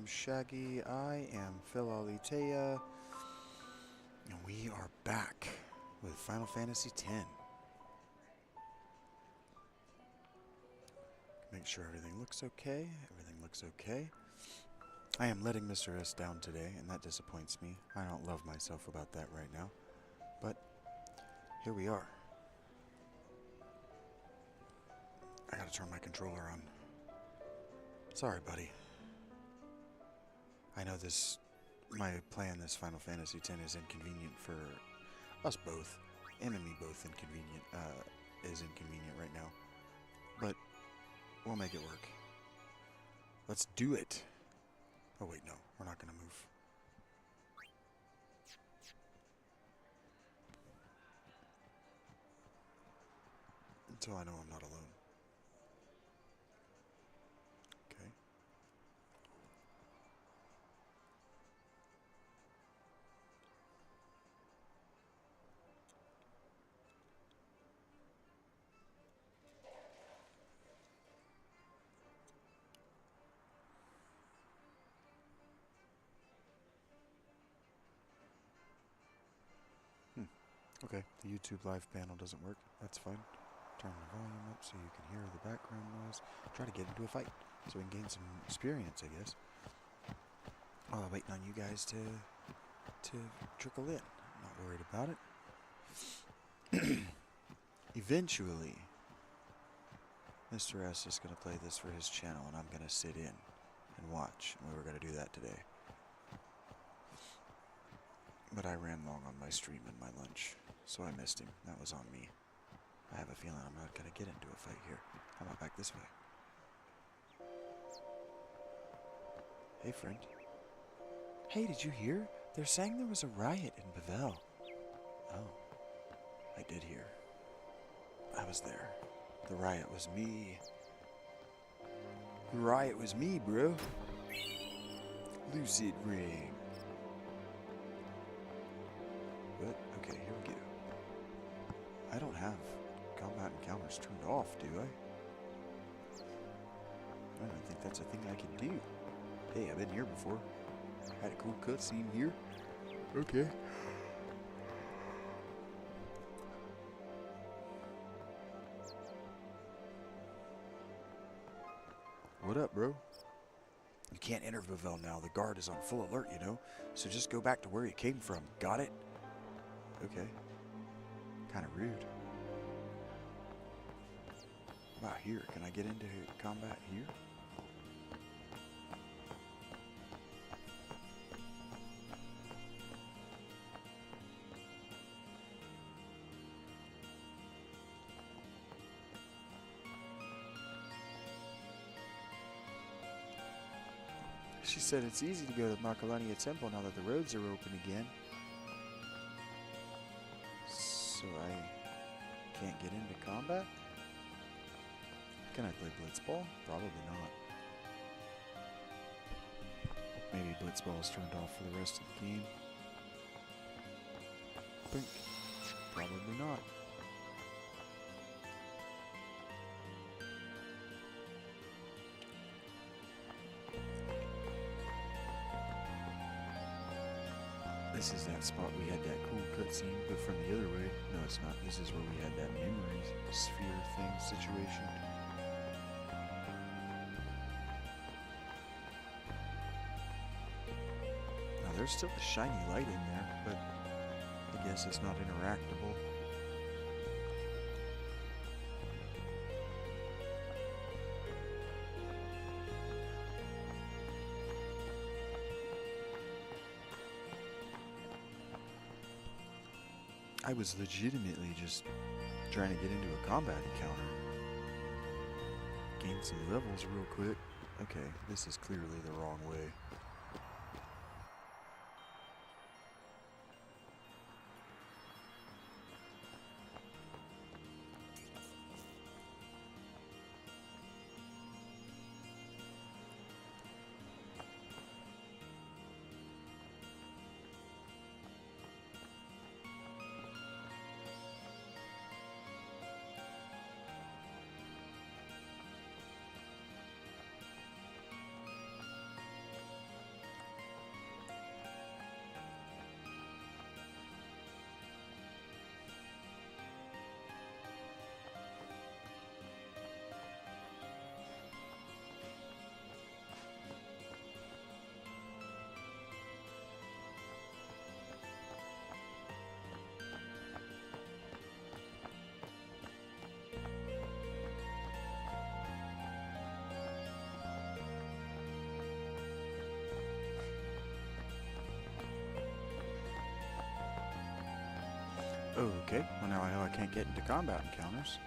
Shaggy. I am Phil Alitea. And we are back with Final Fantasy X. Make sure everything looks okay. Everything looks okay. I am letting Mr. S down today, and that disappoints me. I don't love myself about that right now. But here we are. I gotta turn my controller on. Sorry, buddy. I know my playing this Final Fantasy X is inconvenient for us both. Him and me both is inconvenient right now. But we'll make it work. Let's do it. Oh wait, no, we're not gonna move. Until I know I'm not alone. Okay. Okay, the YouTube live panel doesn't work. That's fine. Turn the volume up so you can hear the background noise. Try to get into a fight so we can gain some experience, I guess. While I'm waiting on you guys to trickle in. Not worried about it. Eventually, Mr. S is going to play this for his channel, and I'm going to sit in and watch. And we were going to do that today. But I ran long on my stream and my lunch, so I missed him. That was on me. I have a feeling I'm not going to get into a fight here. How about back this way? Hey, friend. Hey, did you hear? They're saying there was a riot in Bavel. Oh, I did hear. I was there. The riot was me. The riot was me, bro. Lucid Ring. What? Okay, here we go. I don't have combat encounters turned off, do I? I don't think that's a thing I can do. Hey, I've been here before. Had a cool cutscene here. Okay. What up, bro? You can't enter Bavel now. The guard is on full alert, you know? So just go back to where you came from. Got it? Okay. Kind of rude. How about here? Can I get into combat here? She said it's easy to go to Makalania Temple now that the roads are open again. So I can't get into combat? Can I play Blitzball? Probably not. Maybe Blitzball is turned off for the rest of the game. Think. Probably not. This is that spot we had that cool cutscene, but from the other way. No, it's not. This is where we had that memory sphere thing situation. Now, there's still a shiny light in there, but I guess it's not interactable. I was legitimately just trying to get into a combat encounter. Gain some levels real quick. Okay, this is clearly the wrong way. Okay, well now I know I can't get into combat encounters.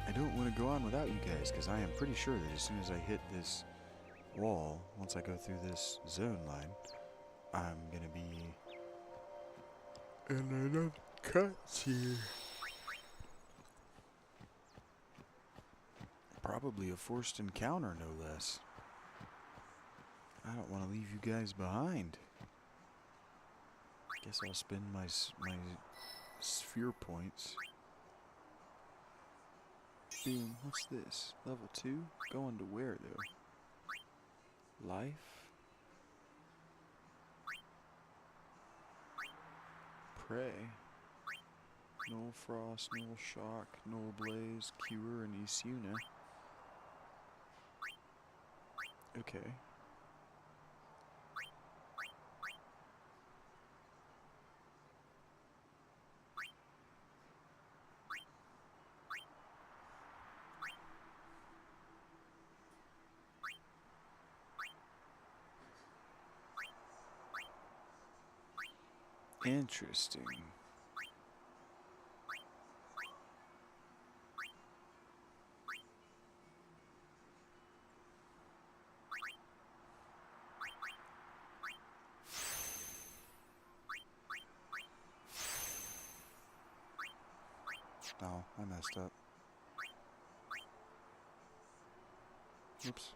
I don't want to go on without you guys, because I am pretty sure that as soon as I hit this wall, once I go through this zone line, I'm gonna be in another cutscene. Probably a forced encounter, no less. I don't want to leave you guys behind. Guess I'll spend my sphere points. Boom, what's this? Level 2? Going to where, though? Life? Prey. Null Frost, Null Shock, Null Blaze, Cure, and Isuna. Okay. Interesting. Oh, I messed up. Oops.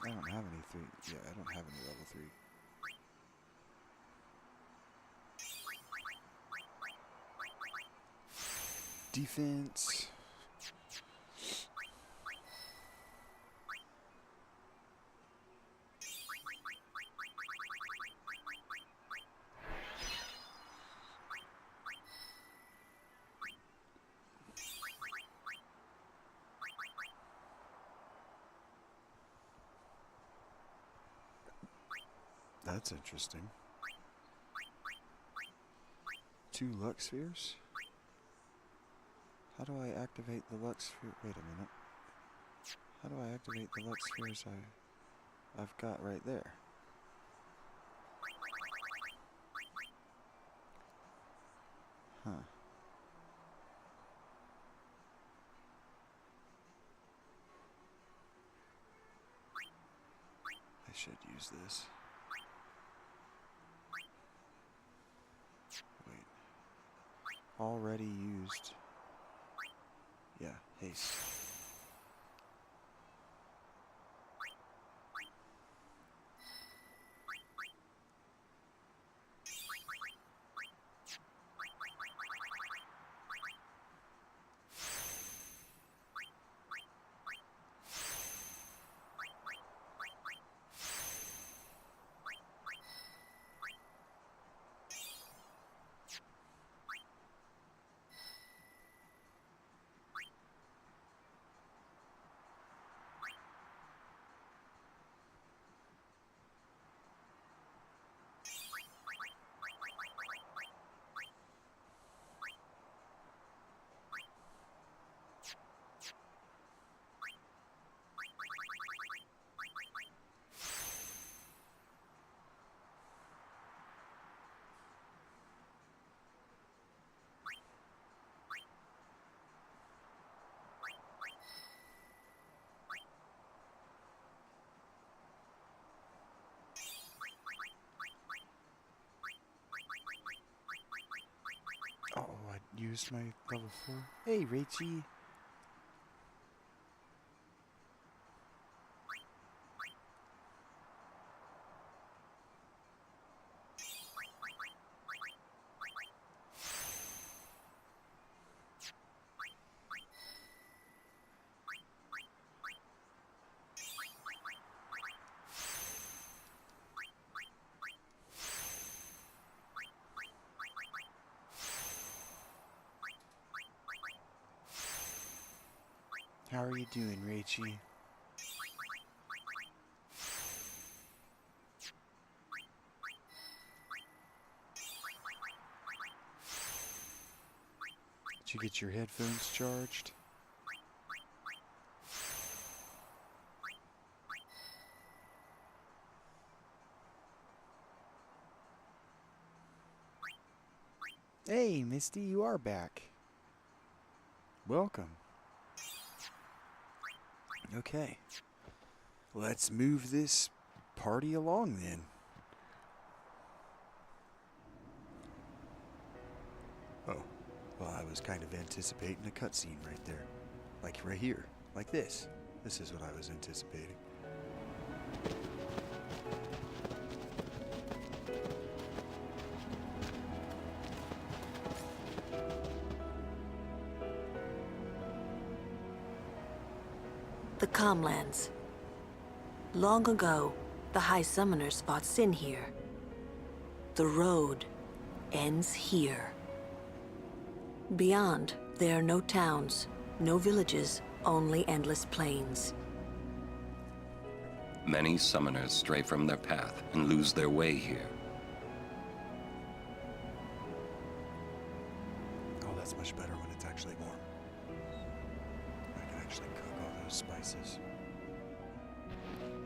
I don't have any 3. Yeah, I don't have any level 3. Defense. That's interesting. 2 luck spheres? How do I activate the luck sphere? Wait a minute. How do I activate the luck spheres I've got right there? Huh. I should use this. Wait. Already used. Yeah, haste. Oh, I used my level 4. Hey, Rachie. How are you doing, Rachie? Did you get your headphones charged? Hey, Misty, you are back. Welcome. Okay. Let's move this party along then. Oh, well, I was kind of anticipating a cutscene right there. Like right here. Like this. This is what I was anticipating. The Calmlands. Long ago, the High Summoners fought Sin here. The road ends here. Beyond, there are no towns, no villages, only endless plains. Many summoners stray from their path and lose their way here. Oh, that's much better when it's actually warm. I can actually cook all those spices.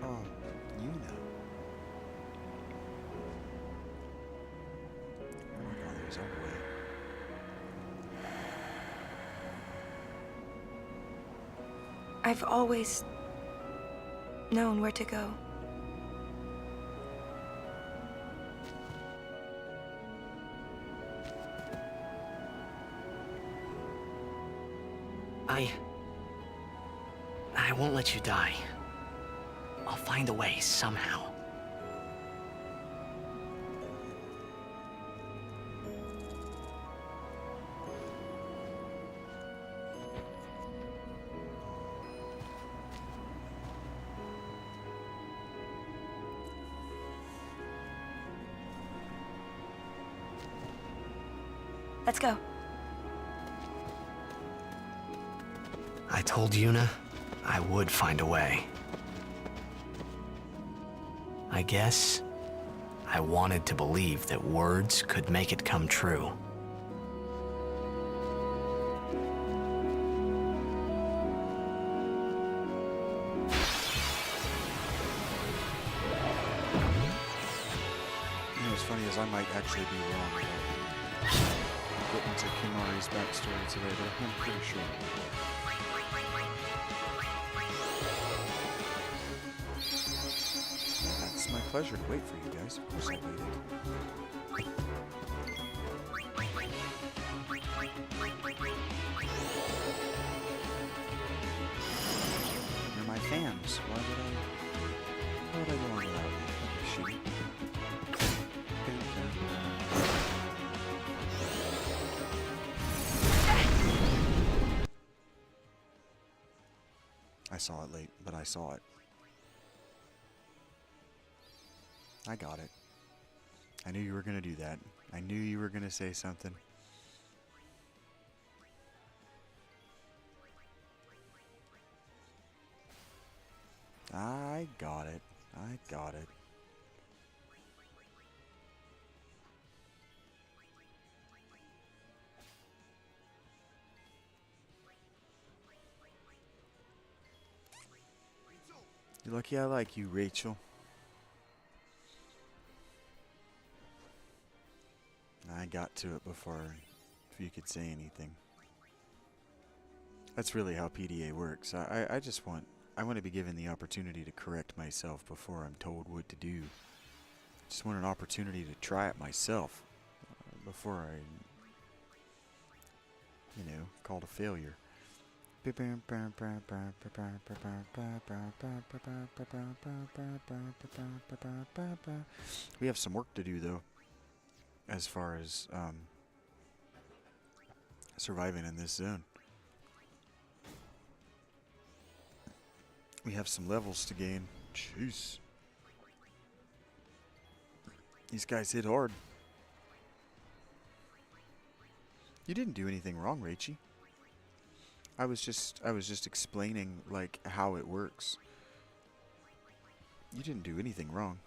Oh, you know. Oh my god, there's our way. I've always known where to go. I won't let you die. I'll find a way somehow. Let's go. I told Yuna I would find a way. I guess I wanted to believe that words could make it come true. You know, what's funny is I might actually be wrong about getting to Kimari's backstory today, but I'm pretty sure. It's my pleasure to wait for you guys. Of course I waited. You're my fans. Why would I go on without you? Shoot. I saw it late, but I saw it. I got it. I knew you were going to do that. I knew you were going to say something. I got it. I got it. You're lucky I like you, Rachel. I got to it before you could say anything. That's really how PDA works. I want to be given the opportunity to correct myself before I'm told what to do. I just want an opportunity to try it myself before I, called a failure. We have some work to do though, as far as surviving in this zone. We have some levels to gain. Jeez. These guys hit hard. You didn't do anything wrong, Rachie. I was just explaining like how it works. You didn't do anything wrong.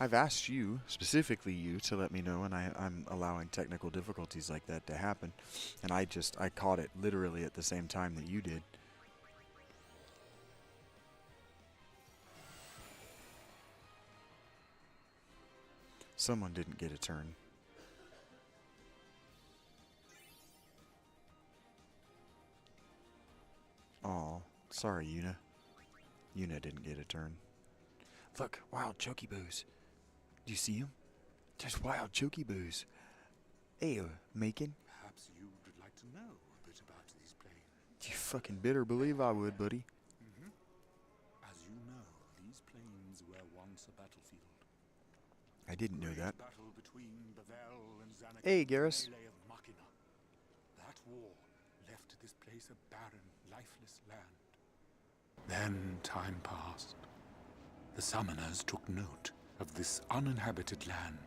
I've asked you, specifically you, to let me know when I'm allowing technical difficulties like that to happen. And I caught it literally at the same time that you did. Someone didn't get a turn. Sorry, Yuna. Yuna didn't get a turn. Look, wild chokyboos. Do you see him? There's wild chokyboos. Hey, Macon. Perhaps you would like to know a bit about these plains. You fucking better believe I would, buddy. As you know, these plains were once a battlefield. I didn't know that. Battle between Bavel and Zanik. Hey, Garrus. Melee of Machina. That war left this place a barren, lifeless land. Then time passed. The summoners took note of this uninhabited land.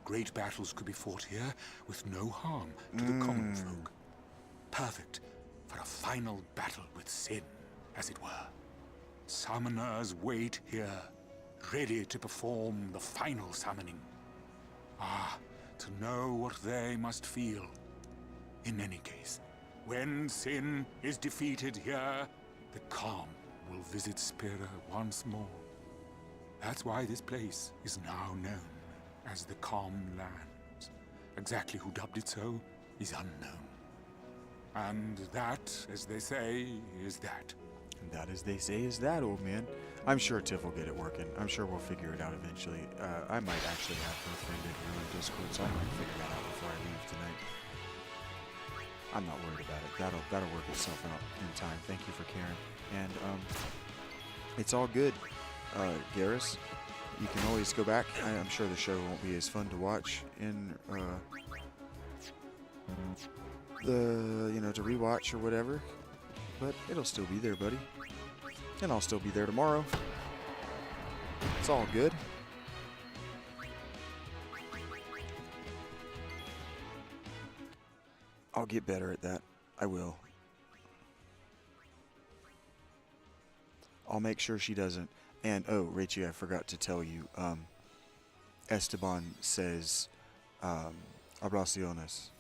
Great battles could be fought here with no harm to the common folk. Perfect for a final battle with sin, as it were. Summoners wait here, ready to perform the final summoning. Ah, to know what they must feel. In any case, when sin is defeated here, the calm will visit Spira once more. That's why this place is now known as the Calm Lands. Exactly who dubbed it so is unknown. And that, as they say, is that. And that, as they say, is that, old man. I'm sure Tiff will get it working. I'm sure we'll figure it out eventually. I might actually have her friended here on Discord, so I might figure that out before I leave tonight. I'm not worried about it. That'll work itself out in time. Thank you for caring. And it's all good, Garrus. You can always go back. I'm sure the show won't be as fun to watch in to rewatch or whatever, but it'll still be there, buddy. And I'll still be there tomorrow. It's all good. I'll get better at that. I will. I'll make sure she doesn't. And, oh, Rachie, I forgot to tell you, Esteban says, abraciones.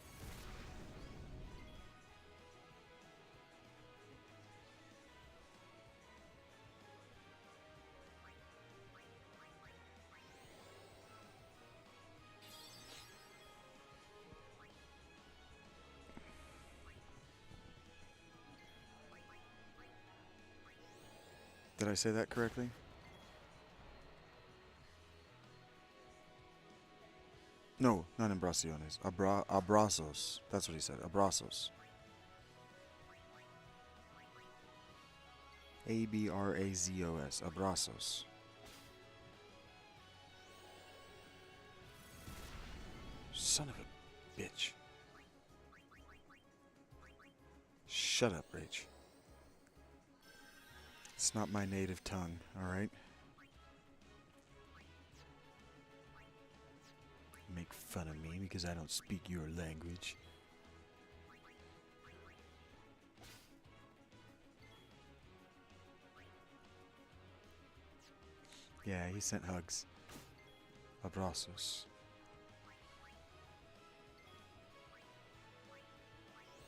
Did I say that correctly? No, not embraciones. Abrazos. That's what he said. Abrazos. Abrazos. Abrazos. Son of a bitch. Shut up, Rach. It's not my native tongue, alright? Make fun of me because I don't speak your language. Yeah, he sent hugs. Abrazos.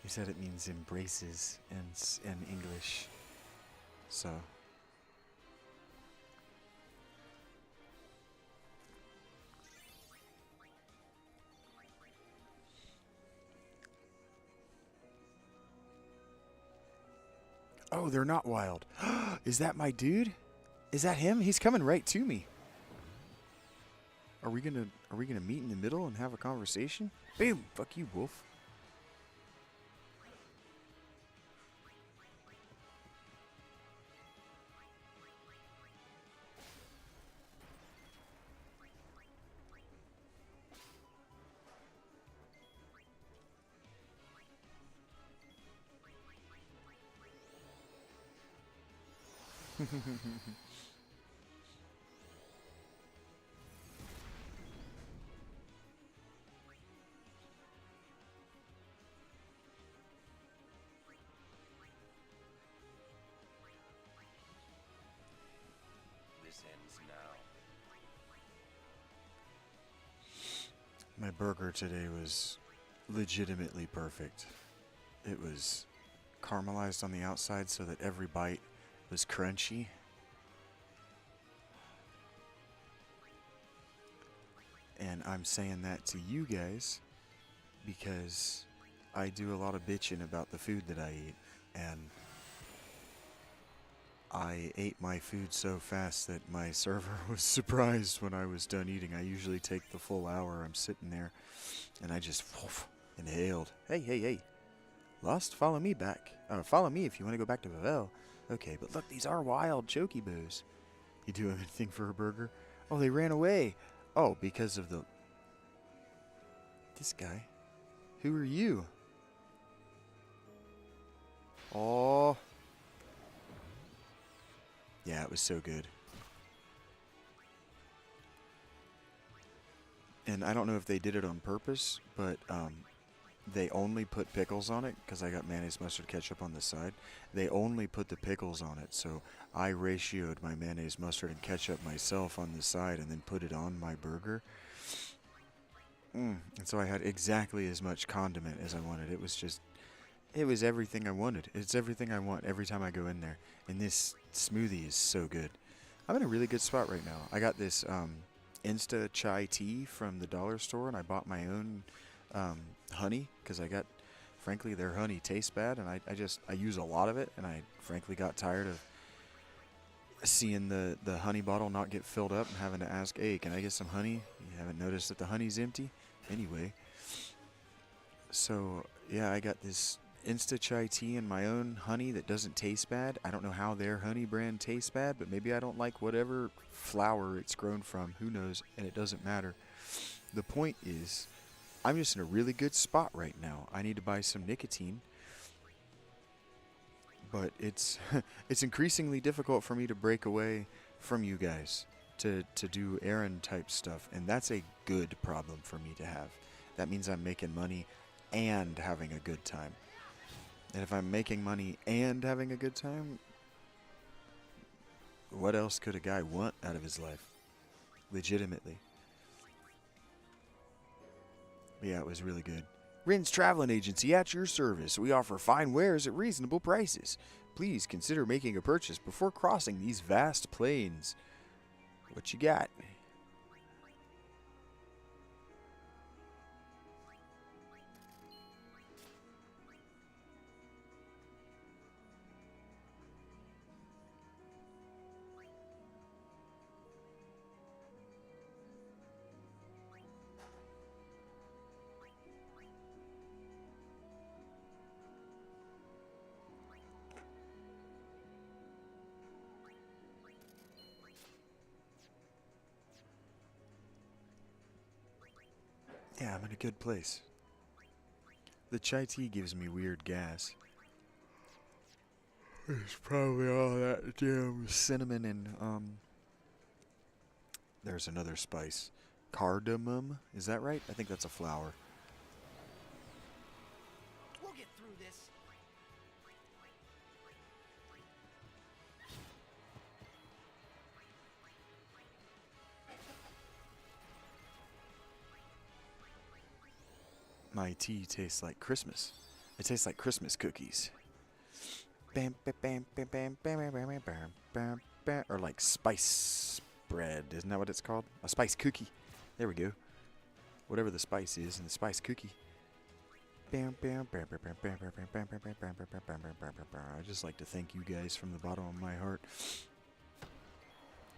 He said it means embraces in English. So. Oh, they're not wild. Is that my dude? Is that him? He's coming right to me. Are we gonna meet in the middle and have a conversation? Boom! Fuck you, wolf. This ends now. My burger today was legitimately perfect. It was caramelized on the outside so that every bite was crunchy. And I'm saying that to you guys because I do a lot of bitching about the food that I eat. And I ate my food so fast that my server was surprised when I was done eating. I usually take the full hour. I'm sitting there, and I just inhaled. Hey, hey, hey. Lost? Follow me back. Follow me if you want to go back to Vavel. Okay, but look, these are wild chokibos. You do anything for a burger? Oh, they ran away. Oh, because of the... This guy. Who are you? Oh. Yeah, it was so good. And I don't know if they did it on purpose, but they only put pickles on it because I got mayonnaise, mustard, ketchup on the side. They only put the pickles on it, so I ratioed my mayonnaise, mustard, and ketchup myself on the side and then put it on my burger. And so I had exactly as much condiment as I wanted. It was everything I wanted. It's everything I want every time I go in there. And this smoothie is so good. I'm in a really good spot right now. I got this Insta chai tea from the dollar store, and I bought my own honey because frankly, their honey tastes bad, and I use a lot of it, and I frankly got tired of seeing the honey bottle not get filled up and having to ask, hey, can I get some honey? You haven't noticed that the honey's empty? Anyway, so yeah, I got this Insta chai tea and my own honey that doesn't taste bad. I don't know how their honey brand tastes bad, but maybe I don't like whatever flower it's grown from. Who knows? And it doesn't matter. The point is, I'm just in a really good spot right now. I need to buy some nicotine, but it's it's increasingly difficult for me to break away from you guys to do errand type stuff, and that's a good problem for me to have. That means I'm making money and having a good time. And if I'm making money and having a good time, what else could a guy want out of his life? Legitimately. But yeah, it was really good. Rin's Traveling Agency at your service. We offer fine wares at reasonable prices. Please consider making a purchase before crossing these vast plains. What you got? Yeah, I'm in a good place. The chai tea gives me weird gas. It's probably all that damn cinnamon and there's another spice. Cardamom? Is that right? I think that's a flower. We'll get through this. My tea tastes like Christmas. It tastes like Christmas cookies. Bam, bam, bam, bam, bam, bam, bam, bam, bam, bam, bam, or like spice bread. Isn't that what it's called? A spice cookie. There we go. Whatever the spice is in the spice cookie. Bam, bam, bam, bam, bam, bam, bam, bam, bam, bam, bam, bam, bam, bam, bam, bam, bam, bam. I just like to thank you guys from the bottom of my heart.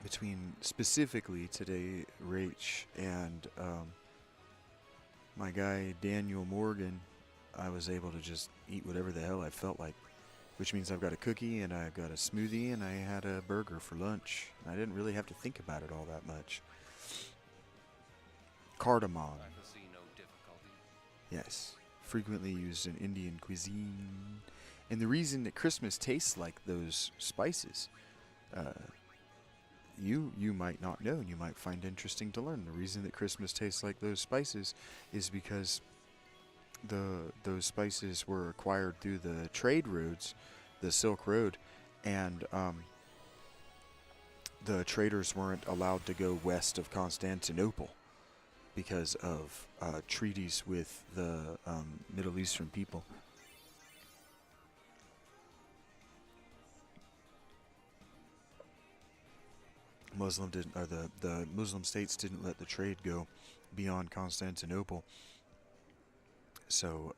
Between specifically today, Rach and my guy Daniel Morgan, I was able to just eat whatever the hell I felt like, which means I've got a cookie and I've got a smoothie and I had a burger for lunch. I didn't really have to think about it all that much. Cardamom. Yes, frequently used in Indian cuisine. And the reason that Christmas tastes like those spices, you might not know, and you might find interesting to learn. The reason that Christmas tastes like those spices is because those spices were acquired through the trade roads, the Silk Road, and the traders weren't allowed to go west of Constantinople because of treaties with the Middle Eastern people. The Muslim states didn't let the trade go beyond Constantinople. So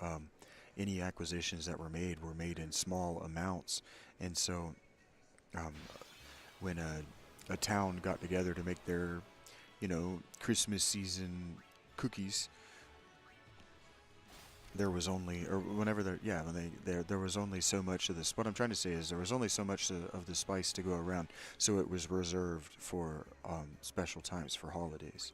any acquisitions that were made in small amounts, and so Um, when a town got together to make their, Christmas season cookies, there was only, or whenever they're, yeah, when there was only so much of this. What I'm trying to say is there was only so much of the spice to go around, so it was reserved for special times, for holidays.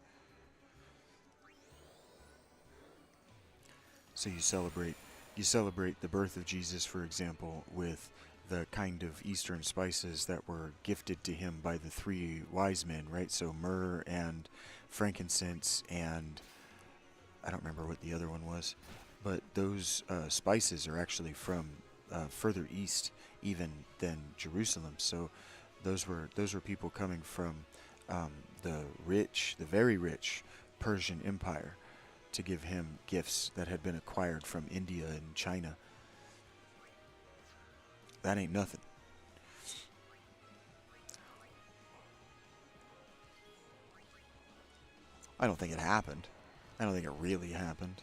So you celebrate the birth of Jesus, for example, with the kind of Eastern spices that were gifted to him by the three wise men, right? So myrrh and frankincense, and I don't remember what the other one was, but those spices are actually from further east even than Jerusalem. So those were people coming from the very rich Persian Empire to give him gifts that had been acquired from India and China. That ain't nothing. I don't think it happened. I don't think it really happened.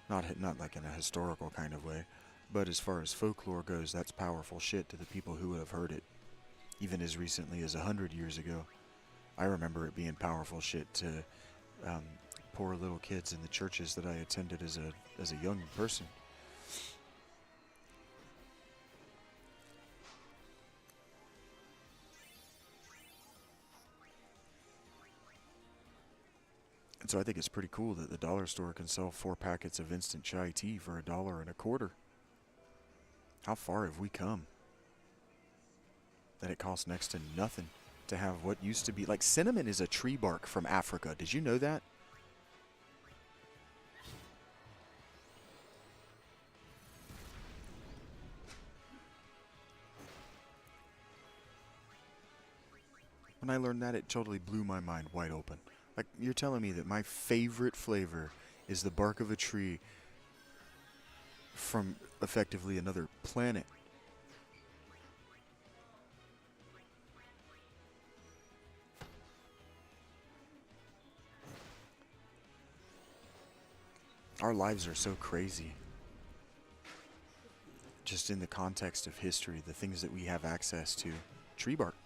Not like in a historical kind of way. But as far as folklore goes, that's powerful shit to the people who would have heard it, even as recently as 100 years ago. I remember it being powerful shit to poor little kids in the churches that I attended as a young person. And so I think it's pretty cool that the dollar store can sell 4 packets of instant chai tea for $1.25. How far have we come? That it costs next to nothing to have what used to be like cinnamon is a tree bark from Africa. Did you know that? When I learned that, it totally blew my mind wide open. Like, you're telling me that my favorite flavor is the bark of a tree from effectively another planet. Our lives are so crazy. Just in the context of history, the things that we have access to. Tree bark.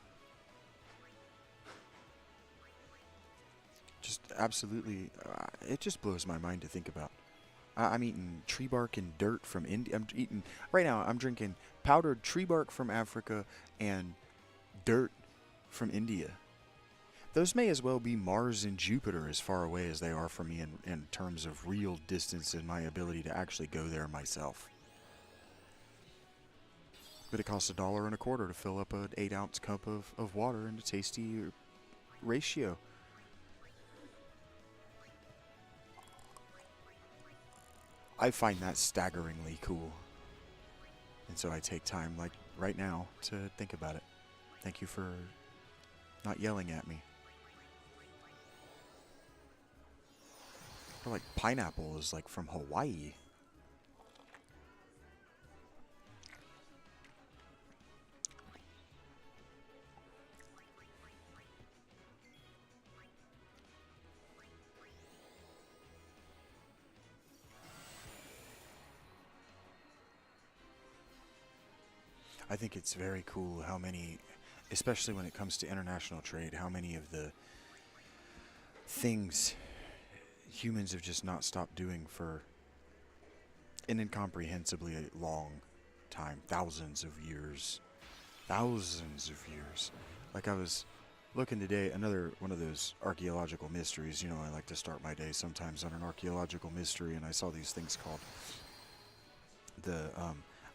Just absolutely, it just blows my mind to think about. I'm eating tree bark and dirt from India. Right now, I'm drinking powdered tree bark from Africa and dirt from India. Those may as well be Mars and Jupiter as far away as they are from me in terms of real distance and my ability to actually go there myself. But it costs $1.25 to fill up an 8-ounce cup of water in a tasty ratio. I find that staggeringly cool. And so I take time, like right now, to think about it. Thank you for not yelling at me. Or like pineapple is like from Hawaii. I think it's very cool how many, especially when it comes to international trade, how many of the things humans have just not stopped doing for an incomprehensibly long time. Thousands of years. Thousands of years. Like I was looking today, another one of those archaeological mysteries. You know, I like to start my day sometimes on an archaeological mystery, and I saw these things called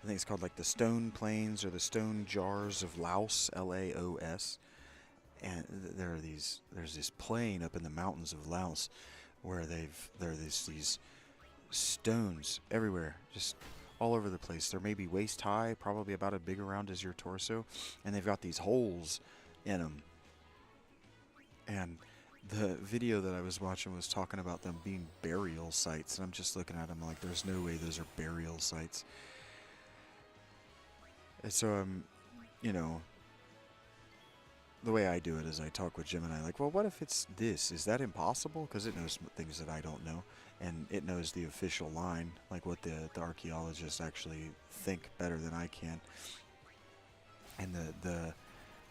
I think it's called like the stone plains or the stone jars of Laos, Laos. And there's this plain up in the mountains of Laos where there's these stones everywhere, just all over the place. They're maybe waist high, probably about as big around as your torso, and they've got these holes in them. And the video that I was watching was talking about them being burial sites, and I'm just looking at them like, there's no way those are burial sites. And so I'm, the way I do it is I talk with Gemini, like, well, what if it's this? Is that impossible? Because it knows things that I don't know, and it knows the official line, like what the archaeologists actually think better than I can. And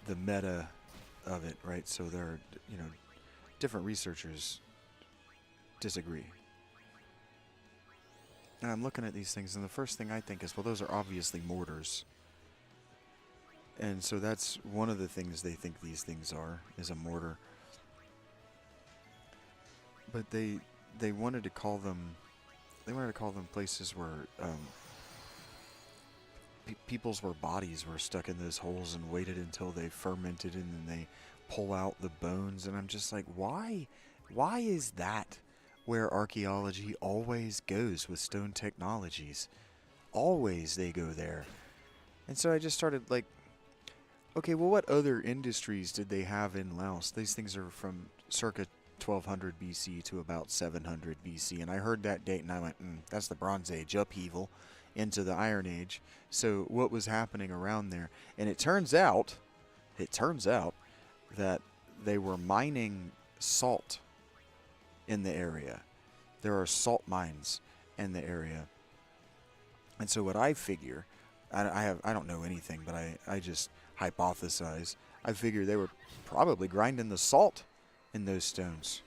the meta of it, right? So there are, you know, different researchers disagree. And I'm looking at these things, and the first thing I think is, well, those are obviously mortars. And so that's one of the things they think these things are, is a mortar. But they wanted to call them places where people's bodies were stuck in those holes and waited until they fermented and then they pull out the bones. And I'm just like, why is that where archaeology always goes with stone technologies? Always they go there. And so I just started like, okay, well, what other industries did they have in Laos? These things are from circa 1200 BC to about 700 BC. And I heard that date and I went, that's the Bronze Age upheaval into the Iron Age. So what was happening around there? And it turns out that they were mining salt in the area. There are salt mines in the area. And so what I figure, I don't know anything, but I just hypothesize. I figure they were probably grinding the salt in those stones.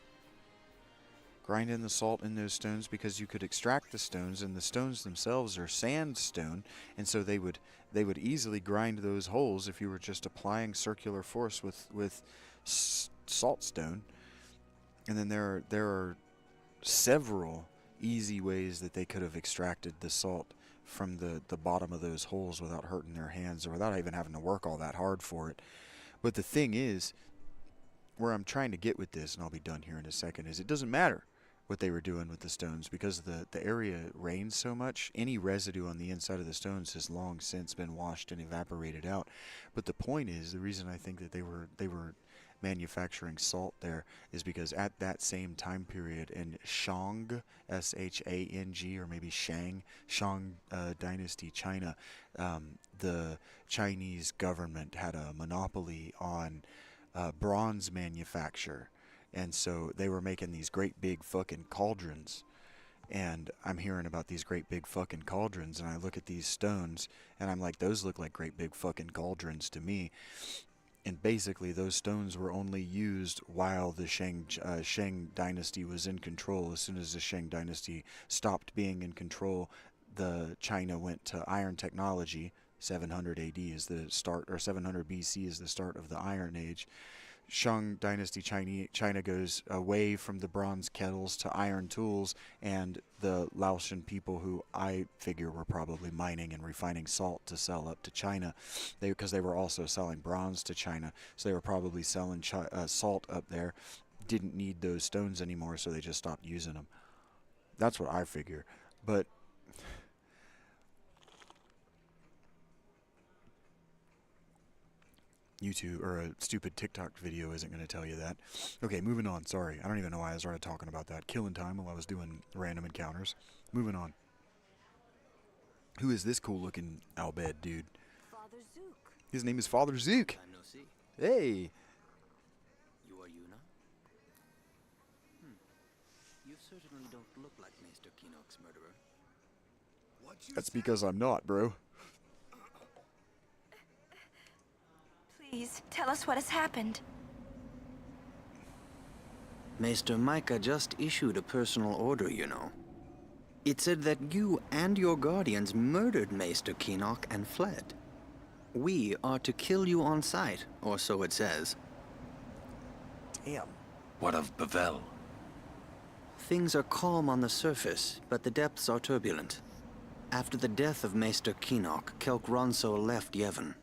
Grinding the salt in those stones because you could extract the stones, and the stones themselves are sandstone, and so they would easily grind those holes if you were just applying circular force with salt stone. And then there are several easy ways that they could have extracted the salt from the bottom of those holes without hurting their hands or without even having to work all that hard for it. But the thing is, where I'm trying to get with this, and I'll be done here in a second, is it doesn't matter what they were doing with the stones because the area rains so much. Any residue on the inside of the stones has long since been washed and evaporated out. But the point is, the reason I think that they were manufacturing salt there is because at that same time period in Shang, S-H-A-N-G, or maybe Shang dynasty, China, the Chinese government had a monopoly on bronze manufacture, and so they were making these great big fucking cauldrons. And I'm hearing about these great big fucking cauldrons, and I look at these stones and I'm like, those look like great big fucking cauldrons to me. And basically those stones were only used while the Shang dynasty was in control. As soon as the Shang dynasty stopped being in control, the China went to iron technology. 700 AD is the start, or 700 BC is the start of the Iron Age. Shang dynasty China goes away from the bronze kettles to iron tools, and the Laotian people, who I figure were probably mining and refining salt to sell up to China, because they were also selling bronze to China, so they were probably selling salt up there, didn't need those stones anymore, so they just stopped using them. That's what I figure. But YouTube or a stupid TikTok video isn't going to tell you that. Okay, moving on. Sorry, I don't even know why I started talking about that. Killing time while I was doing random encounters. Moving on. Who is this cool looking Albed dude? Father Zook. His name is Father Zook. Hey. You are you now? You certainly don't look like Mr. Kinnock's murderer. That's because I'm not, bro. Please, tell us what has happened. Maester Micah just issued a personal order, you know. It said that you and your guardians murdered Maester Kinnock and fled. We are to kill you on sight, or so it says. Damn. What of Bevel? Things are calm on the surface, but the depths are turbulent. After the death of Maester Kinnock, Kelk Ronso left Yevon.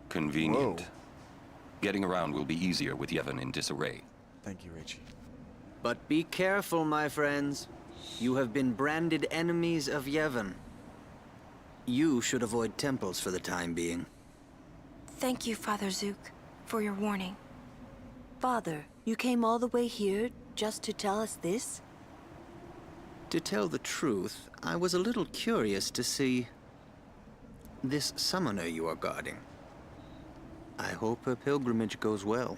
Convenient. Whoa. Getting around will be easier with Yevon in disarray. Thank you, Richie. But be careful, my friends. You have been branded enemies of Yevon. You should avoid temples for the time being. Thank you, Father Zook, for your warning. Father, you came all the way here just to tell us this? To tell the truth, I was a little curious to see this summoner you are guarding. I hope her pilgrimage goes well.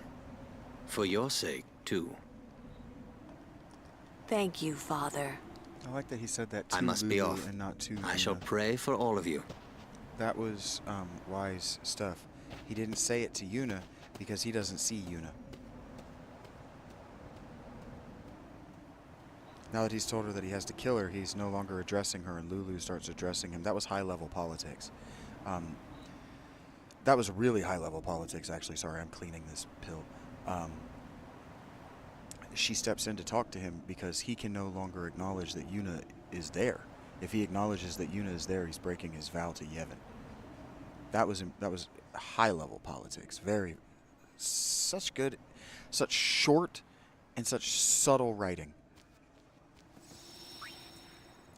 For your sake, too. Thank you, Father. I like that he said that I to must be Lulu off. and not to I shall Luna. pray for all of you. That was wise stuff. He didn't say it to Yuna because he doesn't see Yuna. Now that he's told her that he has to kill her, he's no longer addressing her, and Lulu starts addressing him. That was high-level politics. That was really high-level politics, actually. Sorry, I'm cleaning this pill. She steps in to talk to him because he can no longer acknowledge that Yuna is there. If he acknowledges that Yuna is there, he's breaking his vow to Yevon. That was high-level politics. Such short and such subtle writing.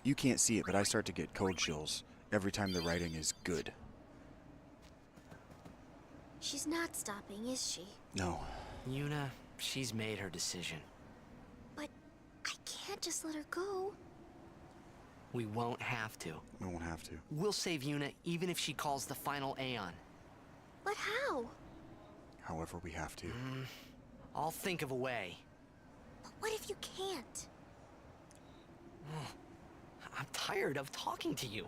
You can't see it, but I start to get cold chills every time the writing is good. She's not stopping, is she? No. Yuna, she's made her decision. But I can't just let her go. We won't have to. We won't have to. We'll save Yuna even if she calls the final Aeon. But how? However we have to. I'll think of a way. But what if you can't? I'm tired of talking to you.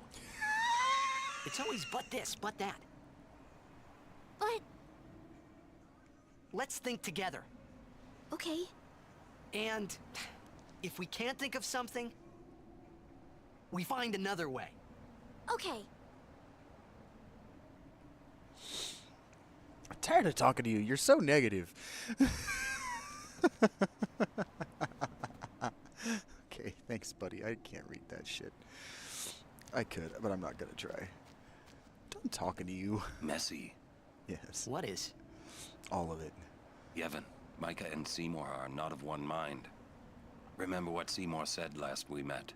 It's always but this, but that. But... Let's think together. Okay. And if we can't think of something, we find another way. Okay. I'm tired of talking to you. You're so negative. Okay, thanks, buddy. I can't read that shit. I could, but I'm not gonna try. I'm talking to you. Messy. Yes. What is? All of it. Yevon, Micah and Seymour are not of one mind. Remember what Seymour said last we met.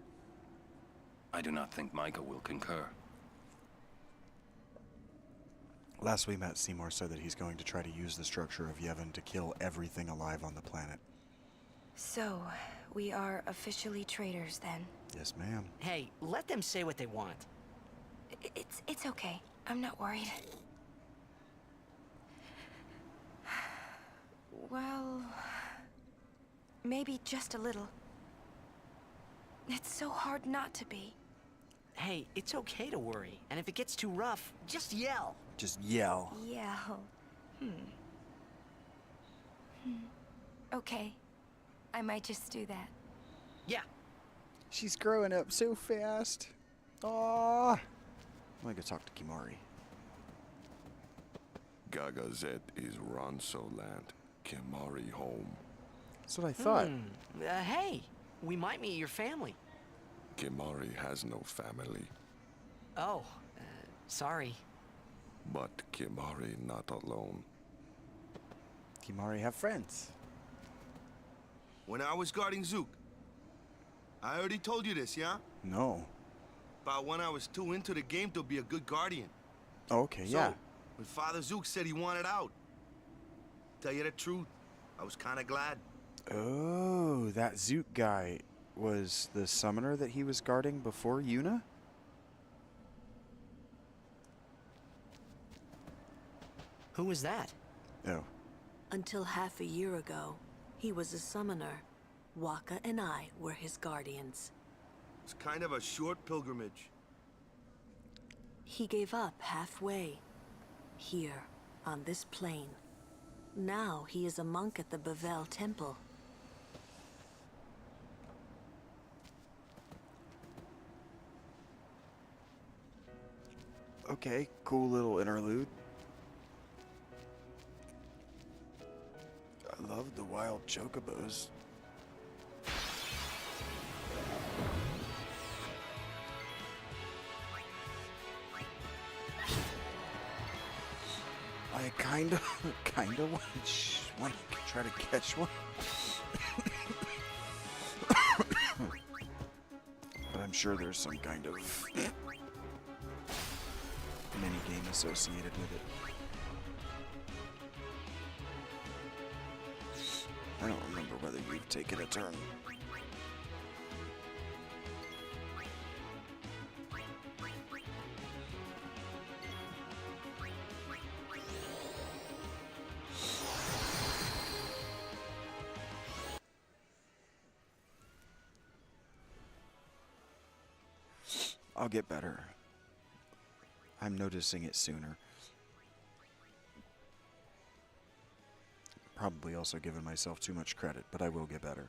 I do not think Micah will concur. Last we met, Seymour said that he's going to try to use the structure of Yevon to kill everything alive on the planet. So, we are officially traitors then. Yes, ma'am. Hey, let them say what they want. It's okay. I'm not worried. Well, maybe just a little. It's so hard not to be. Hey, it's okay to worry. And if it gets too rough, just yell. Just yell. Yeah. Okay. I might just do that. Yeah. She's growing up so fast. Aww. I'm gonna go talk to Kimari. Gagazet is Ronso land. Kimari home. That's what I thought. Hey, we might meet your family. Kimari has no family. Oh, sorry. But Kimari not alone. Kimari have friends. When I was guarding Zook, I already told you this, yeah? No. About when I was too into the game to be a good guardian. Oh, okay, yeah. So, when Father Zook said he wanted out, tell you the truth, I was kind of glad. Oh, that Zook guy was the summoner that he was guarding before Yuna? Who was that? Oh. Until half a year ago, he was a summoner. Waka and I were his guardians. It's kind of a short pilgrimage. He gave up halfway. Here, on this plane. Now he is a monk at the Bavel Temple. Okay, cool little interlude. I love the wild chocobos. I kinda want to try to catch one. But I'm sure there's some kind of mini game associated with it. I don't remember whether you've taken a turn. I'll get better. I'm noticing it sooner. probably also giving myself too much credit, but I will get better.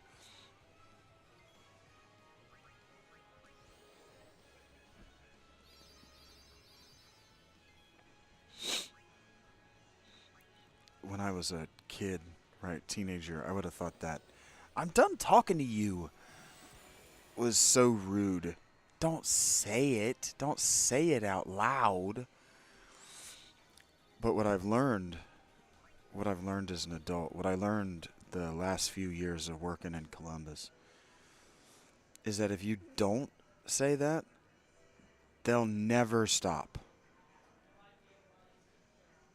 When I was a kid, right, teenager, I would have thought that "I'm done talking to you" was so rude. Don't say it. Don't say it out loud. But what I've learned as an adult, what I learned the last few years of working in Columbus, is that if you don't say that, they'll never stop.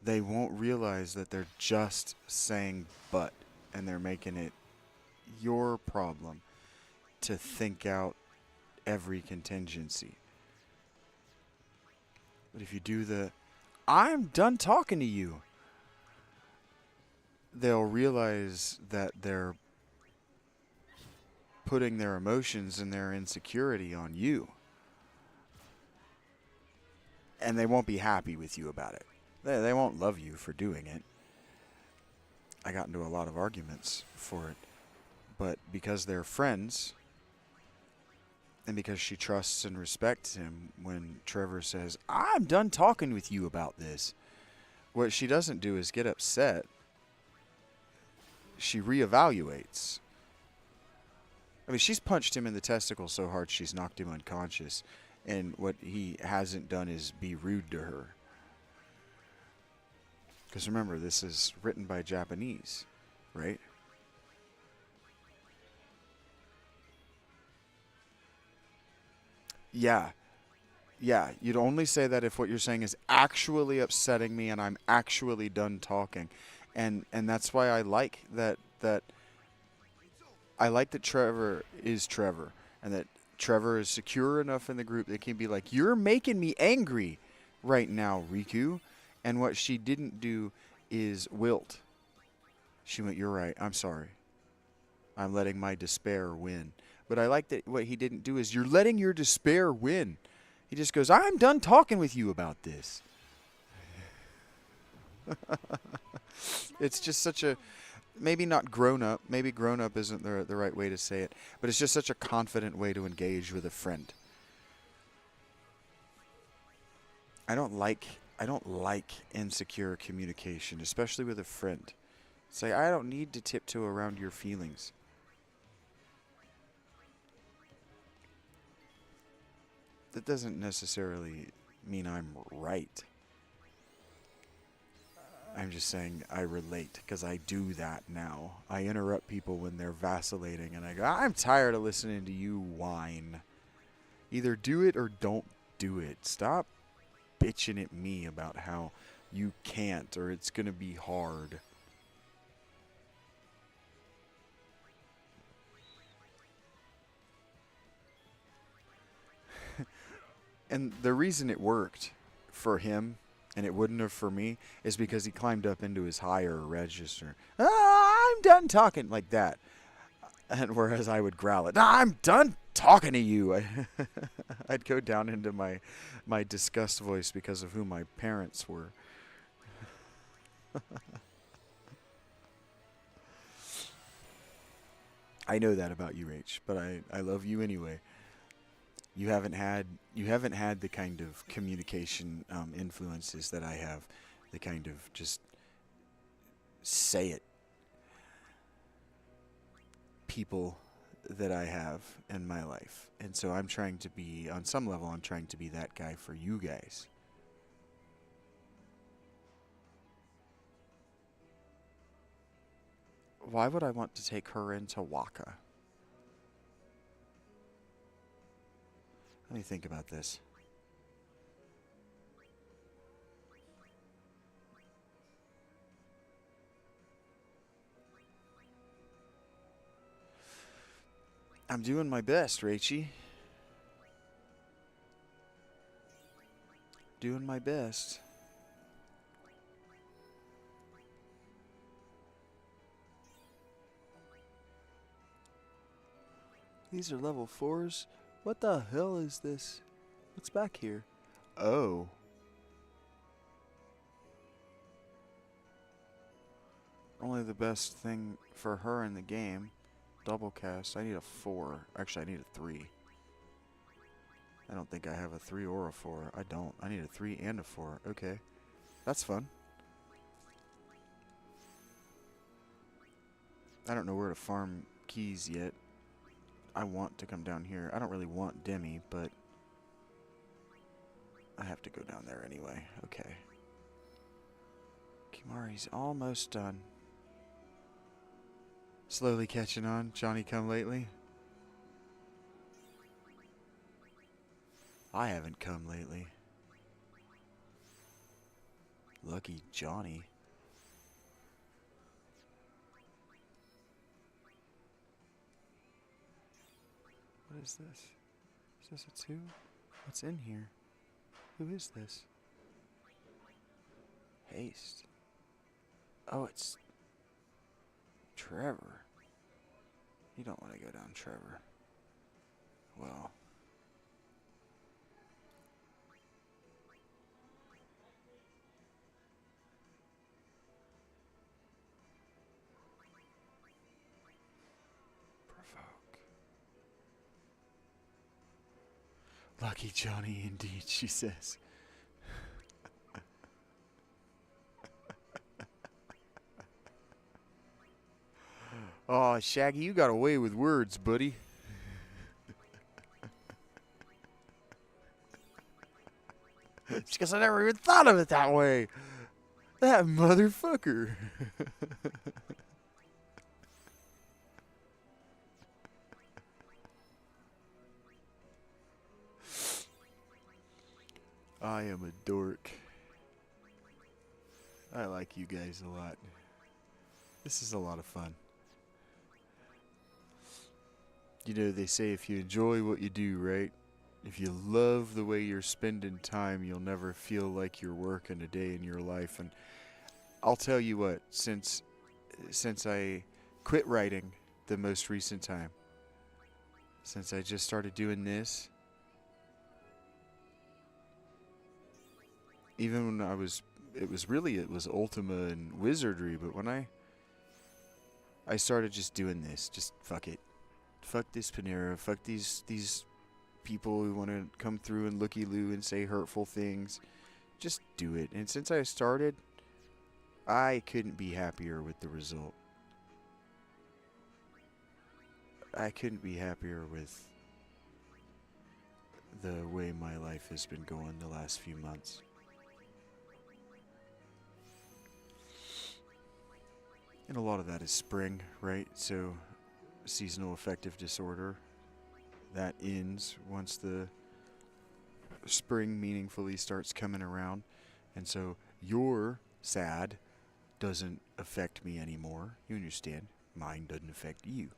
They won't realize that they're just saying "but," and they're making it your problem to think out every contingency. But if you do the "I'm done talking to you," they'll realize that they're putting their emotions and their insecurity on you. And they won't be happy with you about it. They won't love you for doing it. I got into a lot of arguments for it. But because they're friends, and because she trusts and respects him, when Trevor says, "I'm done talking with you about this," what she doesn't do is get upset. She reevaluates. I mean, she's punched him in the testicle so hard she's knocked him unconscious. And what he hasn't done is be rude to her. Because remember, this is written by Japanese, right? Yeah. Yeah, you'd only say that if what you're saying is actually upsetting me and I'm actually done talking. And that's why I like that Trevor is Trevor, and that Trevor is secure enough in the group that he can be like, "You're making me angry right now, Riku." And what she didn't do is wilt. She went, "You're right. I'm sorry. I'm letting my despair win." But I like that what he didn't do is, "You're letting your despair win." He just goes, "I'm done talking with you about this." It's just such a, maybe not grown up. Maybe grown up isn't the right way to say it. But it's just such a confident way to engage with a friend. I don't like insecure communication, especially with a friend. It's like, I don't need to tiptoe around your feelings. That doesn't necessarily mean I'm right. I'm just saying I relate, because I do that now. I interrupt people when they're vacillating, and I go, "I'm tired of listening to you whine. Either do it or don't do it. Stop bitching at me about how you can't or it's going to be hard." And the reason it worked for him, and it wouldn't have for me, is because he climbed up into his higher register. "I'm done talking," like that. And whereas I would growl it, "I'm done talking to you." I'd go down into my disgust voice because of who my parents were. I know that about you, Rach, but I love you anyway. You haven't had the kind of communication influences that I have, the kind of just say it people that I have in my life. And so I'm trying to be, on some level, I'm trying to be that guy for you guys. Why would I want to take her into Waka? Let me think about this. I'm doing my best, Rachie. Doing my best. These are level 4s? What the hell is this? What's back here? Oh. only the best thing for her in the game. Double cast. I need a 4. Actually, I need a 3. I don't think I have a 3 or a 4. I don't. I need a 3 and a 4. Okay. That's fun. I don't know where to farm keys yet. I want to come down here. I don't really want Demi, but I have to go down there anyway. Okay. Kimari's almost done. Slowly catching on. Johnny come lately. I haven't come lately. Lucky Johnny. What is this? Is this a 2? What's in here? Who is this? Haste. Oh, it's Trevor. You don't want to go down Trevor. Well. Provoke. Lucky Johnny indeed, she says. Oh, Shaggy, you got away with words, buddy. It's because I never even thought of it that way. That motherfucker. I am a dork. I like you guys a lot. This is a lot of fun. You know, they say if you enjoy what you do, right? If you love the way you're spending time, you'll never feel like you're working a day in your life. And I'll tell you what, since I quit writing the most recent time, since I just started doing this, even when it was Ultima and Wizardry, but when I started just doing this, just fuck it. Fuck this Panera, fuck these people who want to come through and looky-loo and say hurtful things. Just do it. And since I started, I couldn't be happier with the result. I couldn't be happier with the way my life has been going the last few months. And a lot of that is spring, right? So seasonal affective disorder, that ends once the spring meaningfully starts coming around. And so your sad doesn't affect me anymore. You understand? Mine doesn't affect you.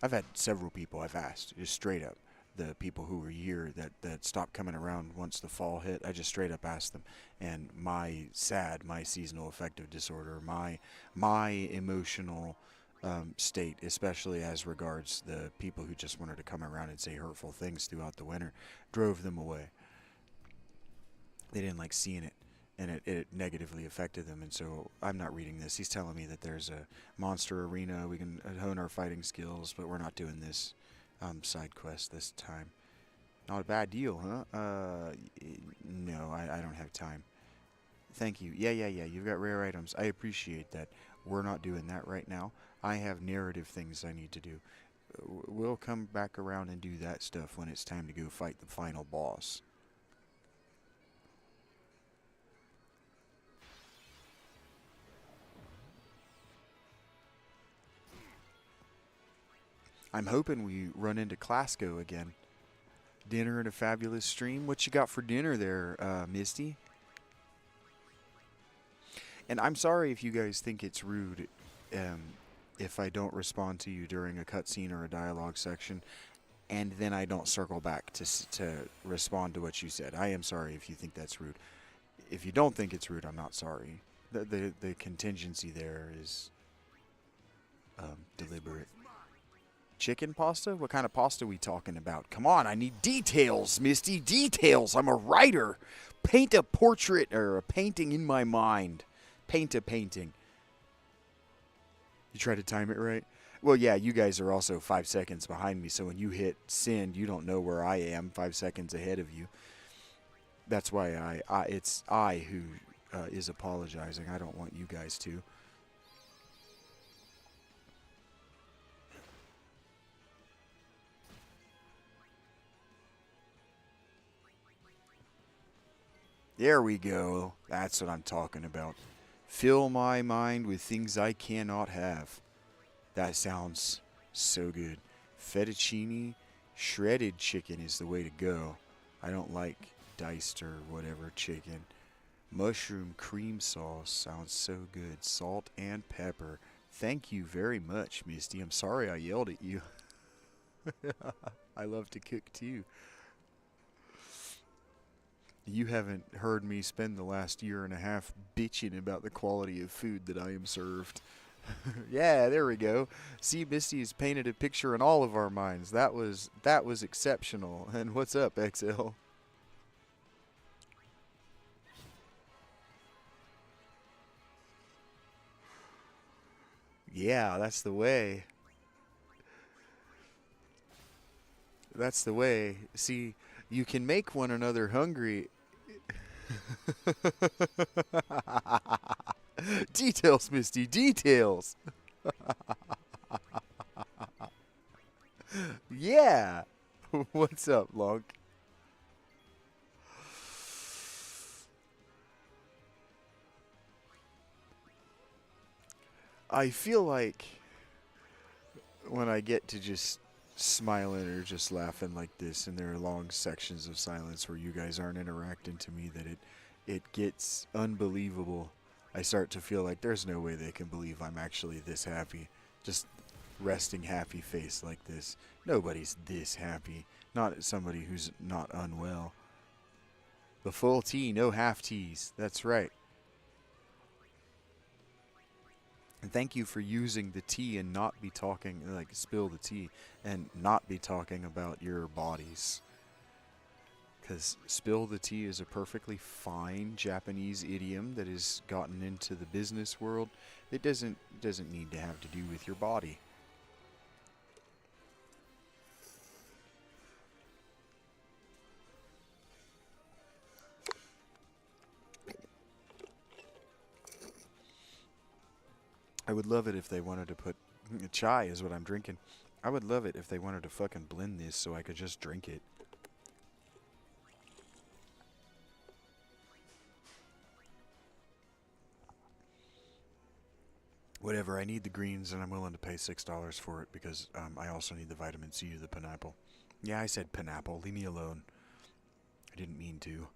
I've had several people I've asked, just straight up, the people who were here that stopped coming around once the fall hit, I just straight up asked them. And my sad, my seasonal affective disorder, my emotional state, especially as regards the people who just wanted to come around and say hurtful things throughout the winter, drove them away. They didn't like seeing it, and it negatively affected them. And so I'm not reading this. He's telling me that there's a monster arena, we can hone our fighting skills, but we're not doing this side quest this time. Not a bad deal, huh? No, I don't have time. Thank you. Yeah, you've got rare items. I appreciate that. We're not doing that right now. I have narrative things I need to do. We'll come back around and do that stuff when it's time to go fight the final boss. I'm hoping we run into Clasco again. Dinner and a fabulous stream. What you got for dinner there, Misty? And I'm sorry if you guys think it's rude if I don't respond to you during a cutscene or a dialogue section, and then I don't circle back to respond to what you said. I am sorry if you think that's rude. If you don't think it's rude, I'm not sorry. The contingency there is deliberate. Chicken pasta? What kind of pasta are we talking about? Come on, I need details, Misty. Details. I'm a writer. Paint a portrait or a painting in my mind. Paint a painting. You try to time it right? Well, yeah, you guys are also 5 seconds behind me, so when you hit send, you don't know where I am 5 seconds ahead of you. That's why it's I who is apologizing. I don't want you guys to. There we go. That's what I'm talking about. Fill my mind with things I cannot have. That sounds so good. Fettuccine, shredded chicken is the way to go. I don't like diced or whatever chicken. Mushroom cream sauce sounds so good. Salt and pepper. Thank you very much, Misty. I'm sorry I yelled at you. I love to cook too. You haven't heard me spend the last year and a half bitching about the quality of food that I am served. Yeah, there we go. See, Misty has painted a picture in all of our minds. That was exceptional. And what's up, XL? Yeah, that's the way. That's the way. See, you can make one another hungry. Details, Misty, details. Yeah. What's up, Lonk? I feel like when I get to just smiling or just laughing like this, and there are long sections of silence where you guys aren't interacting to me, that it gets unbelievable. I start to feel like there's no way they can believe I'm actually this happy. Just resting happy face like this. Nobody's this happy. Not somebody who's not unwell. The full tea, no half teas. That's right. And thank you for using the tea and not be talking, like spill the tea, and not be talking about your bodies. Because spill the tea is a perfectly fine Japanese idiom that has gotten into the business world. It doesn't need to have to do with your body. I would love it if they wanted to put... Chai is what I'm drinking. I would love it if they wanted to fucking blend this so I could just drink it. Whatever, I need the greens and I'm willing to pay $6 for it because I also need the vitamin C of the pineapple. Yeah, I said pineapple. Leave me alone. I didn't mean to.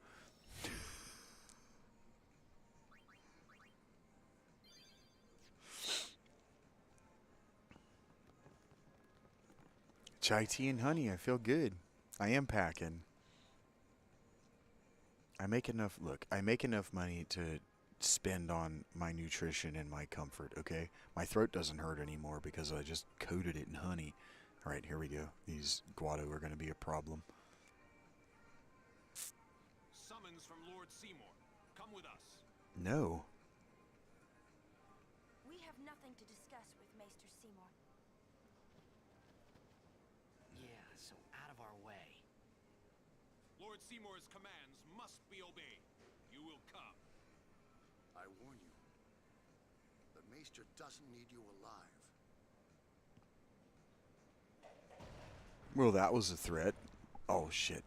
Chai tea and honey, I feel good. I am packing. I make enough, look, I make enough money to spend on my nutrition and my comfort, okay? My throat doesn't hurt anymore because I just coated it in honey. All right, here we go. These guado are going to be a problem. Summons from Lord Seymour. Come with us. No. We have nothing to discuss with Maester Seymour. Yeah, so out of our way. Lord Seymour's commands must be obeyed. You will come. I warn you, the Maester doesn't need you alive. Well, that was a threat. Oh, shit.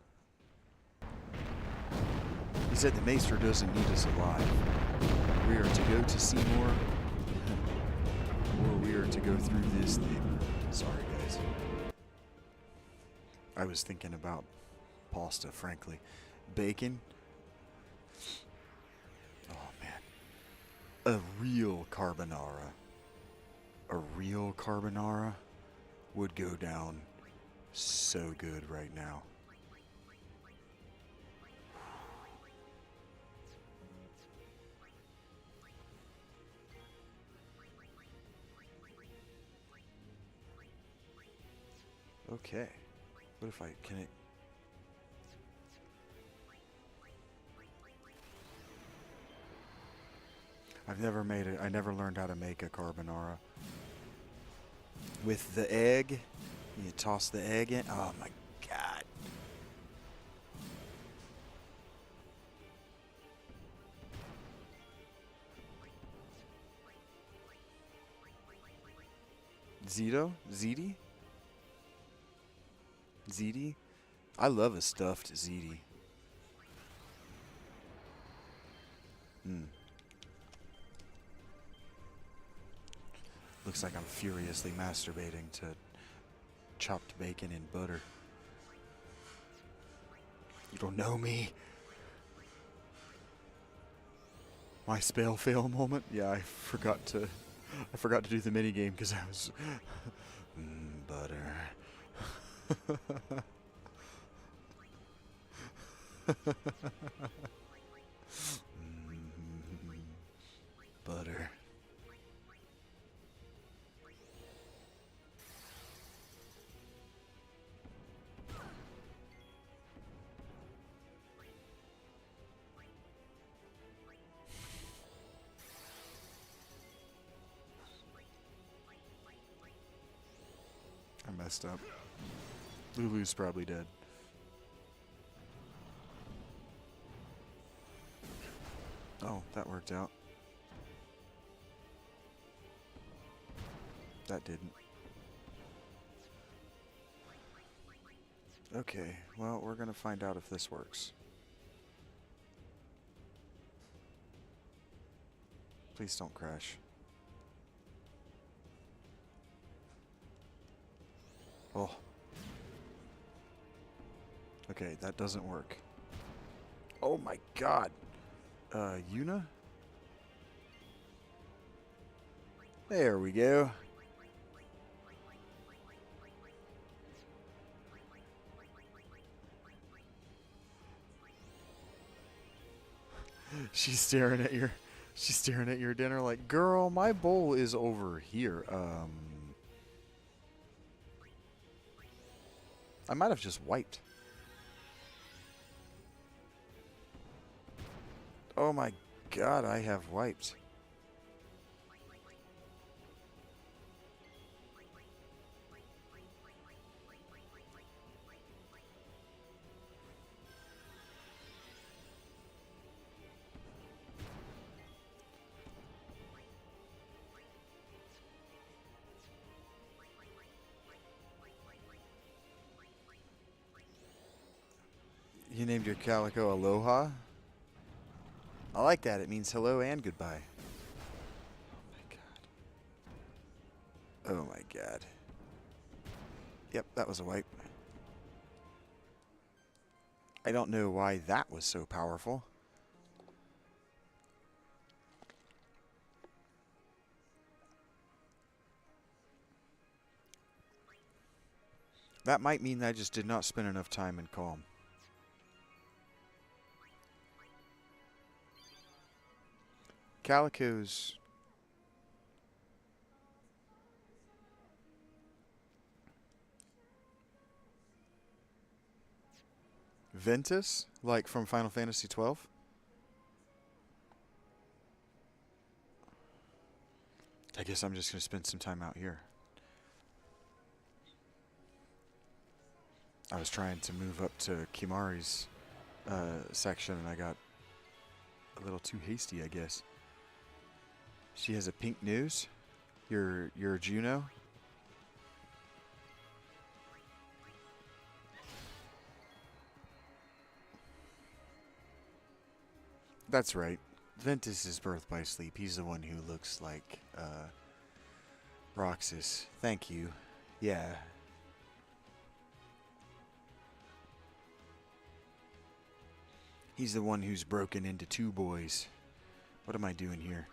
He said the Maester doesn't need us alive. We are to go to Seymour, or we are to go through this thing. Sorry, guys. I was thinking about pasta, frankly. Bacon. Oh, man. A real carbonara. A real carbonara would go down so good right now. Okay. What if can it... I never learned how to make a carbonara. with the egg. You toss the egg in. Oh my god. Zito? Ziti? Ziti? I love a stuffed Ziti. Looks like I'm furiously masturbating to chopped bacon and butter. You don't know me. My spell fail moment? Yeah, I forgot to do the mini game because I was butter. Butter. I messed up. Lulu's probably dead. Oh, that worked out. That didn't. Okay, well, we're gonna find out if this works. Please don't crash. Oh. Okay, that doesn't work. Oh my god. Yuna? There we go. She's staring at your dinner like, girl, my bowl is over here. I might have just wiped. Oh my god, I have wiped. You named your calico Aloha? I like that. It means hello and goodbye. Oh my god. Oh my god. Yep, that was a wipe. I don't know why that was so powerful. That might mean I just did not spend enough time in Calm. Calico's... Ventus? Like from Final Fantasy XII? I guess I'm just going to spend some time out here. I was trying to move up to Kimari's section and I got a little too hasty, I guess. She has a pink nose. Your Juno. That's right. Ventus is birthed by sleep. He's the one who looks like Roxas. Thank you. Yeah. He's the one who's broken into two boys. What am I doing here?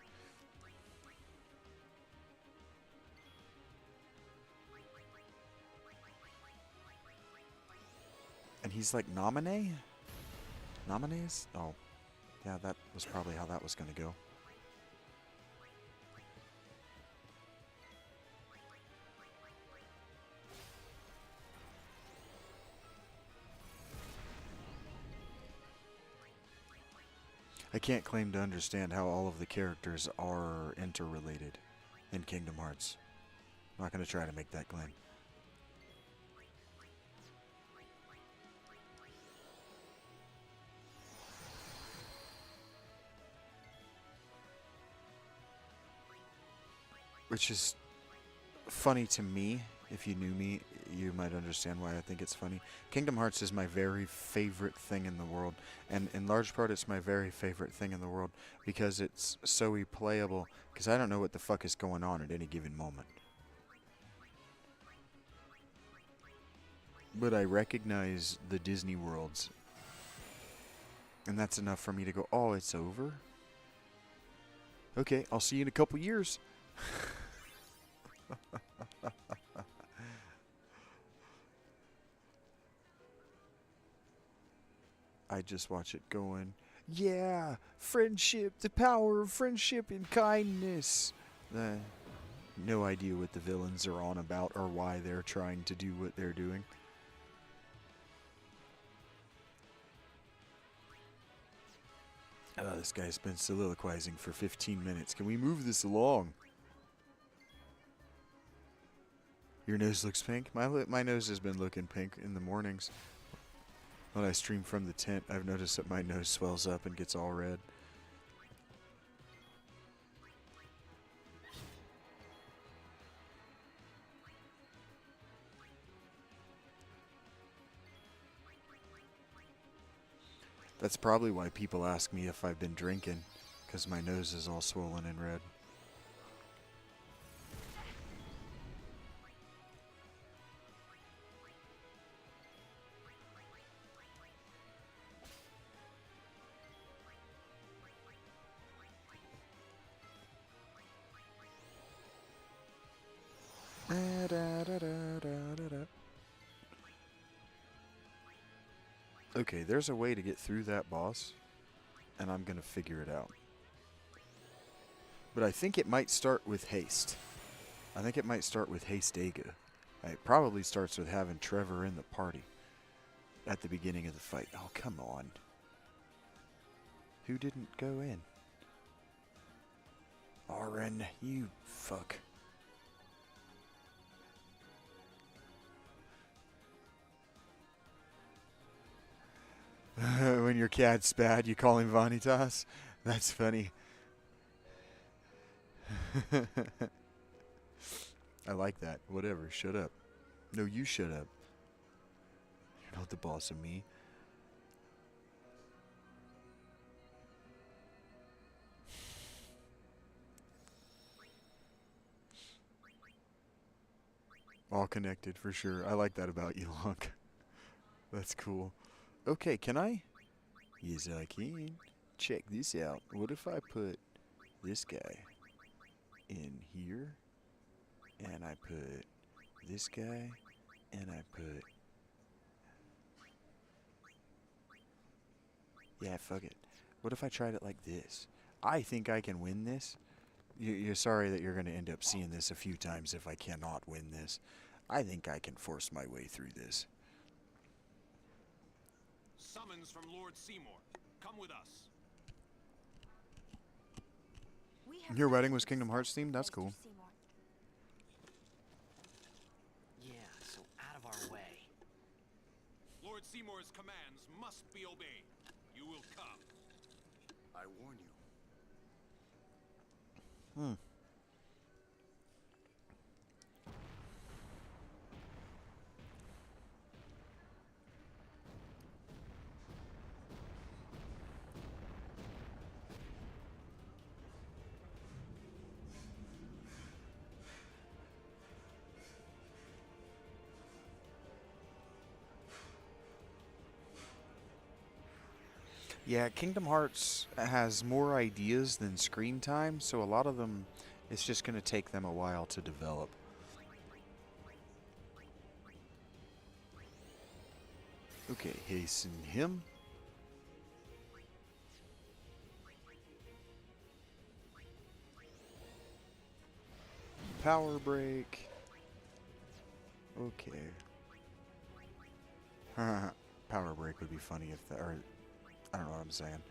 And he's like Nominee? Nominees? Oh. Yeah, that was probably how that was going to go. I can't claim to understand how all of the characters are interrelated in Kingdom Hearts. I'm not going to try to make that claim. Which is funny to me. If you knew me, you might understand why I think it's funny. Kingdom Hearts is my very favorite thing in the world. And in large part, it's my very favorite thing in the world because it's so replayable. Because I don't know what the fuck is going on at any given moment. But I recognize the Disney worlds. And that's enough for me to go, oh, it's over? Okay, I'll see you in a couple years. I just watch it going, yeah, friendship, the power of friendship and kindness. No idea what the villains are on about or why they're trying to do what they're doing. Oh, this guy's been soliloquizing for 15 minutes. Can we move this along? Your nose looks pink? My nose has been looking pink in the mornings. When I stream from the tent, I've noticed that my nose swells up and gets all red. That's probably why people ask me if I've been drinking, because my nose is all swollen and red. Okay, there's a way to get through that boss, and I'm gonna figure it out. But I think it might start with haste. I think it might start with haste Aga. It probably starts with having Trevor in the party at the beginning of the fight. Oh, come on. Who didn't go in? Auron, you fuck. When your cat's bad, you call him Vanitas? That's funny. I like that. Whatever, shut up. No, you shut up. You're not the boss of me. All connected, for sure. I like that about you, Lunk. That's cool. Okay, can I? Yes, I can. Check this out. What if I put this guy in here, and I put this guy, and I put... Yeah, fuck it. What if I tried it like this? I think I can win this. You're sorry that you're going to end up seeing this a few times if I cannot win this. I think I can force my way through this. Summons from Lord Seymour. Come with us. Your wedding was Kingdom Hearts themed? That's cool. Yeah, so out of our way. Lord Seymour's commands must be obeyed. You will come. I warn you. Yeah, Kingdom Hearts has more ideas than screen time, so a lot of them, it's just going to take them a while to develop. Okay, hasten him. Power break. Okay. Power break would be funny if that, or I don't know what I'm saying.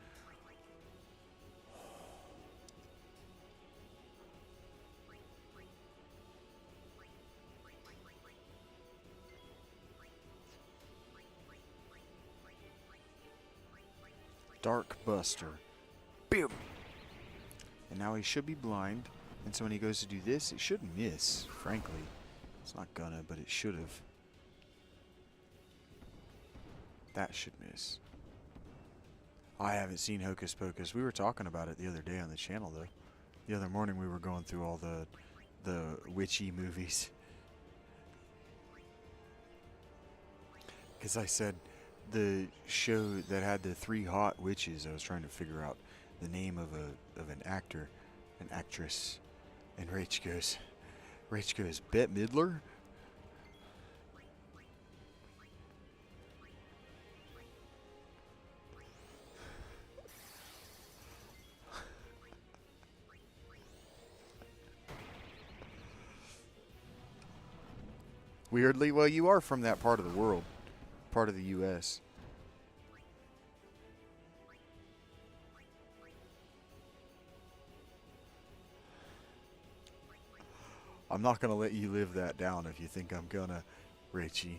Dark Buster. Boom! And now he should be blind. And so when he goes to do this, it should miss, frankly. It's not gonna, but it should have. That should miss. I haven't seen Hocus Pocus. We were talking about it the other day on the channel, though. The other morning we were going through all the witchy movies. Because I said the show that had the 3 hot witches, I was trying to figure out the name of an actor, an actress. And Rach goes, Bette Midler? Weirdly, well, you are from that part of the world, part of the U.S. I'm not going to let you live that down if you think I'm gonna, Rachie.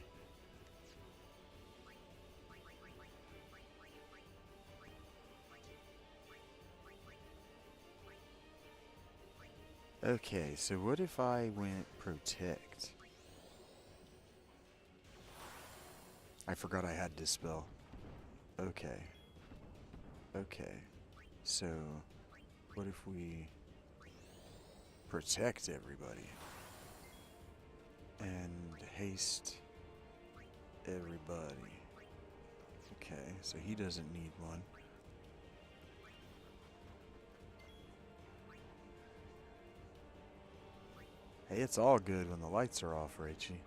Okay, so what if I went protect? I forgot I had dispel. Okay. Okay. So, what if we protect everybody? And haste everybody. Okay, so he doesn't need one. Hey, it's all good when the lights are off, Rachie.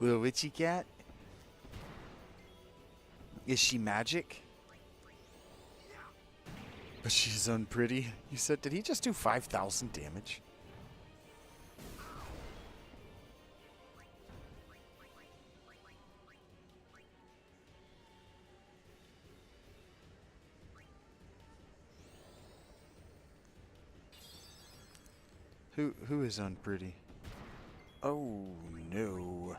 Little witchy cat? Is she magic? But she's unpretty. You said, did he just do 5,000 damage? Who is unpretty? Oh no.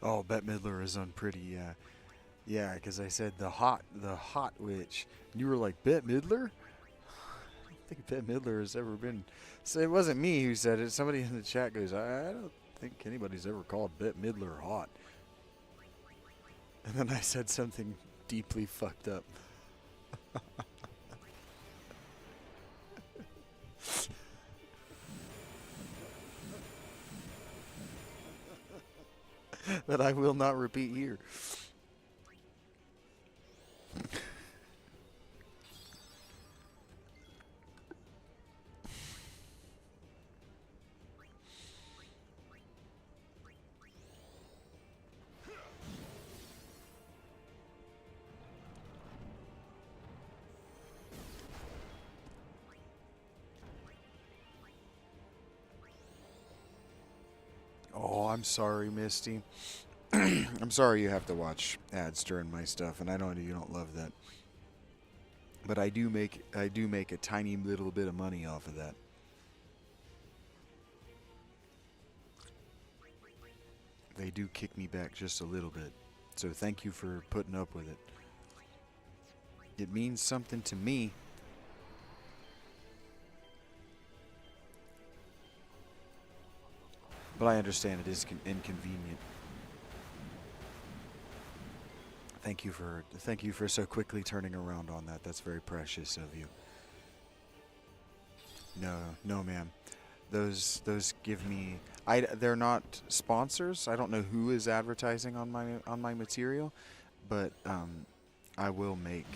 Oh, Bette Midler is unpretty, yeah. Yeah, because I said the hot witch. And you were like, Bette Midler? I don't think Bette Midler has ever been... So it wasn't me who said it. Somebody in the chat goes, I don't think anybody's ever called Bette Midler hot. And then I said something deeply fucked up. That I will not repeat here. Oh, I'm sorry, Misty. I'm sorry you have to watch ads during my stuff, and I know you don't love that. But I do make a tiny little bit of money off of that. They do kick me back just a little bit. So thank you for putting up with it. It means something to me. But I understand it is inconvenient. Thank you for so quickly turning around on that. That's very precious of you. No, no, ma'am. Those give me. They're not sponsors. I don't know who is advertising on my material, but I will make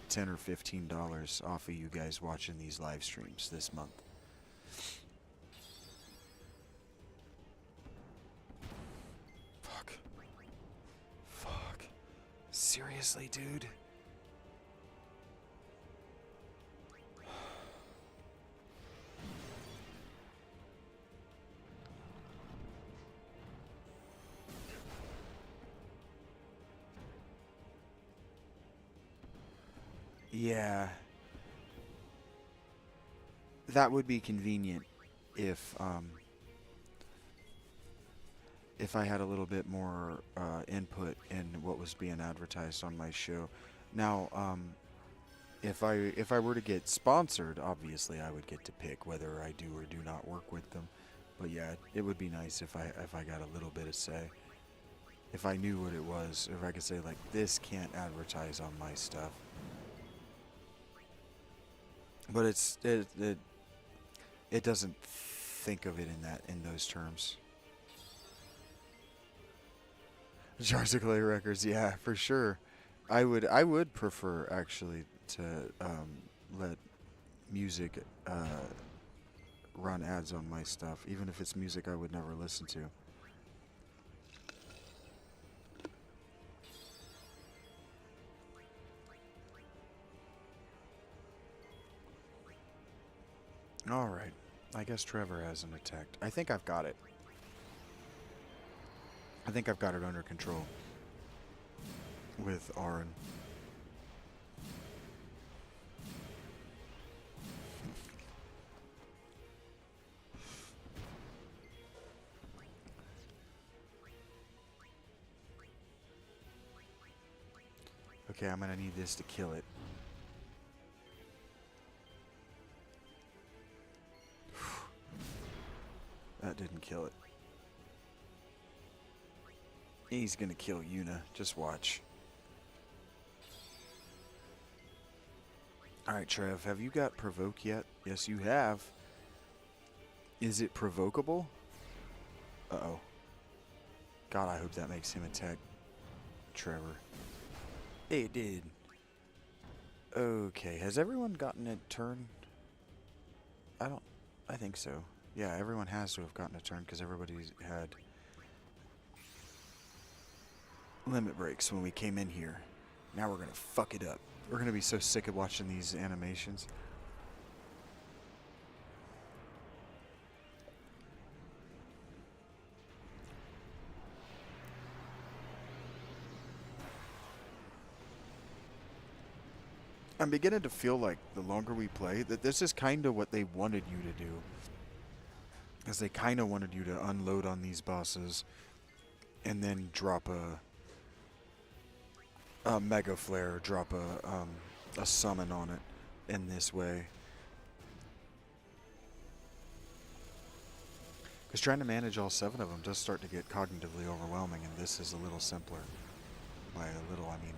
$10 or $15 off of you guys watching these live streams this month. Fuck. Fuck. Seriously, dude? Yeah. That would be convenient if I had a little bit more input in what was being advertised on my show. Now, if I were to get sponsored, obviously I would get to pick whether I do or do not work with them. But yeah, it would be nice if I got a little bit of say. If I knew what it was, if I could say like, this can't advertise on my stuff. But it doesn't think of it in those terms. Jars of Clay Records, yeah, for sure. I would prefer actually to let music run ads on my stuff, even if it's music I would never listen to. Alright, I guess Trevor hasn't attacked. I think I've got it. I think I've got it under control with Aaron. Okay, I'm gonna need this to kill it. That didn't kill it. He's gonna kill Yuna. Just watch. Alright, Trev, have you got provoke yet? Yes, you have. Is it provocable? Uh-oh. God, I hope that makes him attack Trevor. It did. Okay, has everyone gotten a turn? I think so. Yeah, everyone has to have gotten a turn because everybody's had limit breaks when we came in here. Now we're gonna fuck it up. We're gonna be so sick of watching these animations. I'm beginning to feel like the longer we play, that this is kind of what they wanted you to do. Because they kind of wanted you to unload on these bosses and then drop a mega flare, drop a summon on it in this way. Because trying to manage all 7 of them does start to get cognitively overwhelming, and this is a little simpler. By a little, I mean,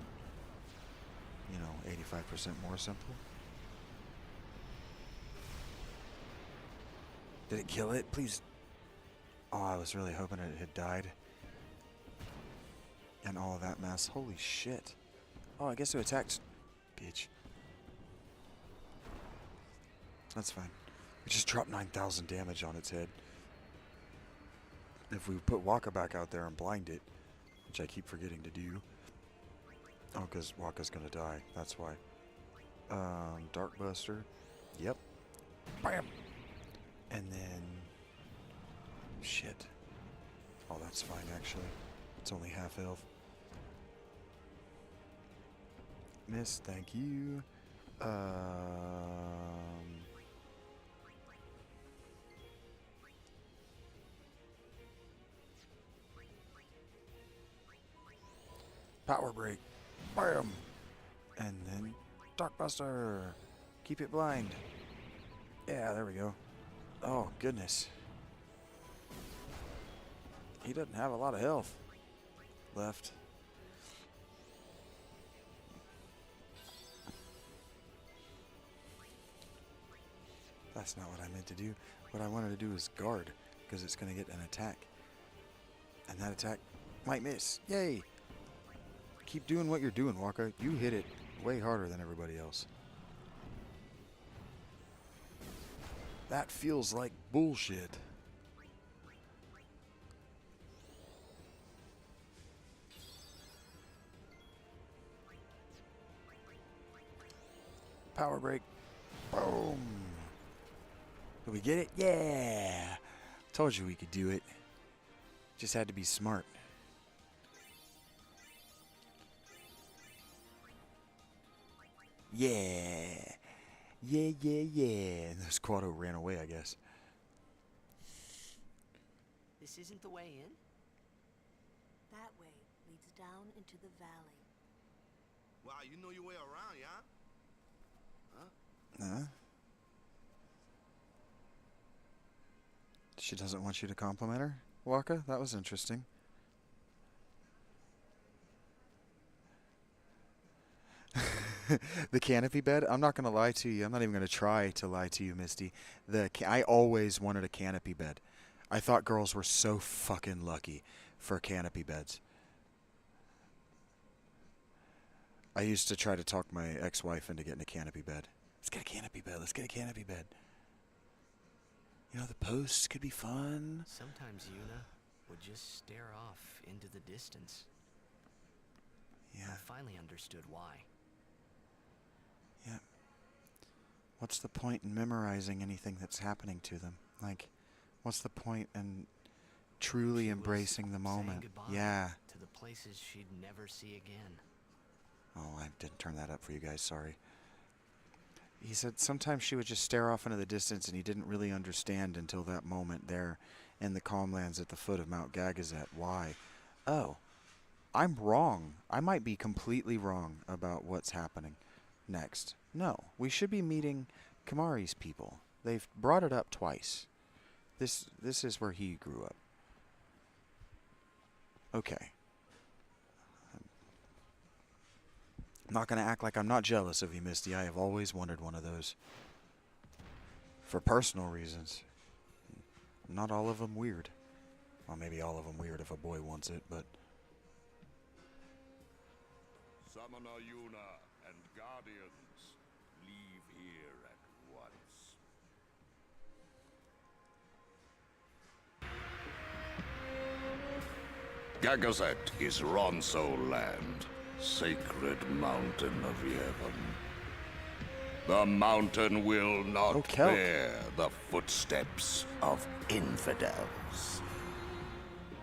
85% more simple. Did it kill it? Please. Oh, I was really hoping it had died. And all of that mess. Holy shit. Oh, I guess it attacked. Bitch. That's fine. We just dropped 9,000 damage on its head. If we put Waka back out there and blind it, which I keep forgetting to do. Oh, because Waka's gonna die. That's why. Dark Buster. Yep. Bam! And then... Shit. Oh, that's fine, actually. It's only half health. Miss, thank you. Power break. Bam! And then Dark Buster. Keep it blind. Yeah, there we go. Oh, goodness. He doesn't have a lot of health left. That's not what I meant to do. What I wanted to do is guard, because it's going to get an attack. And that attack might miss. Yay! Keep doing what you're doing, Waka. You hit it way harder than everybody else. That feels like bullshit. Power break. Boom. Did we get it? Yeah. Told you we could do it. Just had to be smart. Yeah. Yeah, yeah, yeah. And this Quado ran away, I guess. This isn't the way in? That way leads down into the valley. Wow, you know your way around, yeah? Huh? She doesn't want you to compliment her, Waka? That was interesting. The canopy bed, I'm not going to lie to you. I'm not even going to try to lie to you, Misty. I always wanted a canopy bed. I thought girls were so fucking lucky for canopy beds. I used to try to talk my ex-wife into getting a canopy bed. Let's get a canopy bed. Let's get a canopy bed. You know, the posts could be fun. Sometimes Yuna would just stare off into the distance. Yeah. I finally understood why. Yeah. What's the point in memorizing anything that's happening to them? Like, what's the point in truly embracing the moment? Yeah. To the places she'd never see again. Oh, I didn't turn that up for you guys, sorry. He said sometimes she would just stare off into the distance and he didn't really understand until that moment there in the calmlands at the foot of Mount Gagazet. Why? Oh, I'm wrong. I might be completely wrong about what's happening next. No, we should be meeting Kamari's people. They've brought it up twice. This is where he grew up. Okay. I'm not going to act like I'm not jealous of you, Misty. I have always wanted one of those. For personal reasons. Not all of them weird. Well, maybe all of them weird if a boy wants it, but... Summoner Yuna and Guardians, leave here at once. Gagazet is Ronso land, sacred mountain of Yevon. The mountain will not bear the footsteps of infidels.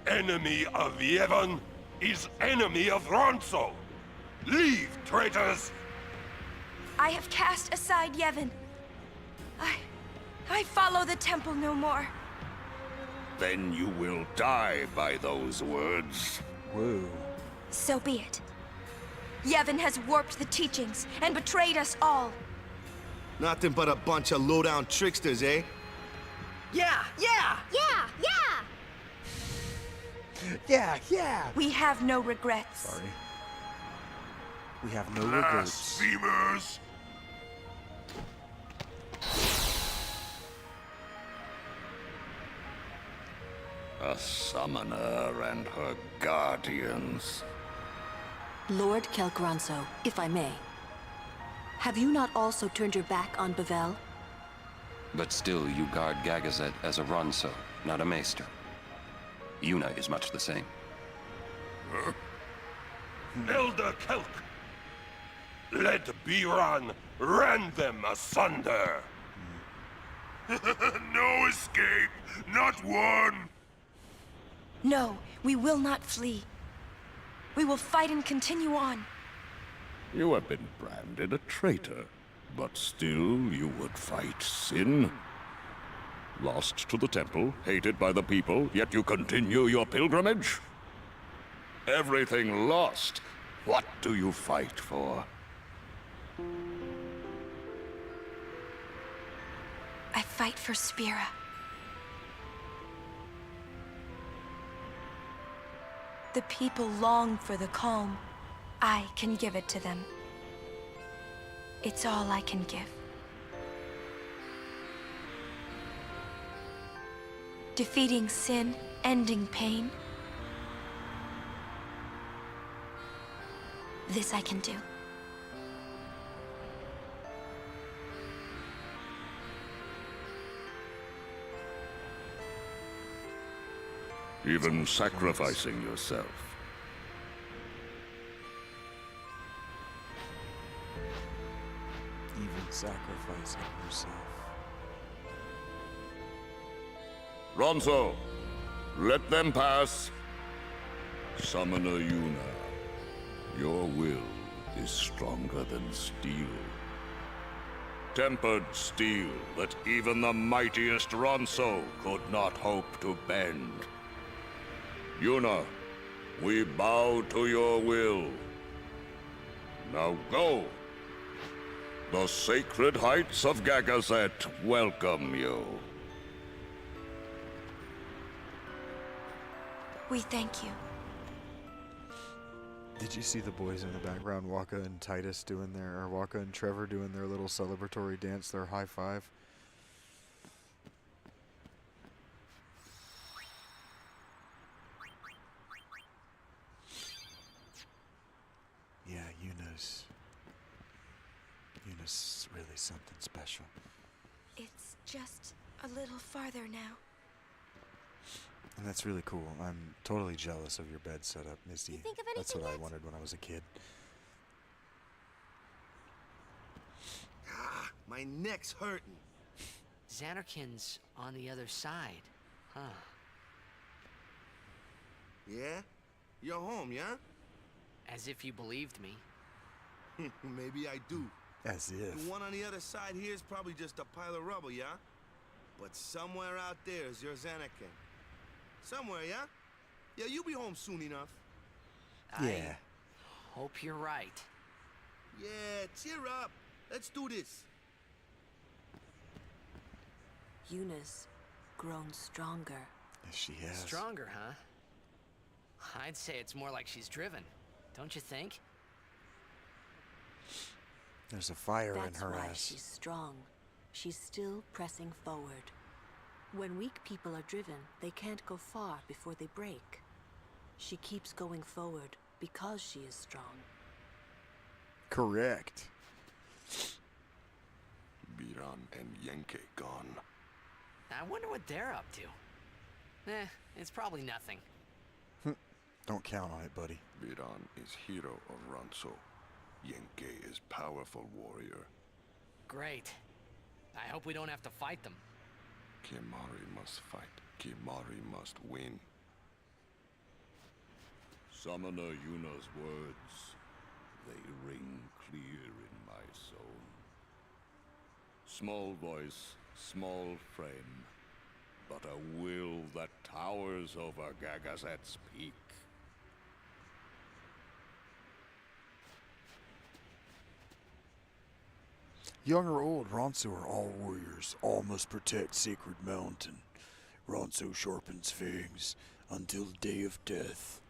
Enemy of Yevon is enemy of Ronso. Leave, traitors! I have cast aside Yevon. I follow the temple no more. Then you will die by those words. Whoa. So be it. Yevon has warped the teachings and betrayed us all. Nothing but a bunch of low-down tricksters, eh? Yeah! Yeah! Yeah! Yeah! Yeah, yeah! We have no regrets. Sorry. We have no regrets. Blasphemers! A summoner and her guardians. Lord Kelgranso, if I may. Have you not also turned your back on Bavel? But still, you guard Gagazet as a Ronso, not a Maester. Yuna is much the same. Huh? Elder Kelk! Let Biran rend them asunder! No escape! Not one! No, we will not flee. We will fight and continue on. You have been branded a traitor, but still you would fight sin. Lost to the temple, hated by the people, yet you continue your pilgrimage? Everything lost. What do you fight for? I fight for Spira. The people long for the calm. I can give it to them. It's all I can give. Defeating sin, ending pain. This I can do. Even sacrificing yourself. Even sacrificing yourself. Ronso, let them pass. Summoner Yuna, your will is stronger than steel. Tempered steel that even the mightiest Ronso could not hope to bend. Yuna, we bow to your will. Now go. The sacred heights of Gagazet welcome you. We thank you. Did you see the boys in the background, Waka and Titus doing their, or Waka and Trevor doing their little celebratory dance, their high five? Yeah, Yuna's really something special. It's just a little farther now. And that's really cool. I'm totally jealous of your bed setup, Misty. think of That's what anything I wanted when I was a kid. Ah, my neck's hurting. Xanarkin's on the other side, huh? Yeah? You're home, yeah? As if you believed me. Maybe I do. As if. The one on the other side here is probably just a pile of rubble, yeah? But somewhere out there is your Xanarkin. Somewhere, yeah? Yeah, you'll be home soon enough. Yeah. I hope you're right. Yeah, cheer up. Let's do this. Yuna's grown stronger. Yes, she has. Stronger, huh? I'd say it's more like she's driven. Don't you think? There's a fire That's in her why ass. she's strong. She's still pressing forward. When weak people are driven, they can't go far before they break. She keeps going forward because she is strong. Correct. Biran and Yenke gone. I wonder what they're up to. It's probably nothing. Don't count on it, buddy. Biran is hero of Ronso. Yenke is powerful warrior. Great. I hope we don't have to fight them. Kimari must fight. Kimari must win. Summoner Yuna's words, they ring clear in my soul. Small voice, small frame, but a will that towers over Gagazet's peak. Young or old, Ronso are all warriors. All must protect Sacred Mountain. Ronso sharpens fangs until the day of death.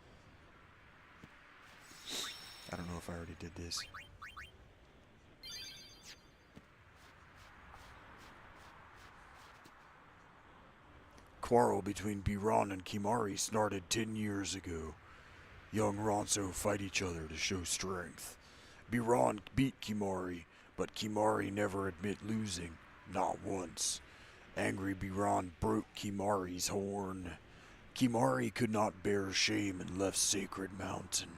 I don't know if I already did this. Quarrel between Biran and Kimari started 10 years ago. Young Ronso fight each other to show strength. Biran beat Kimari, but Kimari never admit losing, not once. Angry Biran broke Kimari's horn. Kimari could not bear shame and left Sacred Mountain.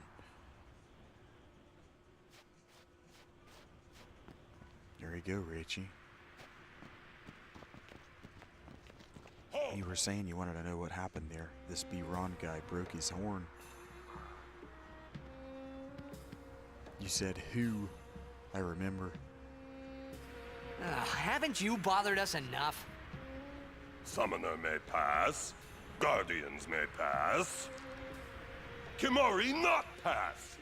There you go, Richie. You were saying you wanted to know what happened there. This Biran guy broke his horn. You said who? I remember. Haven't you bothered us enough? Summoner may pass. Guardians may pass. Kimari not pass.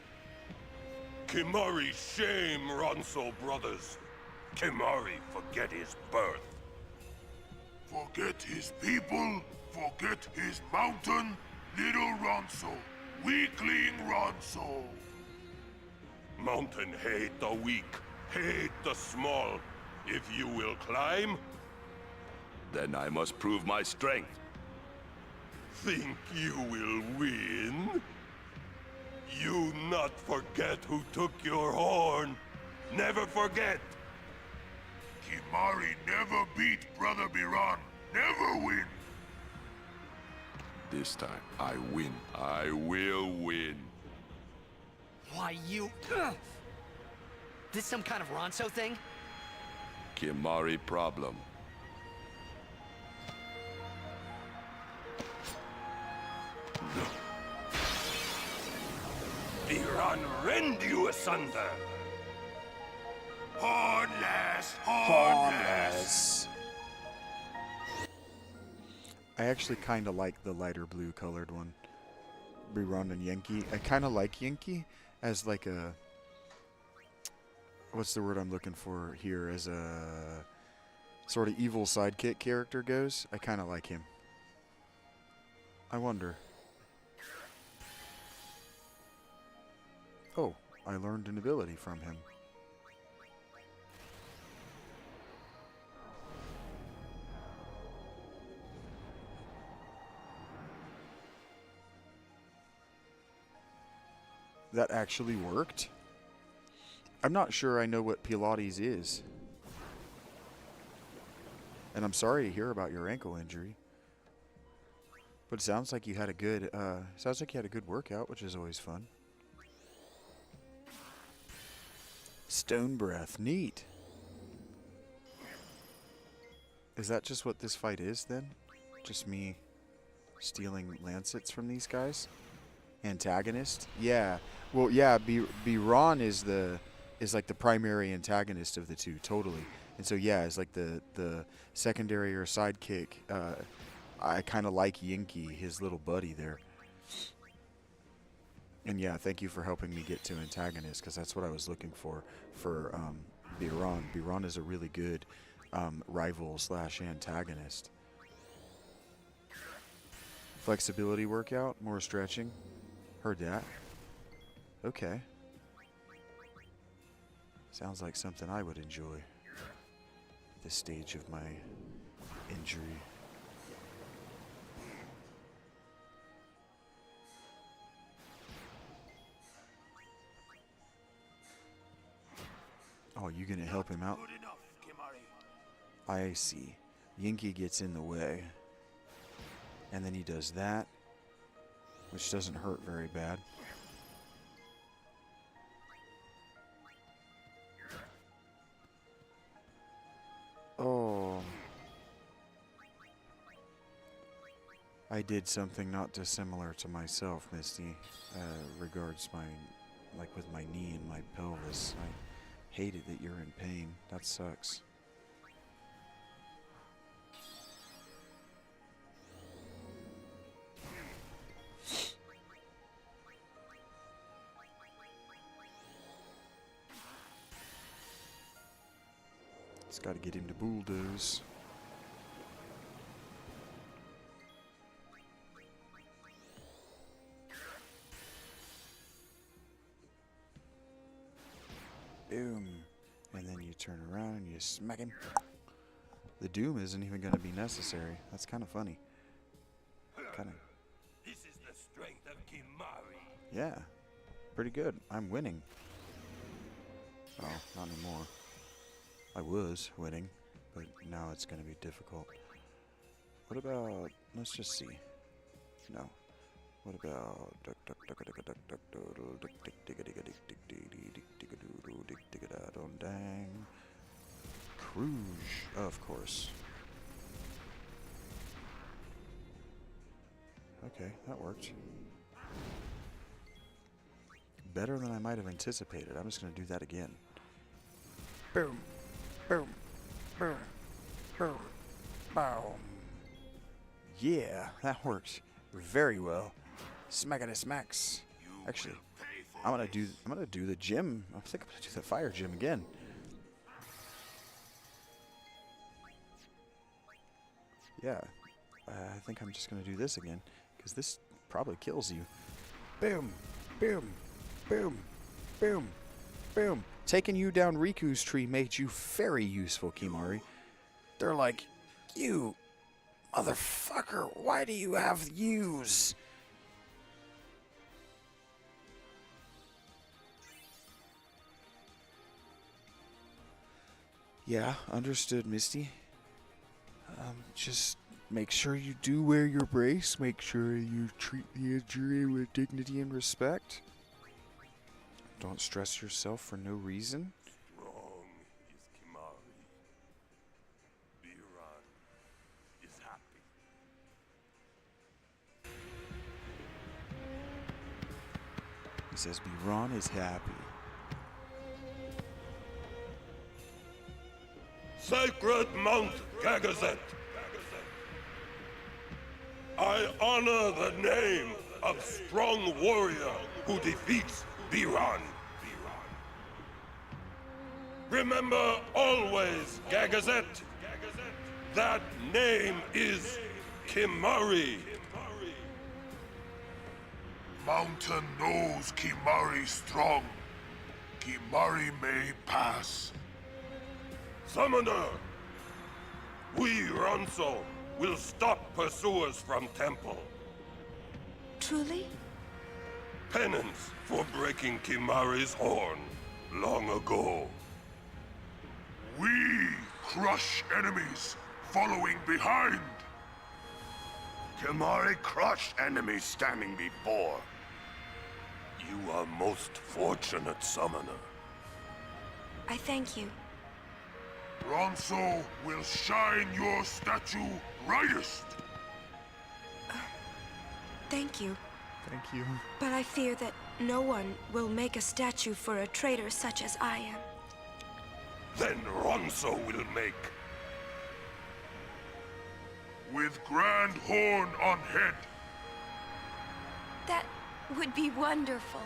Kimari shame Ronso brothers. Kimari forget his birth. Forget his people, forget his mountain, little Ronso, weakling Ronso. Mountain hate the weak, hate the small. If you will climb, Then I must prove my strength. Think you will win? You not forget who took your horn. Never forget. Kimari never beat Brother Biran. Never win. This time, I win. I will win. Why, you... Ugh. This some kind of Ronso thing? Kimari problem. Biran rend you asunder. Hornless! Hornless! I actually kind of like the lighter blue colored one. Biran and Yankee. I kind of like Yankee as like a... What's the word I'm looking for here? As a sort of evil sidekick character goes. I kind of like him. I wonder. Oh, I learned an ability from him. That actually worked? I'm not sure I know what Pilates is. And I'm sorry to hear about your ankle injury. But it sounds like you had a good workout, which is always fun. Stone breath, neat. Is that just what this fight is then? Just me stealing lancets from these guys? Antagonist? Yeah. Well, yeah, Biran is like the primary antagonist of the two, totally. And so yeah, it's like the secondary or sidekick. I kind of like Yankee, his little buddy there. And yeah, thank you for helping me get to antagonist, because that's what I was looking for Biran. Biran is a really good rival / antagonist. Flexibility workout, more stretching. Heard that. Okay. Sounds like something I would enjoy at this stage of my injury. Oh, you gonna help him out? Good enough, Kimari. I see. Yankee gets in the way. And then he does that, which doesn't hurt very bad. Oh. I did something not dissimilar to myself, Misty, regards my, like with my knee and my pelvis. I hate it that you're in pain. That sucks. Just gotta get him to bulldoze. Boom. And then you turn around and you smack him. The doom isn't even going to be necessary. That's kind of funny. Kind of. This is the strength of Kimari. Yeah. Pretty good. I'm winning. Oh, not anymore. I was winning, but now it's going to be difficult. What about... Let's just see. No. What about... Dang. Cruise, of course. Okay, that worked. Better than I might have anticipated. I'm just going to do that again. Boom. Boom. Boom. Boom. Boom. Yeah, that worked very well. Smackity smacks. Actually, I'm gonna do the gym. I think I'm gonna do the fire gym again. Yeah, I think I'm just gonna do this again, because this probably kills you. Boom, boom, boom, boom, boom. Taking you down Riku's tree made you very useful, Kimari. They're like, you Motherfucker, why do you have use? Yeah, understood, Misty. Just make sure you do wear your brace. Make sure you treat the injury with dignity and respect. Don't stress yourself for no reason. Strong is Kimari. Biran is happy. He says Biran is happy. Sacred Mount Gagazet. I honor the name of strong warrior who defeats Biran. Remember always, Gagazet, that name is Kimari. Mountain knows Kimari strong. Kimari may pass. Summoner, we Ronso will stop pursuers from Temple. Truly? Penance for breaking Kimari's horn long ago. We crush enemies following behind. Kimari crushed enemies standing before. You are most fortunate, Summoner. I thank you. Ronso will shine your statue brightest. Thank you. Thank you. But I fear that no one will make a statue for a traitor such as I am. Then Ronso will make. With grand horn on head. That would be wonderful.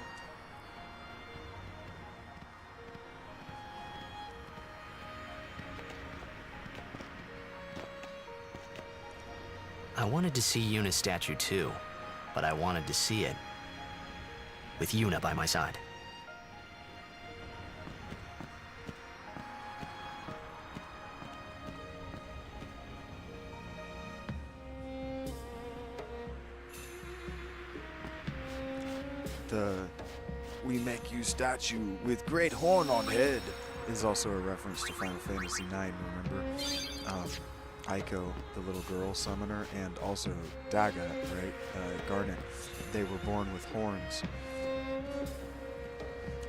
I wanted to see Yuna's statue too, but I wanted to see it with Yuna by my side. The "we make you statue with great horn on head" is also a reference to Final Fantasy IX, remember? Aiko, the little girl summoner, and also Daga, right? Garnet. They were born with horns.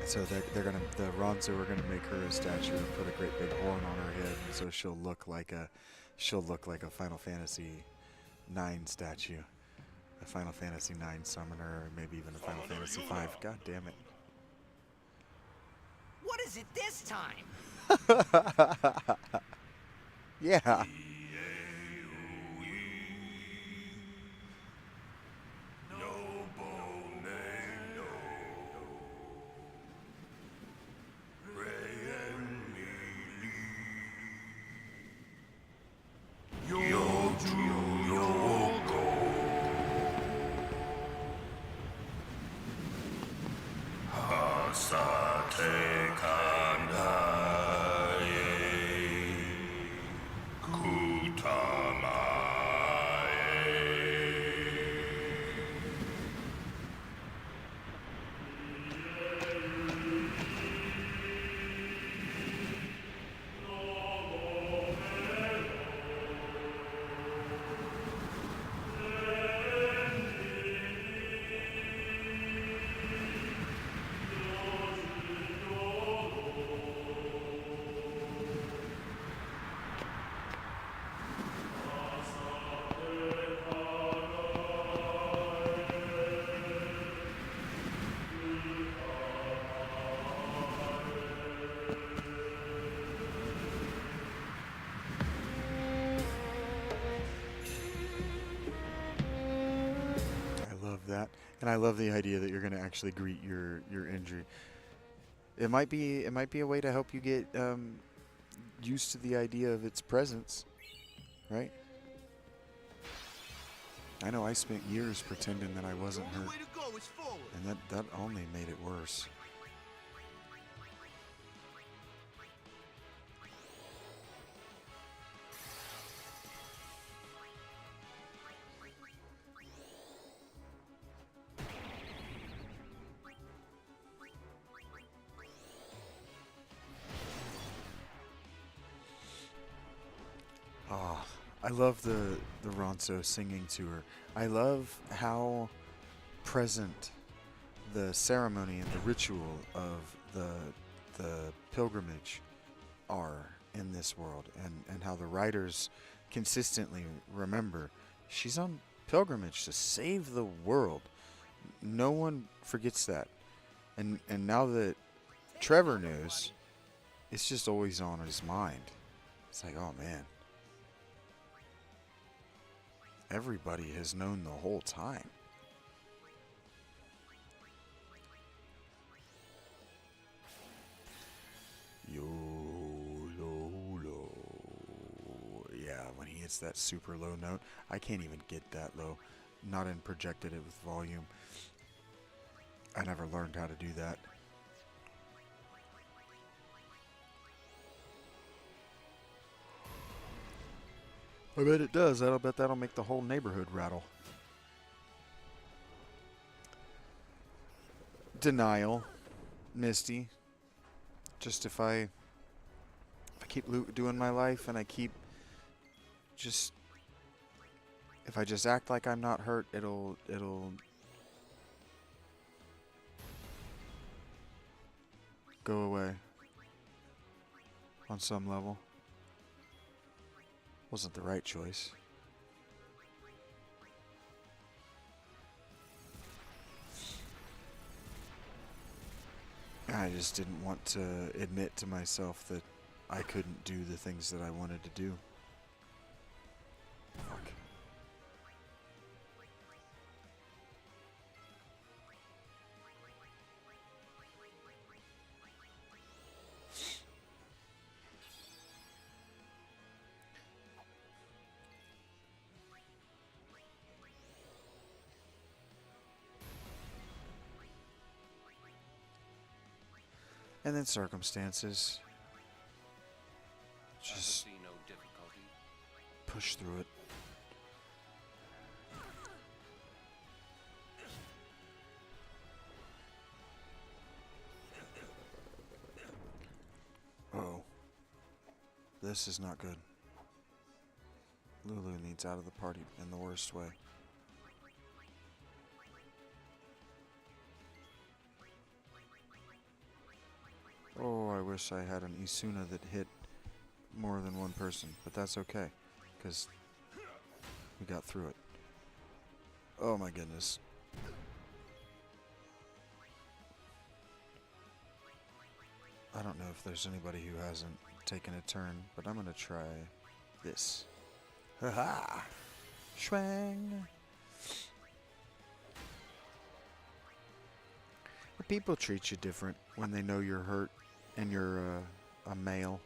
So they're gonna, the Ronso are gonna make her a statue and put a great big horn on her head, and so she'll look like a Final Fantasy IX statue. A Final Fantasy IX summoner, or maybe even a Final Fantasy V. God damn it. What is it this time? Yeah. That, and I love the idea that you're going to actually greet your injury. It might be a way to help you get used to the idea of its presence, right? I know I spent years pretending that I wasn't hurt, and that only made it worse. I love the Ronso singing to her. I love how present the ceremony and the ritual of the pilgrimage are in this world, and how the writers consistently remember she's on pilgrimage to save the world. No one forgets that. And now that Trevor knows, it's just always on his mind. It's like, oh man, everybody has known the whole time. Yo, lo, lo. Yeah, when he hits that super low note, I can't even get that low. Not in projected it with volume. I never learned how to do that. I bet it does. I'll bet that'll make the whole neighborhood rattle. Denial, Misty. Just if I keep doing my life and I keep just, if I just act like I'm not hurt, it'll go away on some level. Wasn't the right choice. I just didn't want to admit to myself that I couldn't do the things that I wanted to do. Fuck. And then circumstances. Just push through it. Oh. This is not good. Lulu needs out of the party in the worst way. Oh, I wish I had an Isuna that hit more than one person, but that's okay, because we got through it. Oh my goodness. I don't know if there's anybody who hasn't taken a turn, but I'm gonna try this. Haha! Schwang! People treat you different when they know you're hurt and you're a male.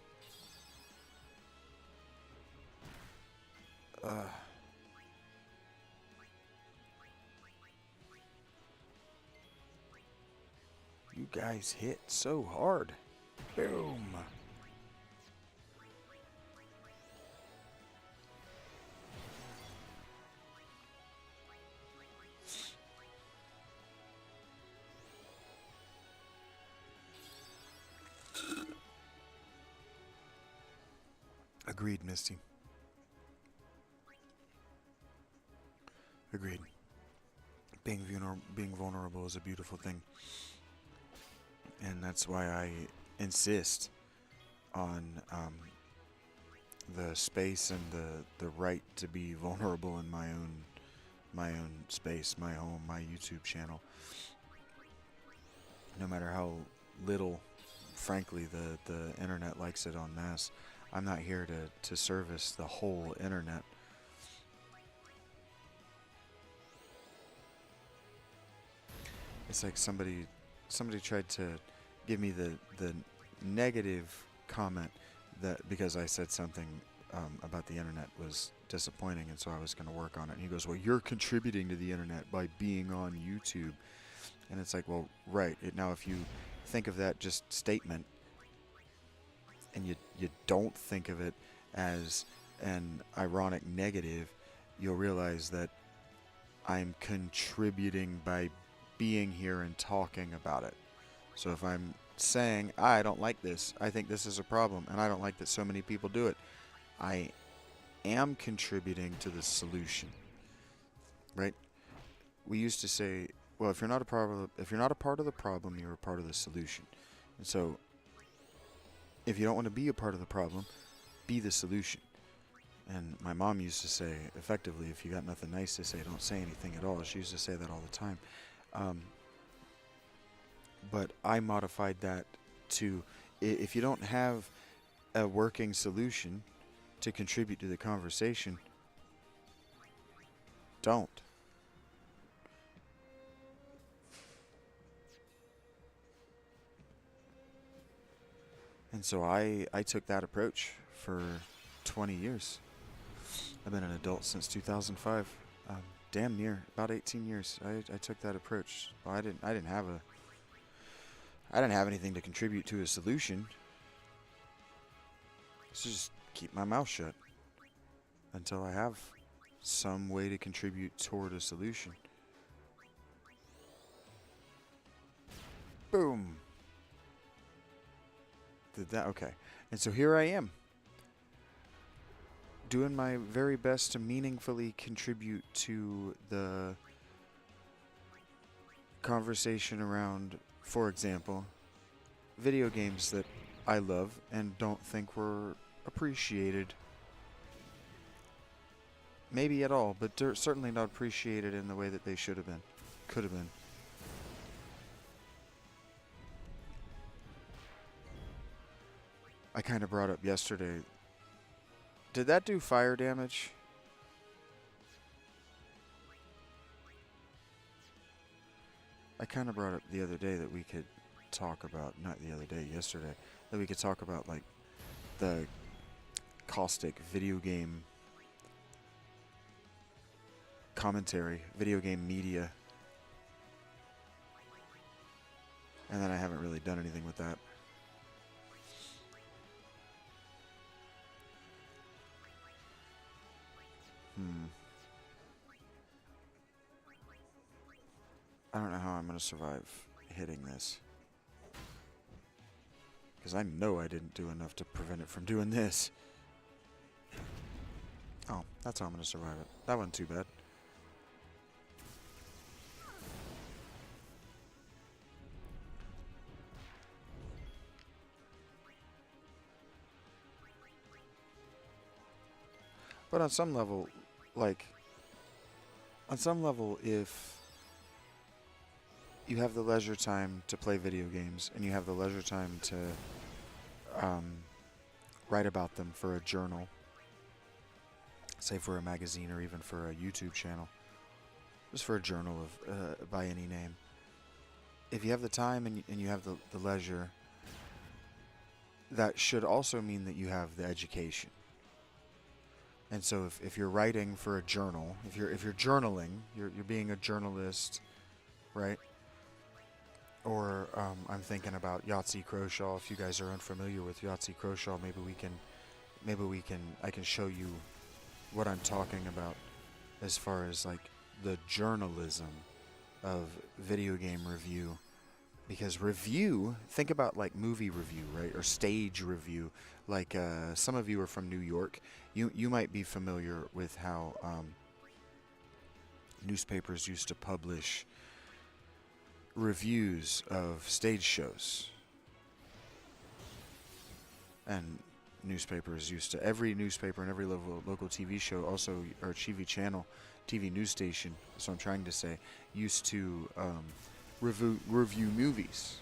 You guys hit so hard. Boom. Agreed, Misty. Agreed. Being vulnerable is a beautiful thing. And that's why I insist on the space and the right to be vulnerable in my own space, my home, my YouTube channel. No matter how little, frankly, the internet likes it en masse, I'm not here to service the whole internet. It's like somebody tried to give me the negative comment that because I said something about the internet was disappointing, and so I was going to work on it. And he goes, well, you're contributing to the internet by being on YouTube. And it's like, well, right. Now if you think of that just statement and you don't think of it as an ironic negative, you'll realize that I'm contributing by being here and talking about it. So if I'm saying, I don't like this, I think this is a problem, and I don't like that so many people do it, I am contributing to the solution, right? We used to say, well, if you're not a part of the problem, you're a part of the solution. And so, if you don't want to be a part of the problem, be the solution. And my mom used to say, effectively, if you got nothing nice to say, don't say anything at all. She used to say that all the time. But I modified that to, if you don't have a working solution to contribute to the conversation, don't. And so I took that approach for 20 years. I've been an adult since 2005. Damn near about 18 years. I took that approach. Well, I didn't have anything to contribute to a solution. So just keep my mouth shut until I have some way to contribute toward a solution. Boom. Did that? Okay. And so here I am, doing my very best to meaningfully contribute to the conversation around, for example, video games that I love and don't think were appreciated. Maybe at all, but they're certainly not appreciated in the way that they should have been. Could have been. I kind of brought up yesterday. Did that do fire damage? I kind of brought up the other day that we could talk about, not the other day, yesterday, that we could talk about like the caustic video game commentary, video game media. And then I haven't really done anything with that. I don't know how I'm going to survive hitting this. Because I know I didn't do enough to prevent it from doing this. Oh, that's how I'm going to survive it. That wasn't too bad. But on some level, if you have the leisure time to play video games and you have the leisure time to write about them for a journal, say for a magazine or even for a YouTube channel, just for a journal of by any name. If you have the time and you have the leisure, that should also mean that you have the education. And so if you're writing for a journal, if you're journaling, you're being a journalist, right? Or I'm thinking about Yahtzee Croshaw. If you guys are unfamiliar with Yahtzee Croshaw, I can show you what I'm talking about as far as like the journalism of video game review. Because review, think about like movie review, right? Or stage review. Like some of you are from New York. You might be familiar with how newspapers used to publish reviews of stage shows. And newspapers used to, every newspaper and every local TV show also, or TV channel, TV news station, so I'm trying to say, used to review movies.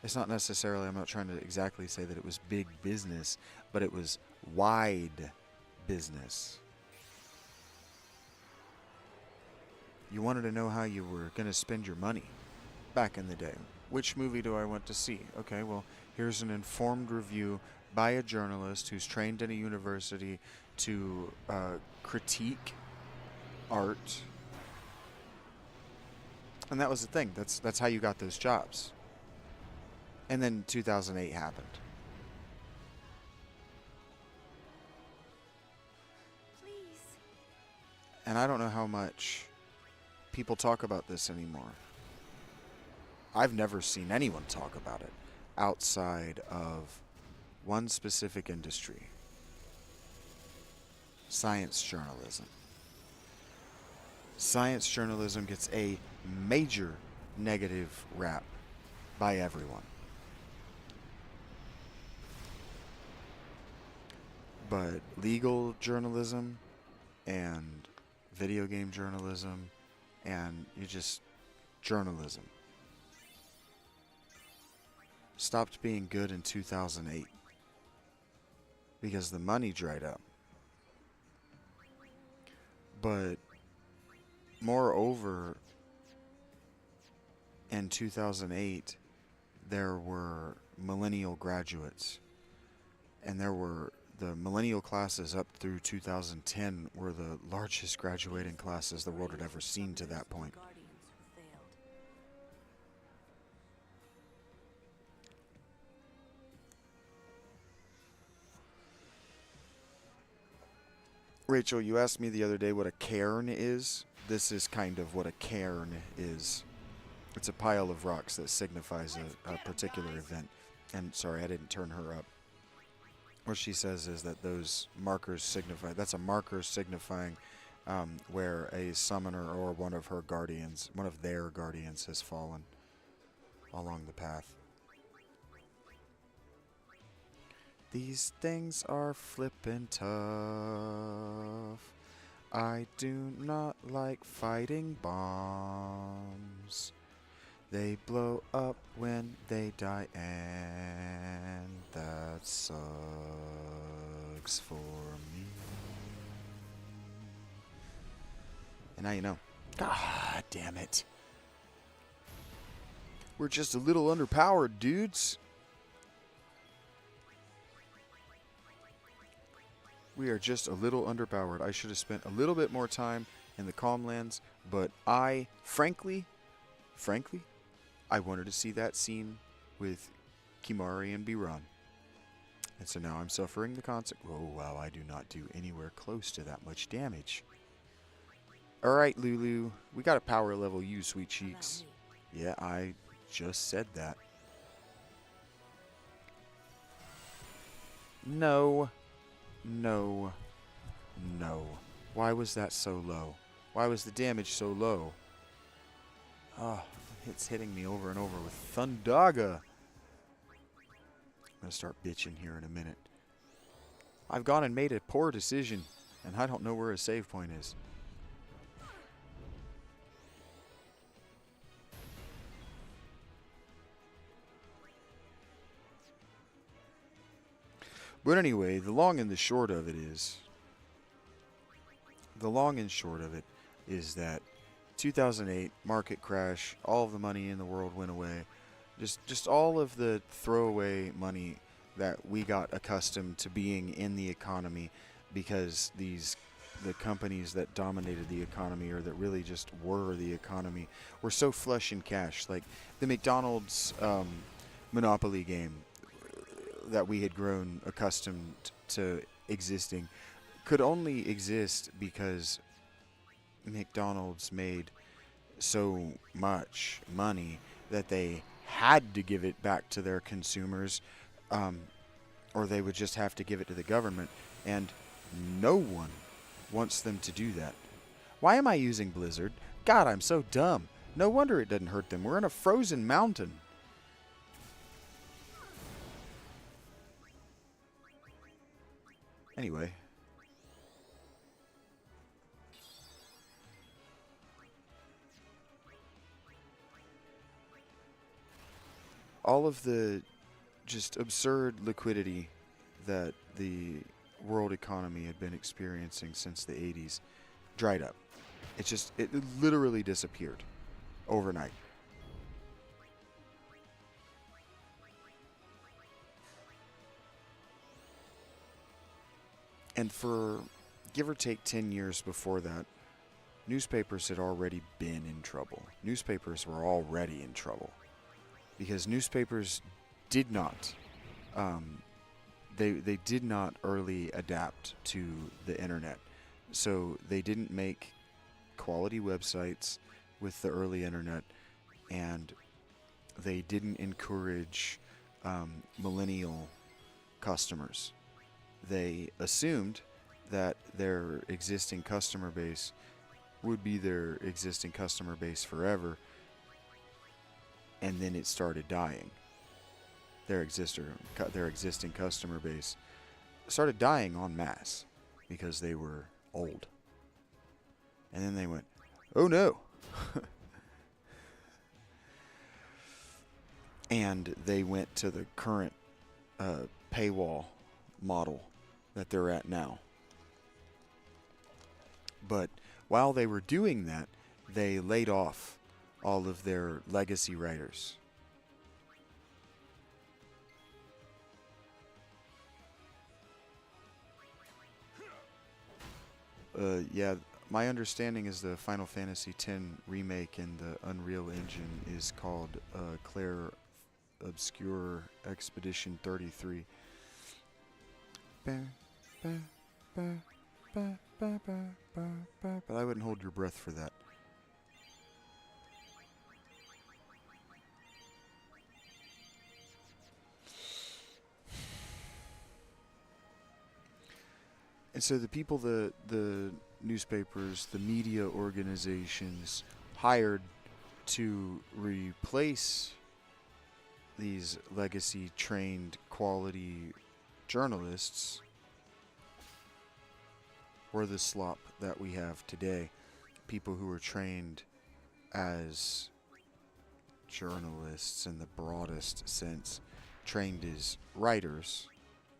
It's not necessarily, I'm not trying to exactly say that it was big business, but it was wide business. You wanted to know how you were going to spend your money back in the day. Which movie do I want to see? Okay, well, here's an informed review by a journalist who's trained in a university to critique art. And that was the thing. That's how you got those jobs. And then 2008 happened. Please. And I don't know how much people talk about this anymore. I've never seen anyone talk about it outside of one specific industry: science journalism. Science journalism gets a major negative rap by everyone. But legal journalism and video game journalism and journalism stopped being good in 2008 because the money dried up. But moreover, in 2008, there were millennial graduates, and the millennial classes up through 2010 were the largest graduating classes the world had ever seen to that point. Rachel, you asked me the other day what a cairn is. This is kind of what a cairn is. It's a pile of rocks that signifies a particular event. And sorry, I didn't turn her up. What she says is that those markers signify, that's a marker signifying where a summoner or one of their guardians has fallen along the path. These things are flippin' tough. I do not like fighting bombs. They blow up when they die, and that sucks for me. And now you know. God damn it. We're just a little underpowered, dudes. We are just a little underpowered. I should have spent a little bit more time in the Calmlands, but frankly, I wanted to see that scene with Kimari and Biran. And so now I'm suffering the consequence. Oh, wow, I do not do anywhere close to that much damage. Alright, Lulu. We got to power level you, sweet cheeks. Yeah, I just said that. No. No. No. Why was that so low? Why was the damage so low? Oh, it's hitting me over and over with Thundaga. I'm going to start bitching here in a minute. I've gone and made a poor decision, and I don't know where a save point is. But anyway, the long and short of it is that 2008 market crash, all of the money in the world went away. Just all of the throwaway money that we got accustomed to being in the economy because the companies that dominated the economy or that really just were the economy were so flush in cash. Like the McDonald's Monopoly game that we had grown accustomed to existing could only exist because McDonald's made so much money that they had to give it back to their consumers, or they would just have to give it to the government, and no one wants them to do that. Why am I using Blizzard? God, I'm so dumb. No wonder it doesn't hurt them. We're in a frozen mountain. Anyway. All of the just absurd liquidity that the world economy had been experiencing since the 80s dried up. It literally disappeared overnight. And for give or take 10 years before that, newspapers had already been in trouble. Newspapers were already in trouble because newspapers did not, they did not early adapt to the internet. So they didn't make quality websites with the early internet, and they didn't encourage millennial customers. They assumed that their existing customer base would be their existing customer base forever, and then it started dying. Their existing customer base started dying en masse because they were old. And then they went, oh no. And they went to the current paywall model that they're at now. But while they were doing that, they laid off all of their legacy writers. Yeah, my understanding is the Final Fantasy X remake in the Unreal Engine is called Claire Obscure Expedition 33. But I wouldn't hold your breath for that. And so the people, the newspapers, the media organizations hired to replace these legacy trained quality journalists were the slop that we have today. People who are trained as journalists in the broadest sense, trained as writers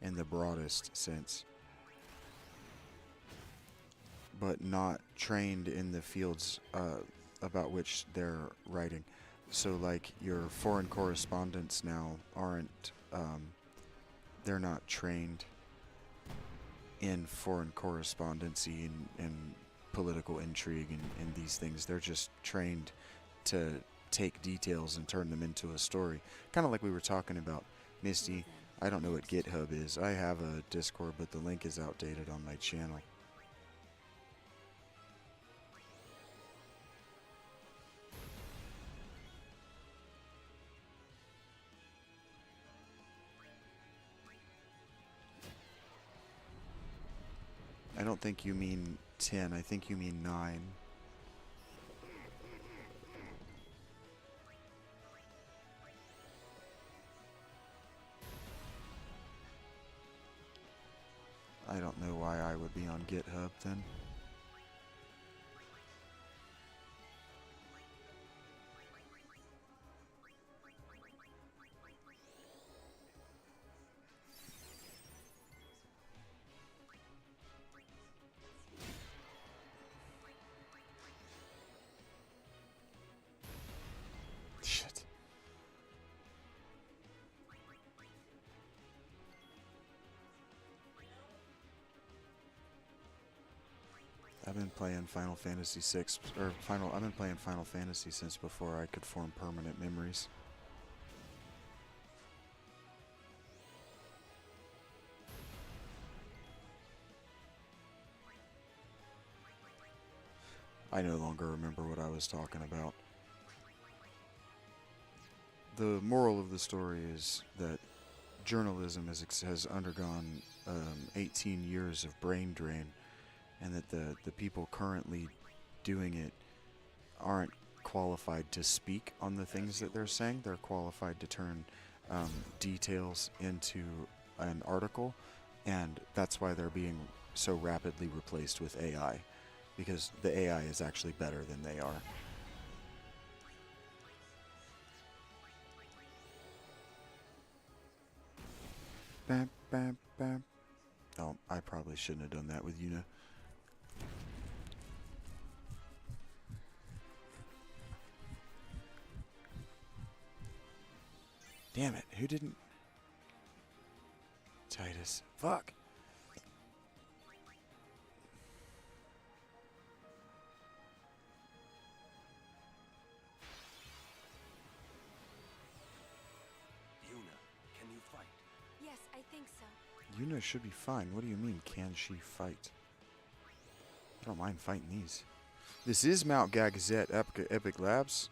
in the broadest sense, but not trained in the fields about which they're writing. So like your foreign correspondents now aren't, they're not trained in foreign correspondency and political intrigue and these things. They're just trained to take details and turn them into a story. Kind of like we were talking about. Misty, I don't know what GitHub is. I have a Discord, but the link is outdated on my channel. I don't think you mean 10, I think you mean 9. I don't know why I would be on GitHub then. Shit. I've been playing Final Fantasy 6 I've been playing Final Fantasy since before I could form permanent memories. I no longer remember what I was talking about. The moral of the story is that journalism has undergone 18 years of brain drain, and that the people currently doing it aren't qualified to speak on the things that they're saying. They're qualified to turn details into an article, and that's why they're being so rapidly replaced with AI, because the AI is actually better than they are. Bam, bam, bam. Oh, I probably shouldn't have done that with Yuna. Damn it, who didn't? Titus. Fuck. Yuna, can you fight? Yes, I think so. Yuna should be fine. What do you mean, can she fight? I don't mind fighting these. This is Mount Gagazette Epic Labs.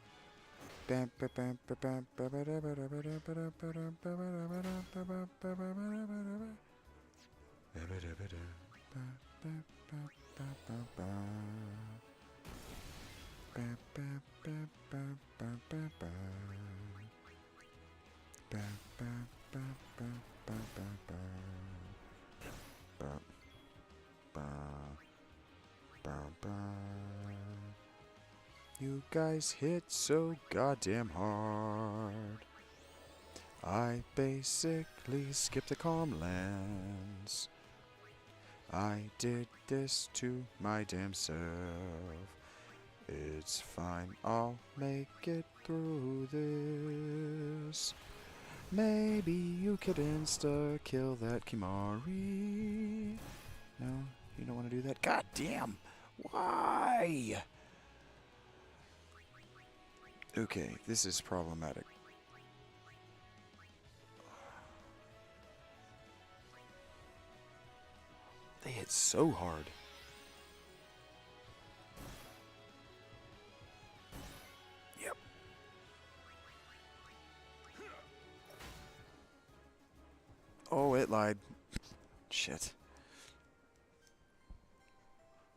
You guys hit so goddamn hard. I basically skipped the calm lands. I did this to my damn self. It's fine, I'll make it through this. Maybe you could insta-kill that Kimari. No, you don't want to do that? God damn! Why? Okay, this is problematic. They hit so hard. Yep. Oh, it lied. Shit.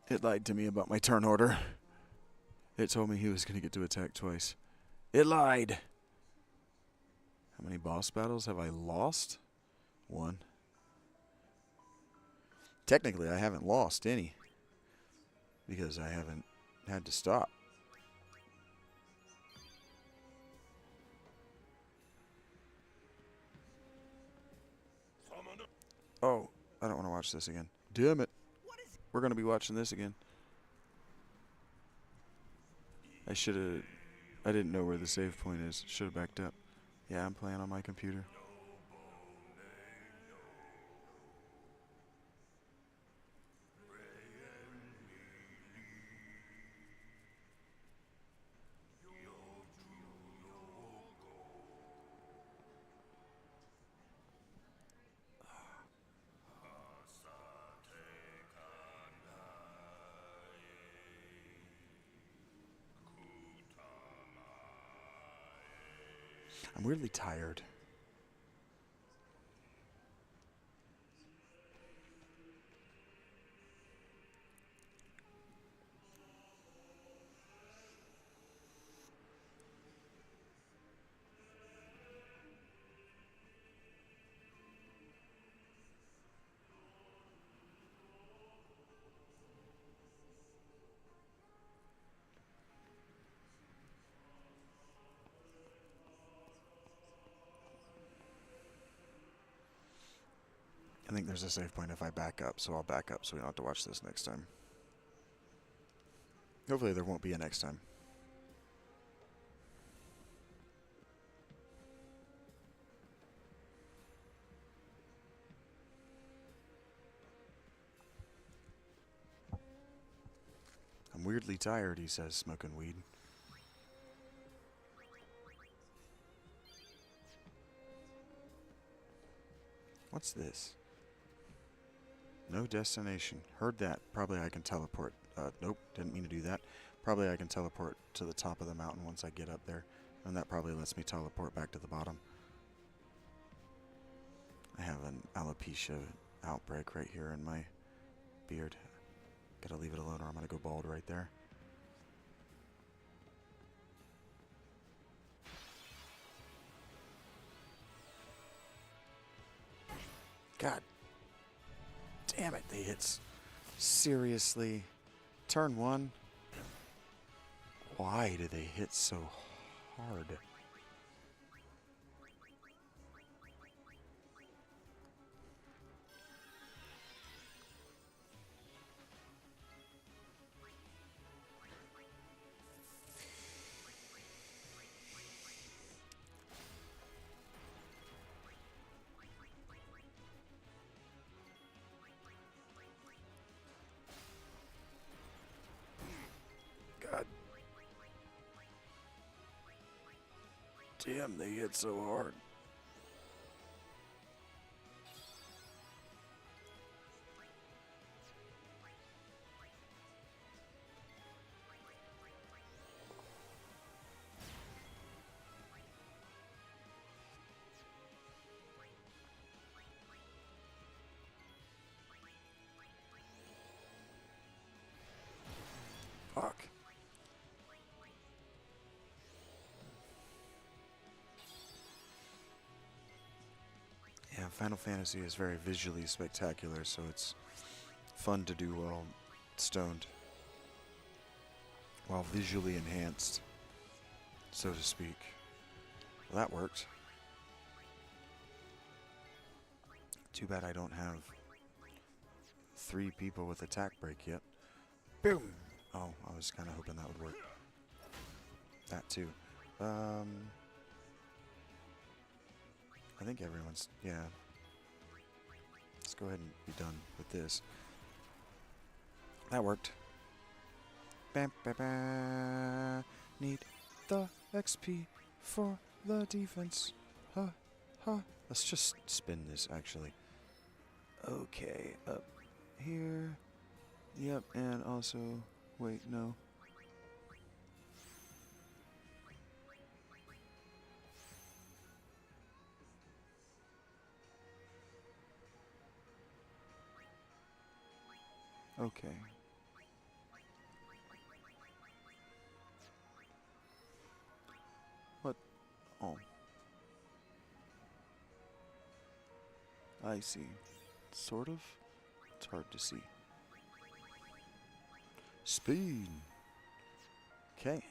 It lied to me about my turn order. It told me he was going to get to attack twice. It lied! How many boss battles have I lost? 1. Technically, I haven't lost any. Because I haven't had to stop. Oh, I don't want to watch this again. Damn it. We're going to be watching this again. I didn't know where the save point is. Should have backed up. Yeah, I'm playing on my computer. I'm weirdly tired. I think there's a save point if I back up, so I'll back up so we don't have to watch this next time. Hopefully there won't be a next time. I'm weirdly tired, he says, smoking weed. What's this? No destination. Heard that. Probably I can teleport. Nope, didn't mean to do that. Probably I can teleport to the top of the mountain once I get up there. And that probably lets me teleport back to the bottom. I have an alopecia outbreak right here in my beard. Gotta leave it alone or I'm gonna go bald right there. God damn it, they hit seriously. Turn 1. Why do they hit so hard? God damn, they hit so hard. Yeah, Final Fantasy is very visually spectacular, so it's fun to do while stoned. While visually enhanced, so to speak. Well, that worked. Too bad I don't have 3 people with attack break yet. Boom! Oh, I was kind of hoping that would work. That too. I think everyone's... yeah. Let's go ahead and be done with this. That worked. Bam, ba, ba. Need the XP for the defense. Huh, huh. Let's just spin this, actually. Okay, up here. Yep, and also... wait, no. Okay. What? Oh. I see. Sort of. It's hard to see. Speed. Okay.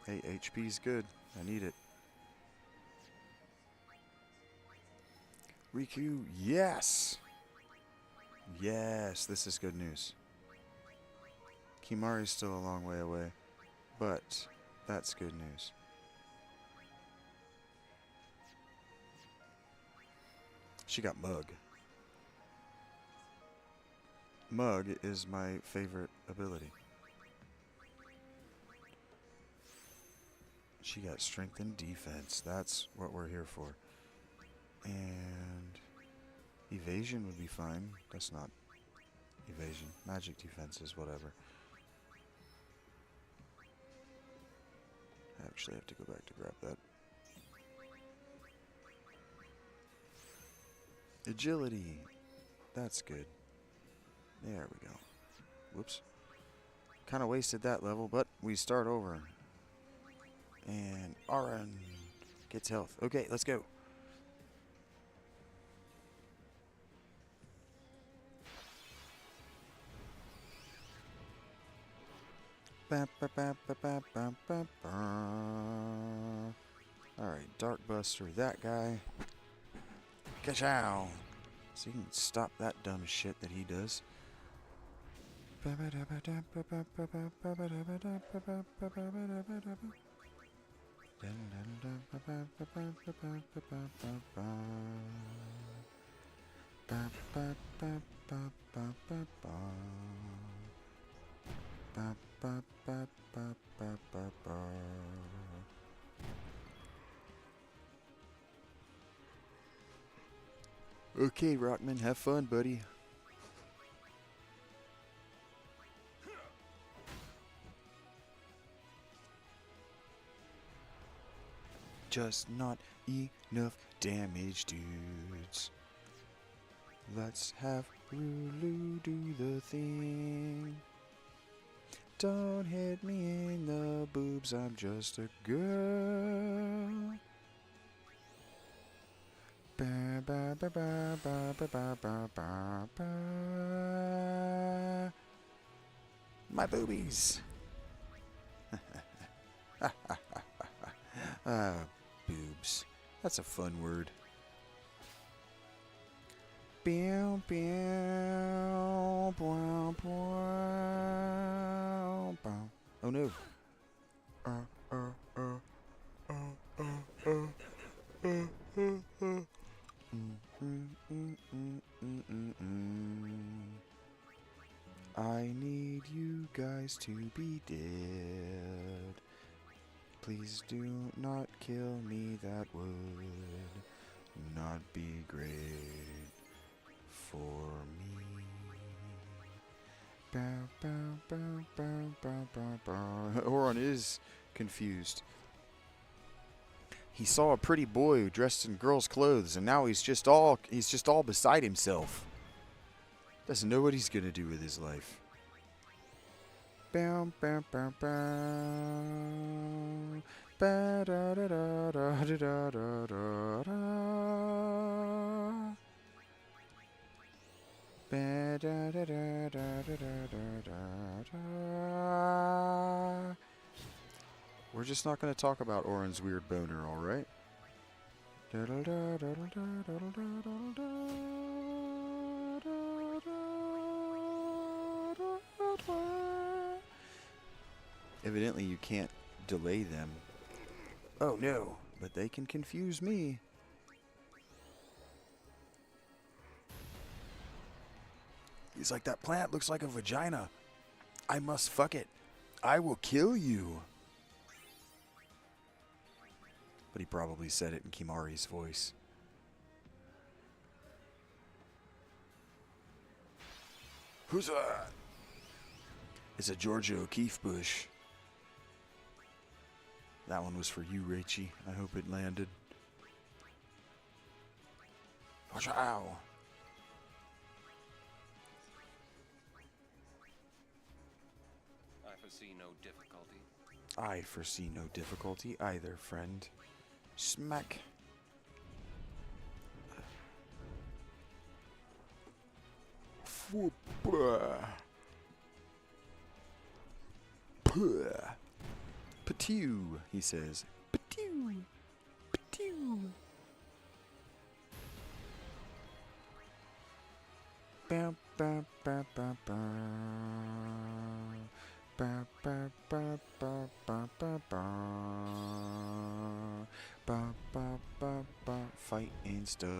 Hey, HP's good. I need it. Riku, yes! Yes, this is good news. Kimari's still a long way away, but that's good news. She got Mug. Mug is my favorite ability. She got strength and defense. That's what we're here for. And evasion would be fine. That's not evasion. Magic defense is whatever. I actually have to go back to grab that. Agility. That's good. There we go. Whoops. Kind of wasted that level, but we start over. And Aran gets health. Okay, let's go. Alright, Dark Buster, that guy. Ka-chow! So you can stop that dumb shit that he does. Okay, Rockman, have fun, buddy. Just not enough damage, dudes. Let's have Lulu do the thing. Don't hit me in the boobs, I'm just a girl. Ba, ba, ba, ba, ba, ba, ba, ba, ba, ba. My boobies. Boobs. That's a fun word. Bow, bow, bow, bow, bow. Oh no. I need you guys to be dead. Please do not kill me, that would not be great for me. Bow, bow, bow, bow, bow, bow, bow. Oron is confused. He saw a pretty boy dressed in girl's clothes, and now he's just all beside himself. Doesn't know what he's gonna do with his life. Bam, bam, bam, bam. Ba da da da da da da da da da. Ba da da da da da da da da. We're just not gonna talk about Oren's weird boner, all right? Da da da da da da da da da. Evidently, you can't delay them. Oh no, but they can confuse me. He's like, that plant looks like a vagina. I must fuck it. I will kill you. But he probably said it in Kimari's voice. Who's that? It's a Georgia O'Keeffe bush. That one was for you, Rachie. I hope it landed. Ow. I foresee no difficulty. I foresee no difficulty either, friend. Smack. Patew, he says. Patew. Patew. Bam, bam, bam, bam, bam. Ba ba ba ba ba ba ba. Ba ba ba ba. Fighting stuff.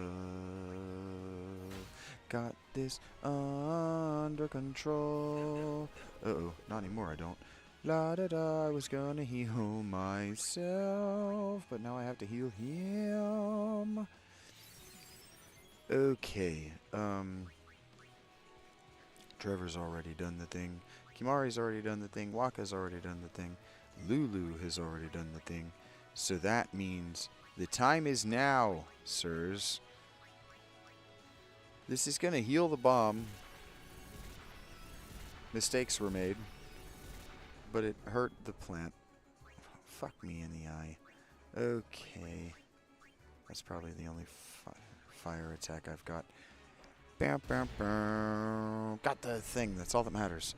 Got this under control. Uh-oh, not anymore, I don't. La da da, I was gonna heal myself, but now I have to heal him. Okay, Trevor's already done the thing. Kimari's already done the thing. Waka's already done the thing. Lulu has already done the thing. So that means the time is now, sirs. This is gonna heal the bomb. Mistakes were made, but it hurt the plant. Fuck me in the eye. Okay. That's probably the only fire attack I've got. Bam, bam, bam. Got the thing. That's all that matters.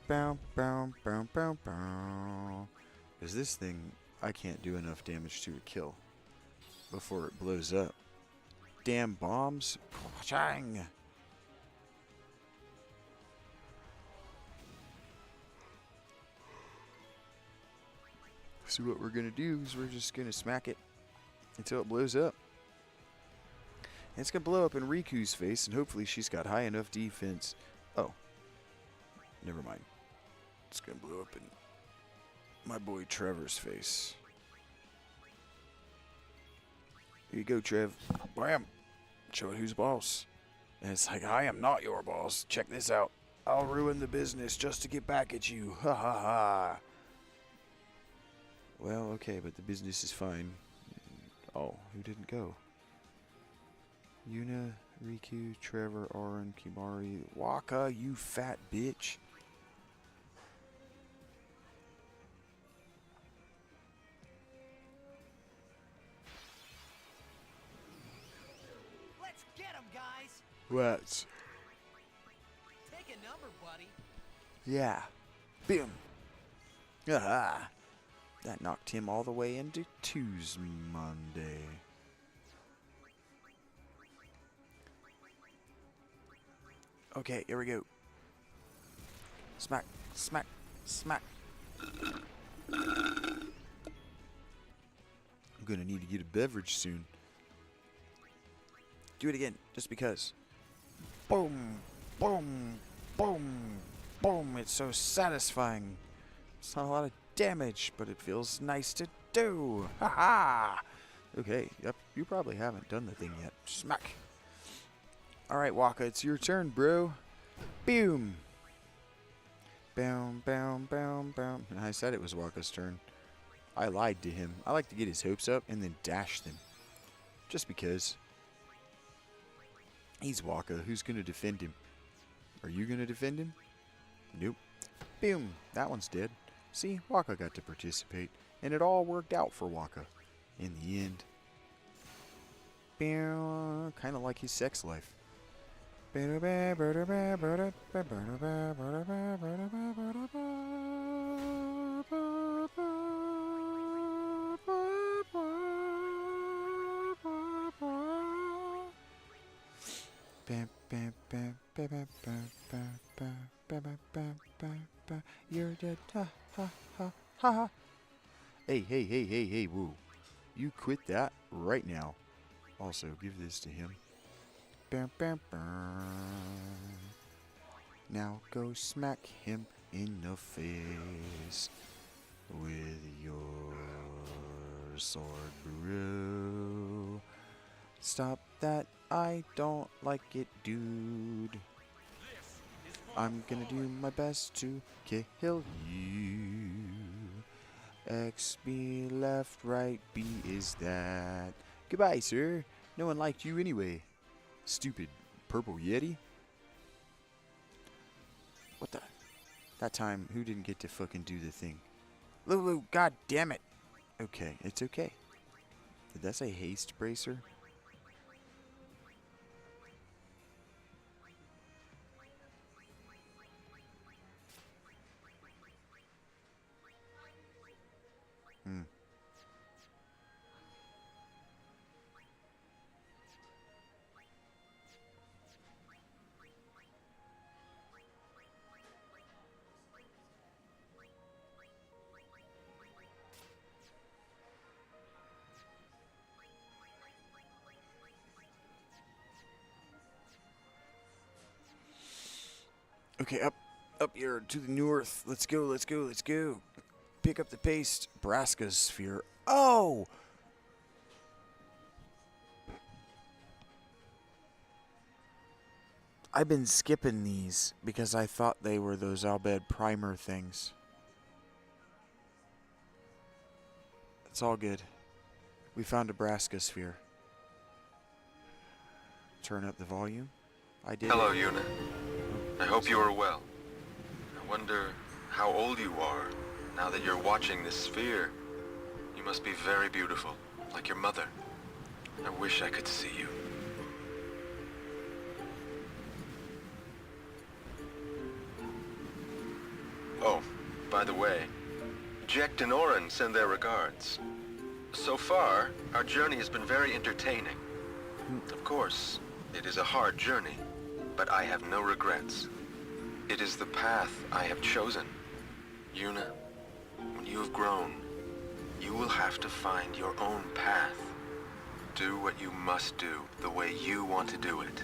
Bam, bam, bam, bam, bam. Because this thing, I can't do enough damage to a kill before it blows up. Damn bombs. Chang. So what we're going to do is we're just going to smack it until it blows up. And it's going to blow up in Riku's face, and hopefully she's got high enough defense. Oh. Never mind. It's going to blow up in my boy Trevor's face. Here you go, Trev. Bam. Show it who's boss. And it's like, I am not your boss. Check this out. I'll ruin the business just to get back at you. Ha ha ha. Well, okay, but the business is fine. Oh, who didn't go? Yuna, Riku, Trevor, Oren, Kimari, Waka, you fat bitch. Let's get him, guys. What? Take a number, buddy. Yeah. Boom. Ah. That knocked him all the way into Tuesday. Okay, here we go. Smack, smack, smack. I'm gonna need to get a beverage soon. Do it again, just because. Boom, boom, boom, boom. It's so satisfying. It's not a lot of damage, but it feels nice to do. Ha ha! Okay, yep, you probably haven't done the thing yet. Smack. Alright, Waka, it's your turn, bro. Boom. Boom, boom, boom, boom. And I said it was Waka's turn. I lied to him. I like to get his hopes up and then dash them. Just because. He's Waka. Who's going to defend him? Are you gonna defend him? Nope. Boom! That one's dead. See, Waka got to participate, and it all worked out for Waka. In the end. Kind of like his sex life. You're dead. Ha ha ha ha. Hey, woo. You quit that right now. Also, give this to him. Now go smack him in the face with your sword, bro. Stop that, I don't like it, dude. I'm gonna do my best to kill you. X, B, left, right, B is that. Goodbye, sir. No one liked you anyway. Stupid purple yeti. What the? That time, who didn't get to fucking do the thing? Lulu, god damn it. Okay, it's okay. Did that say haste bracer? Okay, up here to the north. Let's go. Pick up the pace. Braska sphere. Oh! I've been skipping these because I thought they were those Albed primer things. It's all good. We found a Braska sphere. Turn up the volume. I did. Hello, Yuna. I hope you are well. I wonder how old you are now that you're watching this sphere. You must be very beautiful, like your mother. I wish I could see you. Oh, by the way, Jecht and Oren send their regards. So far, our journey has been very entertaining. Of course, it is a hard journey, but I have no regrets. It is the path I have chosen. Yuna, when you have grown, you will have to find your own path. Do what you must do the way you want to do it.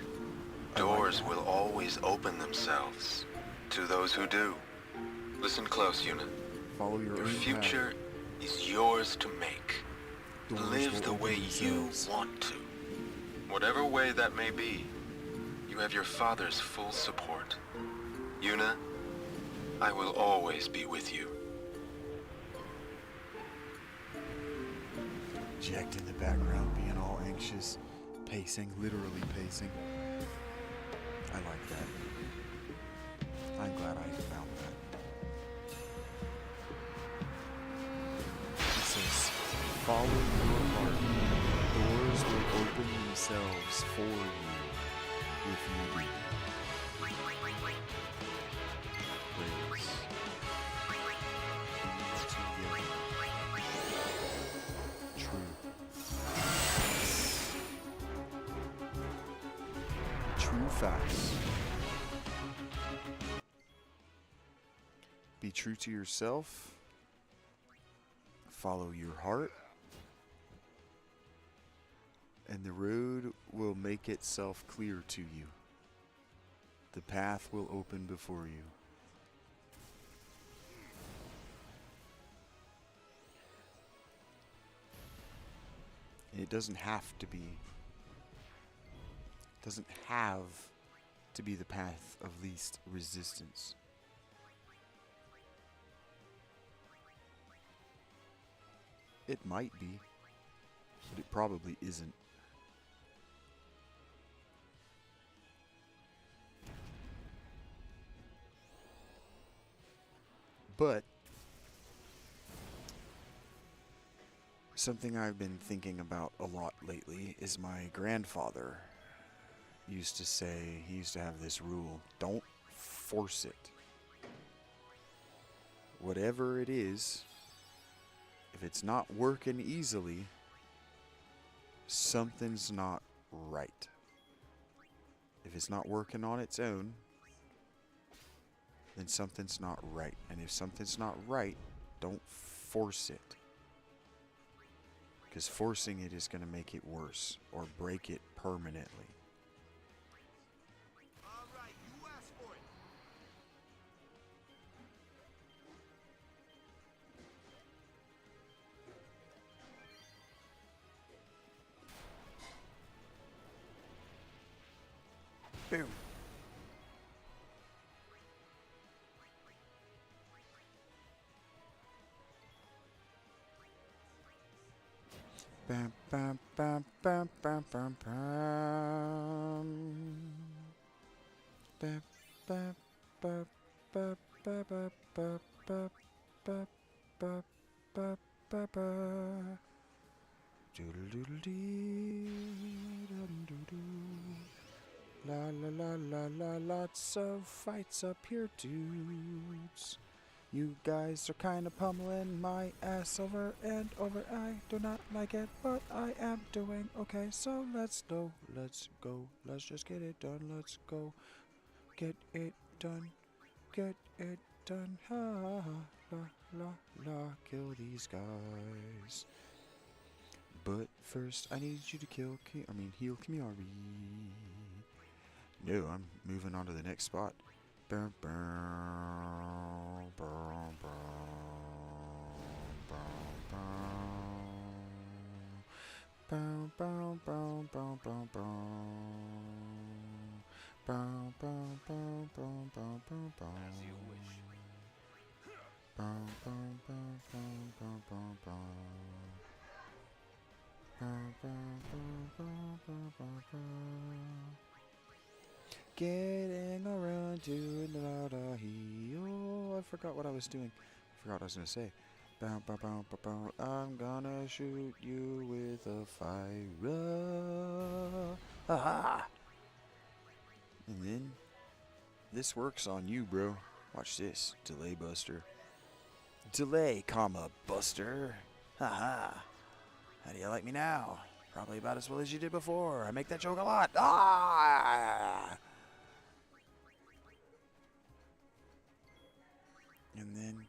Doors will always open themselves to those who do. Listen close, Yuna. Follow your own future is yours to make. Live the way you want to. Whatever way that may be, you have your father's full support. Yuna, I will always be with you. Jecht in the background being all anxious. Pacing, literally pacing. I like that. I'm glad I found that. It says, follow your heart. Doors will open themselves for you if you do. Praise. True facts. Be true to yourself. Follow your heart. And the road will make itself clear to you. The path will open before you. It doesn't have to be. Doesn't have to be the path of least resistance. It might be, but it probably isn't. But something I've been thinking about a lot lately is my grandfather used to say, he used to have this rule, don't force it. Whatever it is, if it's not working easily, something's not right. If it's not working on its own, then something's not right. And if something's not right, don't force it. Because forcing it is going to make it worse or break it permanently. Alright, you asked for it. Boom. Bam, bam, bam, bam, bam, bam, bam. Bam, bam, bam, bam, bam, bam, bam, bam, bam, bam, bam, bam, bam. Doodle-doodle-dee, dum-doo-doo. La la la la la, lots of fights up here, dudes. You guys are kinda pummeling my ass over and over. I do not like it, but I am doing okay. So let's go, let's go. Let's just get it done. Let's go. Get it done. Get it done. Ha ha ha. La la la. Kill these guys. But first, I need you to heal Kimari. No, I'm moving on to the next spot. Bow, bow, bow, bow, bow, bow, bow, bow, bow, bow, bow, bow, bow, bow, bow, bow, bow, bow. As you wish. Bow, bow, bow, bow, bow, bow, bow. Bow, bow, bow, bow, bow, bow, bow. Getting around to the heel. I forgot what I was doing. I forgot what I was gonna say. Bow, bow, bow, bow, bow. I'm gonna shoot you with a fire. Aha! And then this works on you, bro. Watch this. Delay buster. Delay, comma, buster. Haha. How do you like me now? Probably about as well as you did before. I make that joke a lot. Ah! And then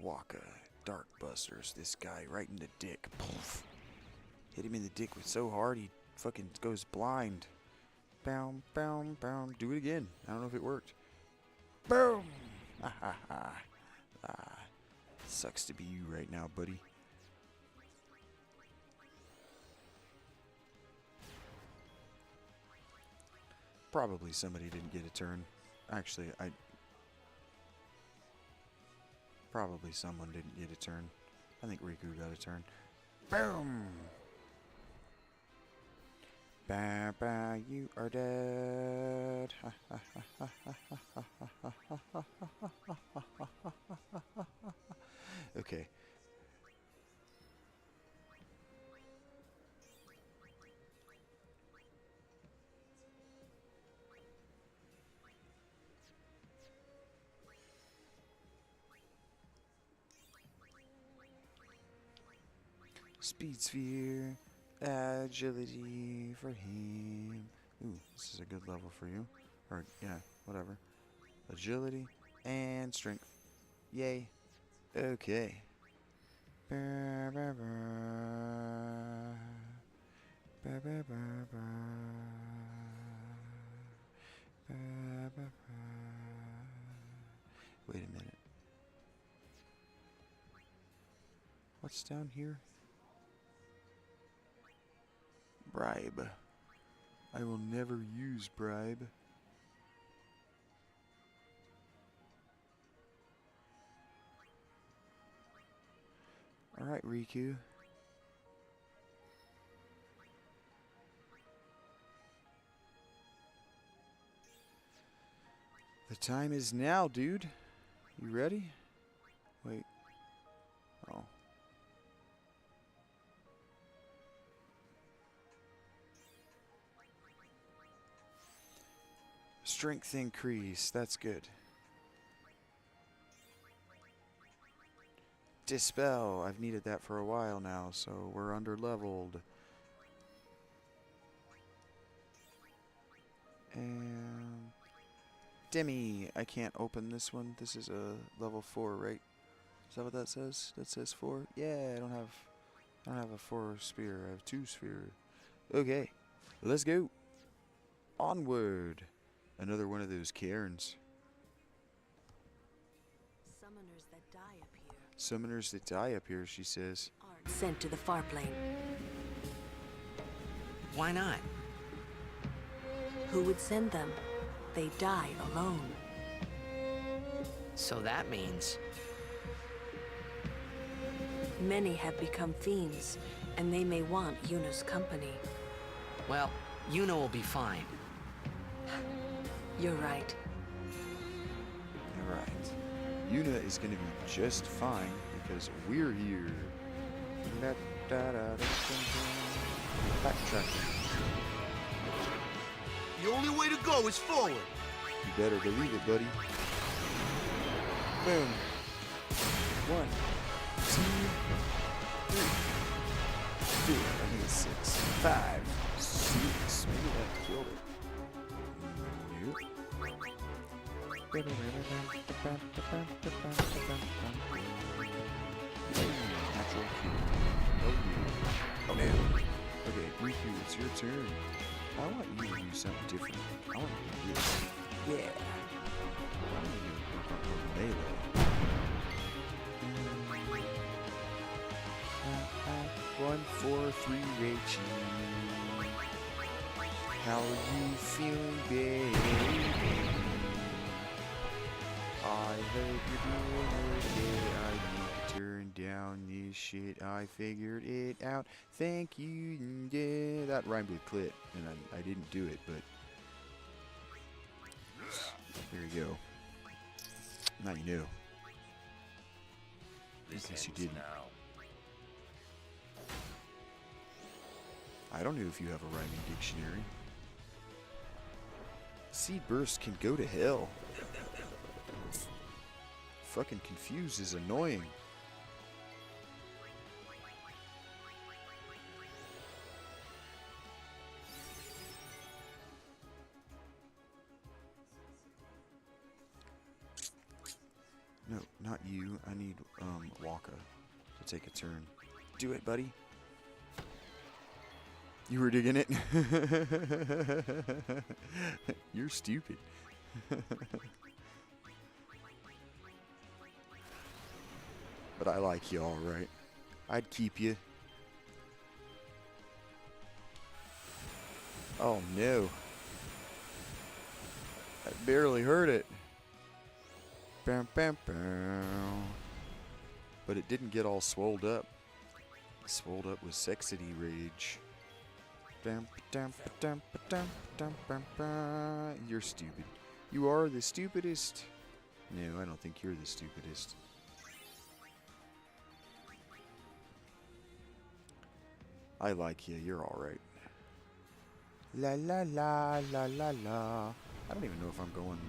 Waka, Dark Busters, this guy right in the dick. Poof. Hit him in the dick with so hard he fucking goes blind. Bow, bow, bow. Do it again. I don't know if it worked. Boom! Ha ha ha. Ah, sucks to be you right now, buddy. Probably somebody didn't get a turn. Actually, probably someone didn't get a turn. I think Riku got a turn. Boom! Ba ba, you are dead. Okay. Speed sphere, agility for him. Ooh, this is a good level for you. Or, yeah, whatever. Agility and strength. Yay. Okay. Ba, ba, ba. Ba, ba, ba, ba. Ba, ba, ba. Wait a minute. What's down here? Bribe. I will never use bribe. Alright, Riku. The time is now, dude. You ready? Wait. Oh. Strength increase. That's good. Dispel. I've needed that for a while now, so we're under leveled. And Demi, I can't open this one. This is a level 4, right? Is that what that says? That says 4? Yeah, I don't have a 4 spear. I have 2 spear. Okay, let's go. Onward. Another one of those cairns. Summoners that die up here. Summoners that die up here, she says. Aren't sent to the far plane. Why not? Who would send them? They die alone. So that means... Many have become fiends, and they may want Yuna's company. Well, Yuna will be fine. You're right. You're right. Yuna is going to be just fine because we're here. Backtracking. The only way to go is forward. You better believe it, buddy. Boom. 1, 2, 3, 4. I think it's 6, 5, 6. Maybe that killed it. Natural cue. Oh man. Okay, Riku, it's your turn. I want you to do something different. I want you to do this. Yeah. I want you to work on melee. 1, 4, 3, Rachel. How you feeling, baby? I hope you're doing okay. I need to turn down this shit. I figured it out. Thank you. Yeah, that rhymed with clit, and I didn't do it, but there you go. Now you know. This Guess you ends didn't. now. I don't know if you have a rhyming dictionary. Seed burst can go to hell. Fucking confused is annoying. No, not you. I need Waka to take a turn. Do it, buddy. You were digging it? You're stupid. But I like you all right. I'd keep you. Oh no. I barely heard it. Bam, bam, bam. But it didn't get all swolled up. Swolled up with sexity rage. You're stupid. You are the stupidest. No, I don't think you're the stupidest. I like you. You're alright. La la la la la la. I don't even know if I'm going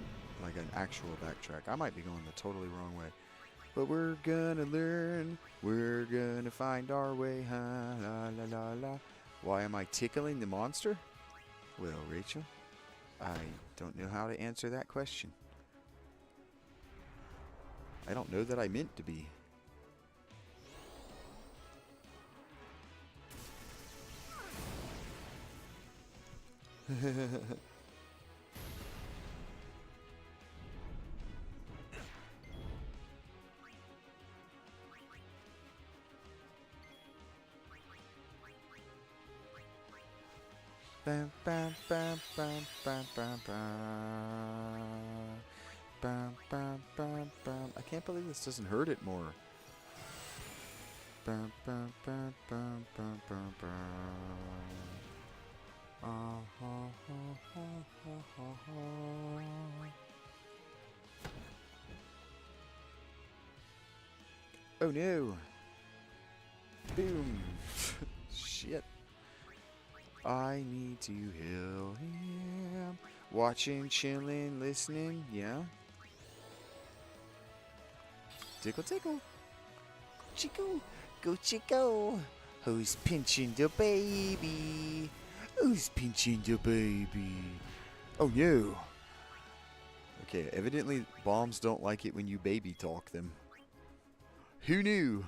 like an actual backtrack. I might be going the totally wrong way. But we're gonna learn. We're gonna find our way. Ha, la la la la. Why am I tickling the monster? Well, Rachel, I don't know how to answer that question. I don't know that I meant to be. Bam, bam, bam, bam, bam, bam, bam. Bam, bam, bam, bam. I can't believe this doesn't hurt it more. Bam, bam, bam, bam, bam, bam, bam. Ha, ha, ha, ha, ha, ha. Oh no. Boom. Shit. I need to heal him. Watching, chilling, listening, yeah. Tickle, tickle. Chico, go Chico. Who's pinching the baby? Who's pinching the baby? Oh no. Okay, evidently bombs don't like it when you baby talk them. Who knew?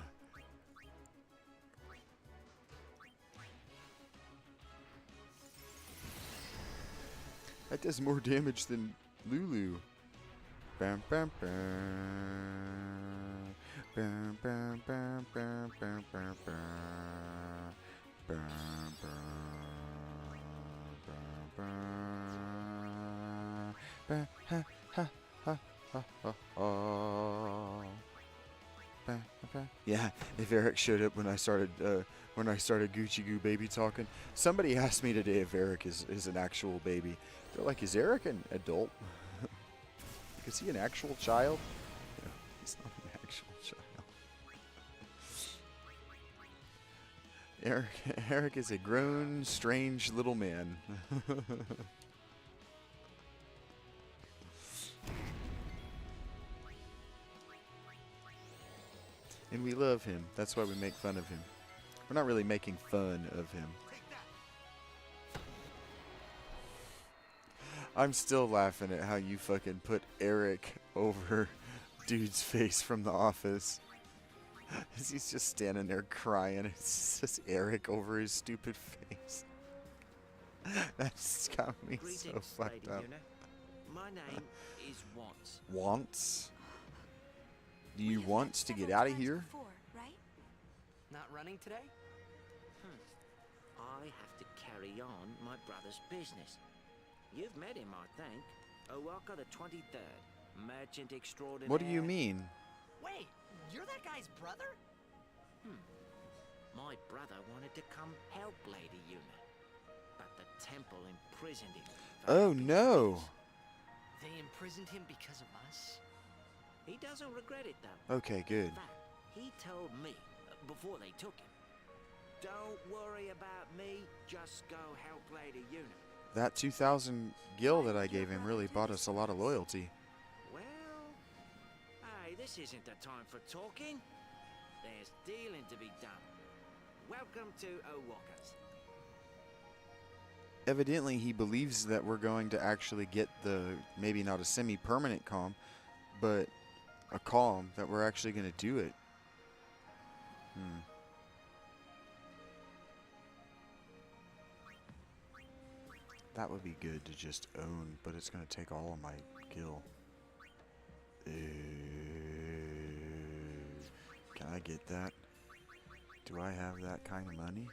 That does more damage than Lulu. Bam, bam, bam. Bam, bam, bam, bam, bam, bam, bam. Bam, bam, bam, bam. Bam, ha, ha, ha, ha, ha, ha. Bam, bam. Yeah, if Eric showed up when I started Gucci Goo baby talking. Somebody asked me today if Eric is an actual baby. They're like, is Eric an adult? Is he an actual child? No, he's not an actual child. Eric is a grown, strange little man. And we love him. That's why we make fun of him. We're not really making fun of him. I'm still laughing at how you fucking put Eric over dude's face from The Office. He's just standing there crying. It's just Eric over his stupid face. That's got me so fucked up. My name is Wants. Wants? Do you want to get out of here? Right? Not running today? I have to carry on my brother's business. You've met him, I think. Owaka the 23rd, merchant extraordinaire. What do you mean? Wait, you're that guy's brother? My brother wanted to come help Lady Yuna, but the temple imprisoned him. Oh no! They imprisoned him because of us? He doesn't regret it, though. Okay, good. In fact, he told me, before they took him, don't worry about me, just go help Lady Yuna. That 2,000 gil that I gave him really bought us a lot of loyalty. Well, hey, this isn't the time for talking. There's dealing to be done. Welcome to Owaka's. Evidently, he believes that we're going to actually get the, maybe not a semi-permanent calm, but a calm, that we're actually going to do it. That would be good to just own, but it's going to take all of my gil. Can I get that? Do I have that kind of money?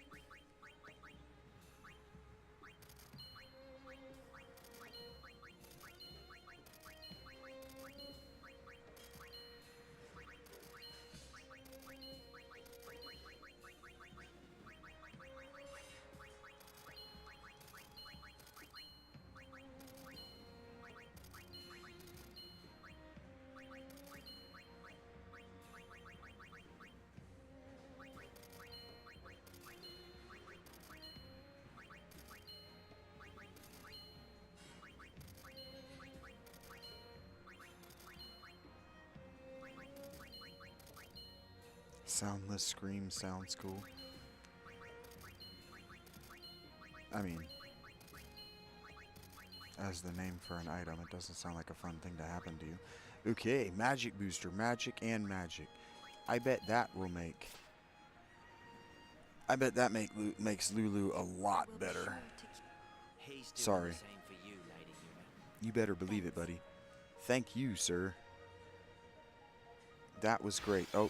Soundless scream sounds cool. I mean, as the name for an item, it doesn't sound like a fun thing to happen to you. Okay, magic booster, magic and magic. I bet that will make... I bet that makes Lulu a lot better. Sorry. You better believe it, buddy. Thank you, sir. That was great. Oh.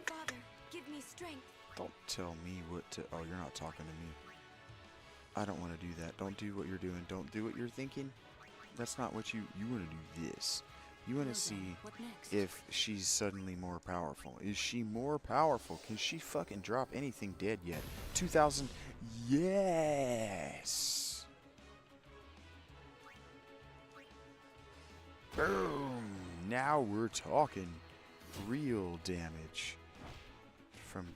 Father, give me strength. Don't tell me what to... Oh, you're not talking to me. I don't want to do that. Don't do what you're doing. Don't do what you're thinking. That's not what you want to do this. You want to see if she's suddenly more powerful. Is she more powerful? Can she fucking drop anything dead yet? 2,000. Yes. Boom. Now we're talking. real damage from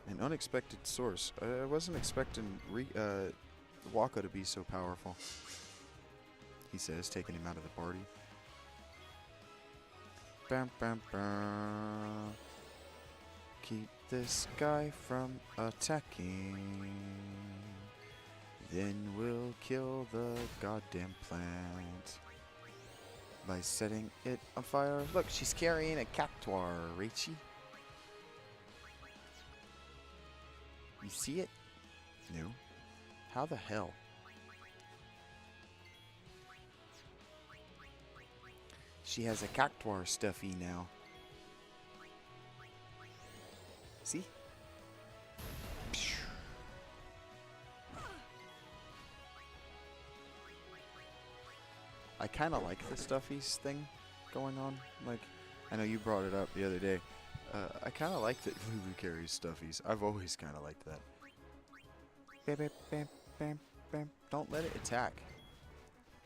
an unexpected source. I wasn't expecting Waka to be so powerful, he says, taking him out of the party. Bam, bam, bam. Keep this guy from attacking. Then we'll kill the goddamn plant by setting it on fire. Look, she's carrying a cactuar, Rachie. You see it? No. How the hell? She has a cactuar stuffy now. See? I kind of like the stuffies thing going on. Like, I know you brought it up the other day. I kind of like that Lulu carries stuffies. I've always kind of liked that. Bam, bam, bam, bam, bam. Don't let it attack.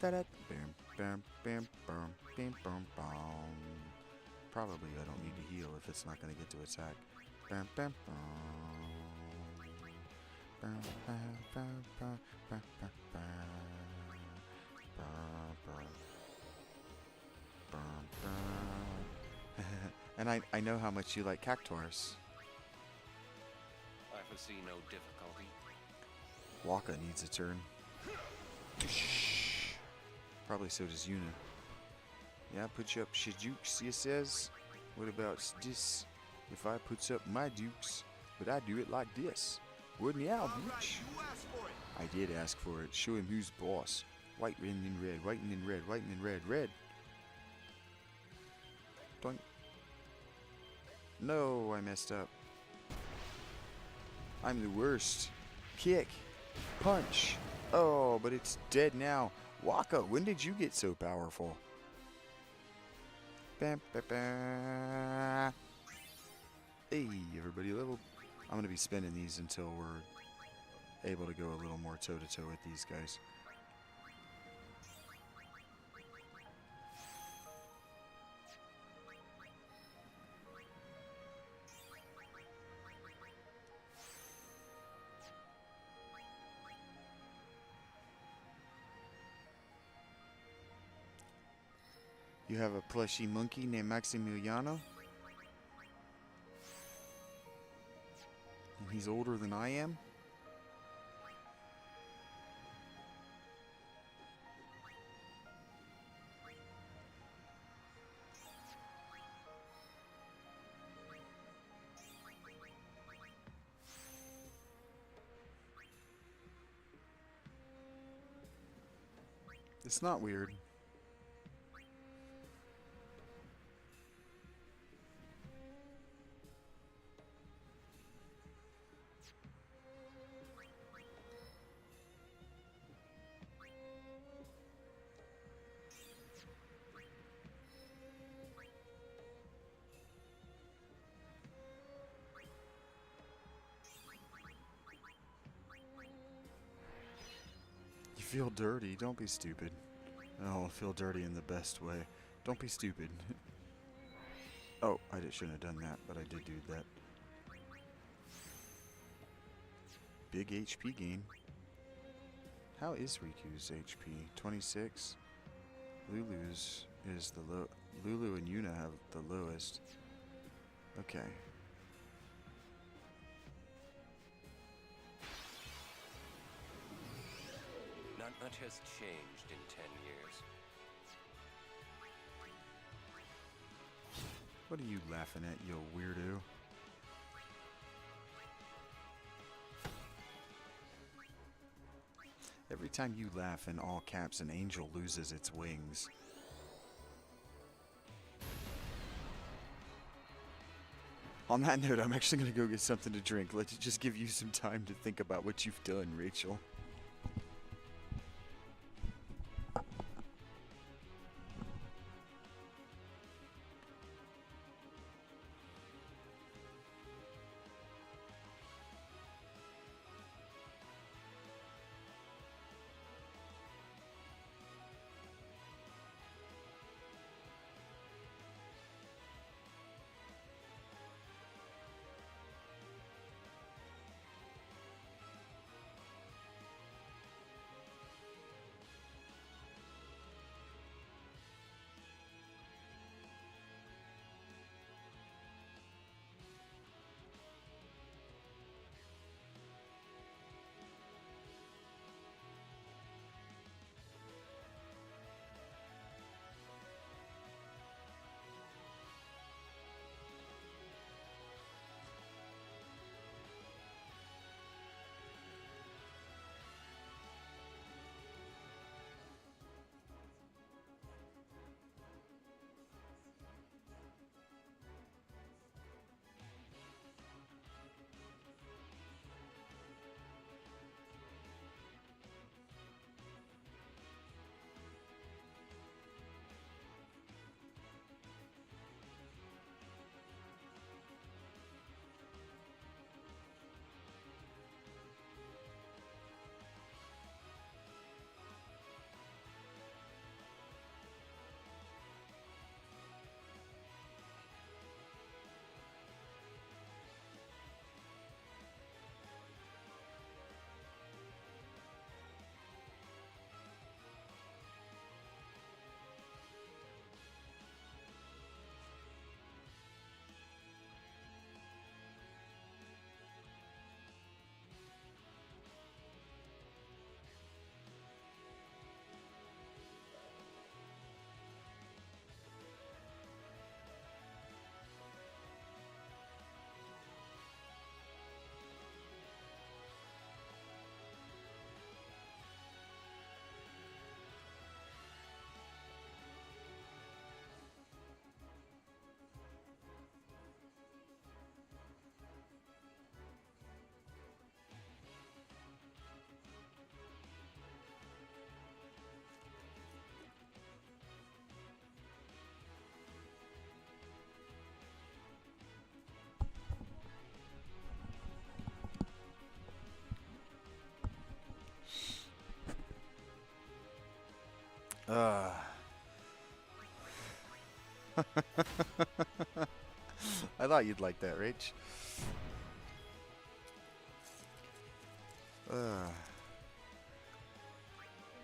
Da-da. Bam, bam, bam, bam, bam, bam, bam. Probably I don't need to heal if it's not going to get to attack. Bam, bam, bam. Bam, bam, bam, bam, bam, bam, bam. And I know how much you like cactuars. I foresee no difficulty. Waka needs a turn. Probably so does Yuna. Yeah, put you up shijukes, he says. What about this? If I puts up my dukes, but I do it like this. Wouldn't ya, bitch? I did ask for it. Show him who's boss. White and then red, white and then red, white and then red, red. Doink. No, I messed up. I'm the worst. Kick. Punch. Oh, but it's dead now. Waka, when did you get so powerful? Bam, bam, bam. Hey, everybody level. I'm going to be spending these until we're able to go a little more toe-to-toe with these guys. You have a plushy monkey named Maximiliano? And he's older than I am? It's not weird. You feel dirty. Don't be stupid. Oh, feel dirty in the best way. Don't be stupid. Oh, shouldn't have done that, but I did do that. Big HP gain. How is Riku's HP? 26. Lulu's is the low. Lulu and Yuna have the lowest. Okay. Not much has changed in 10 years. What are you laughing at, you weirdo? Every time you laugh in all caps, an angel loses its wings. On that note, I'm actually going to go get something to drink. Let's just give you some time to think about what you've done, Rachel. I thought you'd like that, Rach.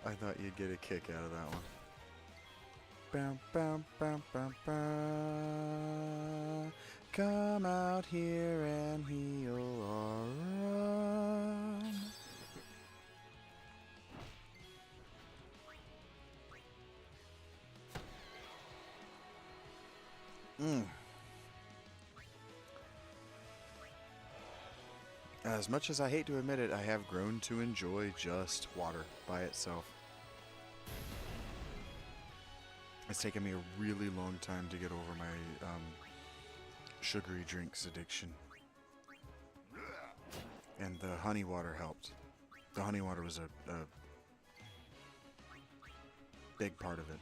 I thought you'd get a kick out of that one. Bam, bam, bam, bam, bam. Come out here and heal or run. As much as I hate to admit it, I have grown to enjoy just water by itself. It's taken me a really long time to get over my sugary drinks addiction. And the honey water helped. The honey water was a big part of it.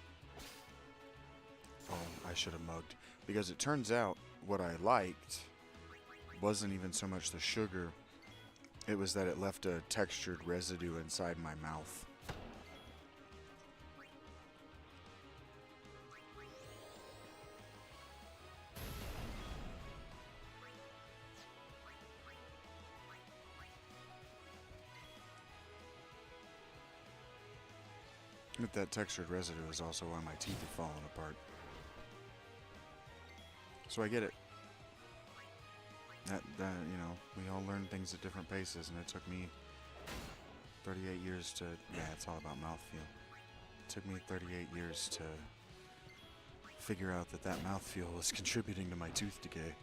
Oh, I should have mugged. Because it turns out what I liked wasn't even so much the sugar, it was that it left a textured residue inside my mouth. But that textured residue is also why my teeth have fallen apart. So I get it. That you know, we all learn things at different paces, and it took me 38 years to... Yeah, it's all about mouthfeel. It took me 38 years to figure out that that mouthfeel was contributing to my tooth decay.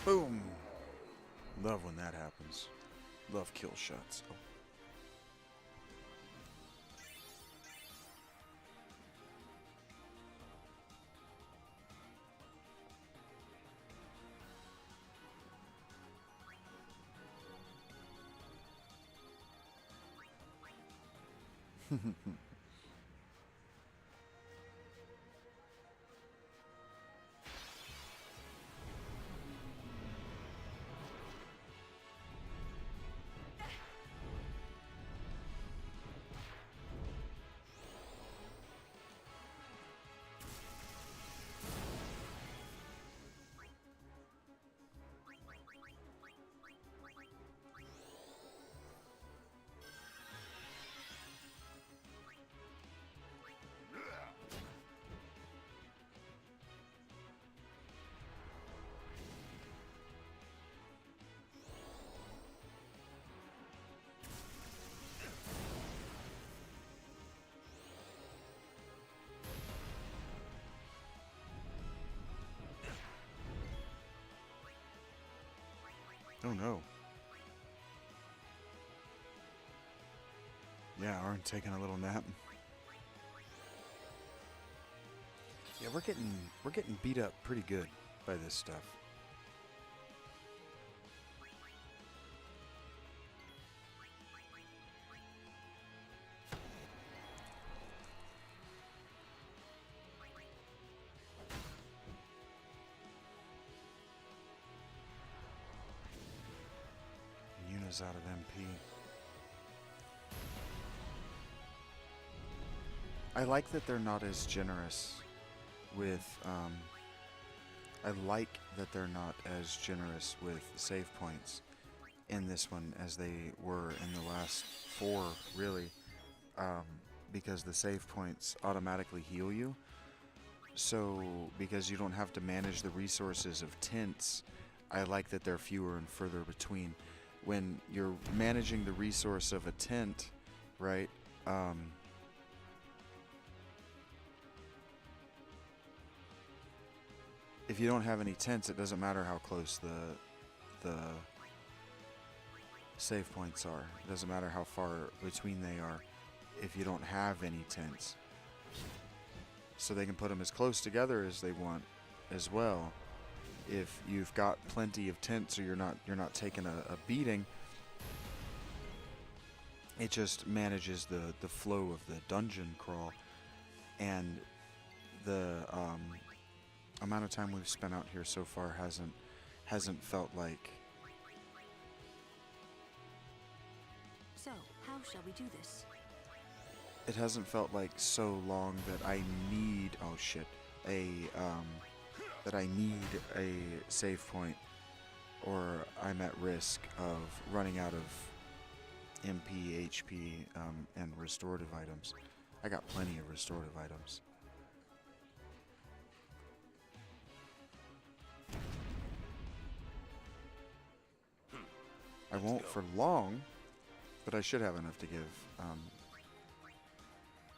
Boom! Love when that happens. Love kill shots. Oh. Oh no. Yeah, Arn taking a little nap. Yeah, we're getting beat up pretty good by this stuff. Yuna's out of MP. I like that they're not as generous with, I like that they're not as generous with save points in this one as they were in the last 4, really, because the save points automatically heal you. So, because you don't have to manage the resources of tents, I like that they're fewer and further between. When you're managing the resource of a tent, right, if you don't have any tents, it doesn't matter how close the save points are. It doesn't matter how far between they are if you don't have any tents. So they can put them as close together as they want as well. If you've got plenty of tents, so you're not taking a beating, It just manages the flow of the dungeon crawl, and the amount of time we've spent out here so far hasn't felt like. So, how shall we do this? It hasn't felt like so long that I need that I need a save point, or I'm at risk of running out of MP, HP, and restorative items. I got plenty of restorative items. I won't for long, but I should have enough to give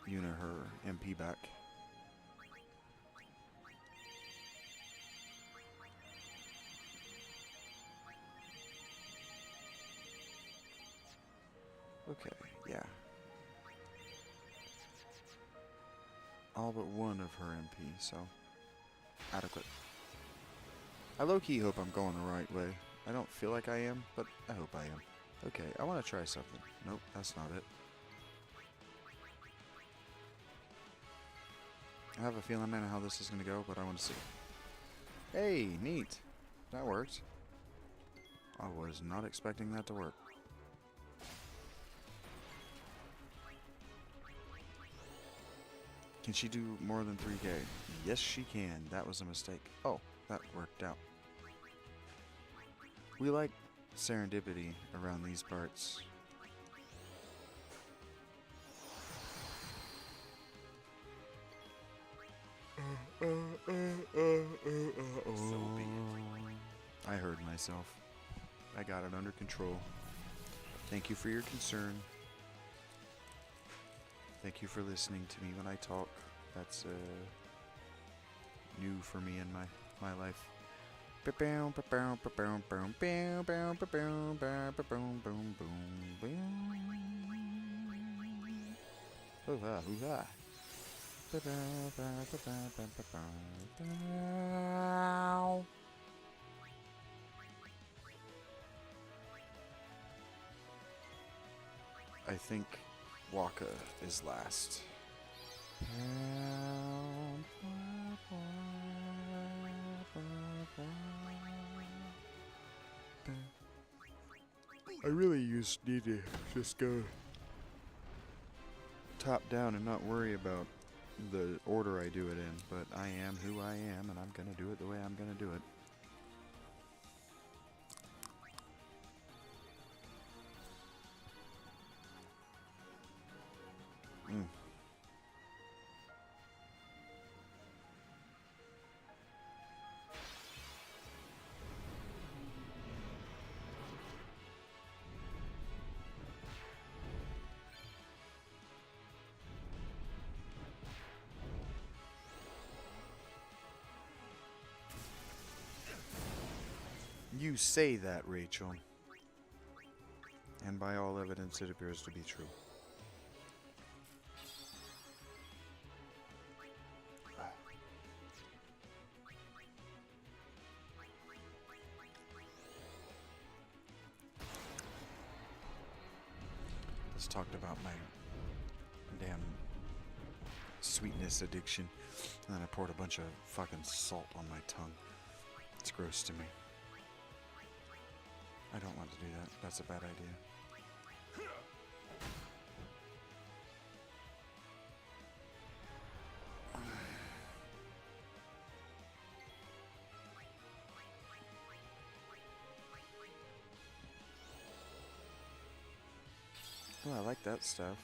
Yuna her MP back. Okay, yeah. All but one of her MP, so adequate. I low-key hope I'm going the right way. I don't feel like I am, but I hope I am. Okay, I want to try something. Nope, that's not it. I have a feeling I know how this is going to go, but I want to see. Hey, neat. That worked. I was not expecting that to work. Can she do more than 3K? Yes, she can. That was a mistake. Oh, that worked out. We like serendipity around these parts. I heard myself. I got it under control. Thank you for your concern. Thank you for listening to me when I talk. That's new for me in my life. Hoo-ha, hoo-ha. I think Waka is last. I really need to just go top down and not worry about the order I do it in, but I am who I am, and I'm gonna do it the way I'm gonna do it. You say that, Rachel. And by all evidence, it appears to be true. Just talked about my damn sweetness addiction, and then I poured a bunch of fucking salt on my tongue. It's gross to me. I don't want to do that. That's a bad idea. Oh, I like that stuff.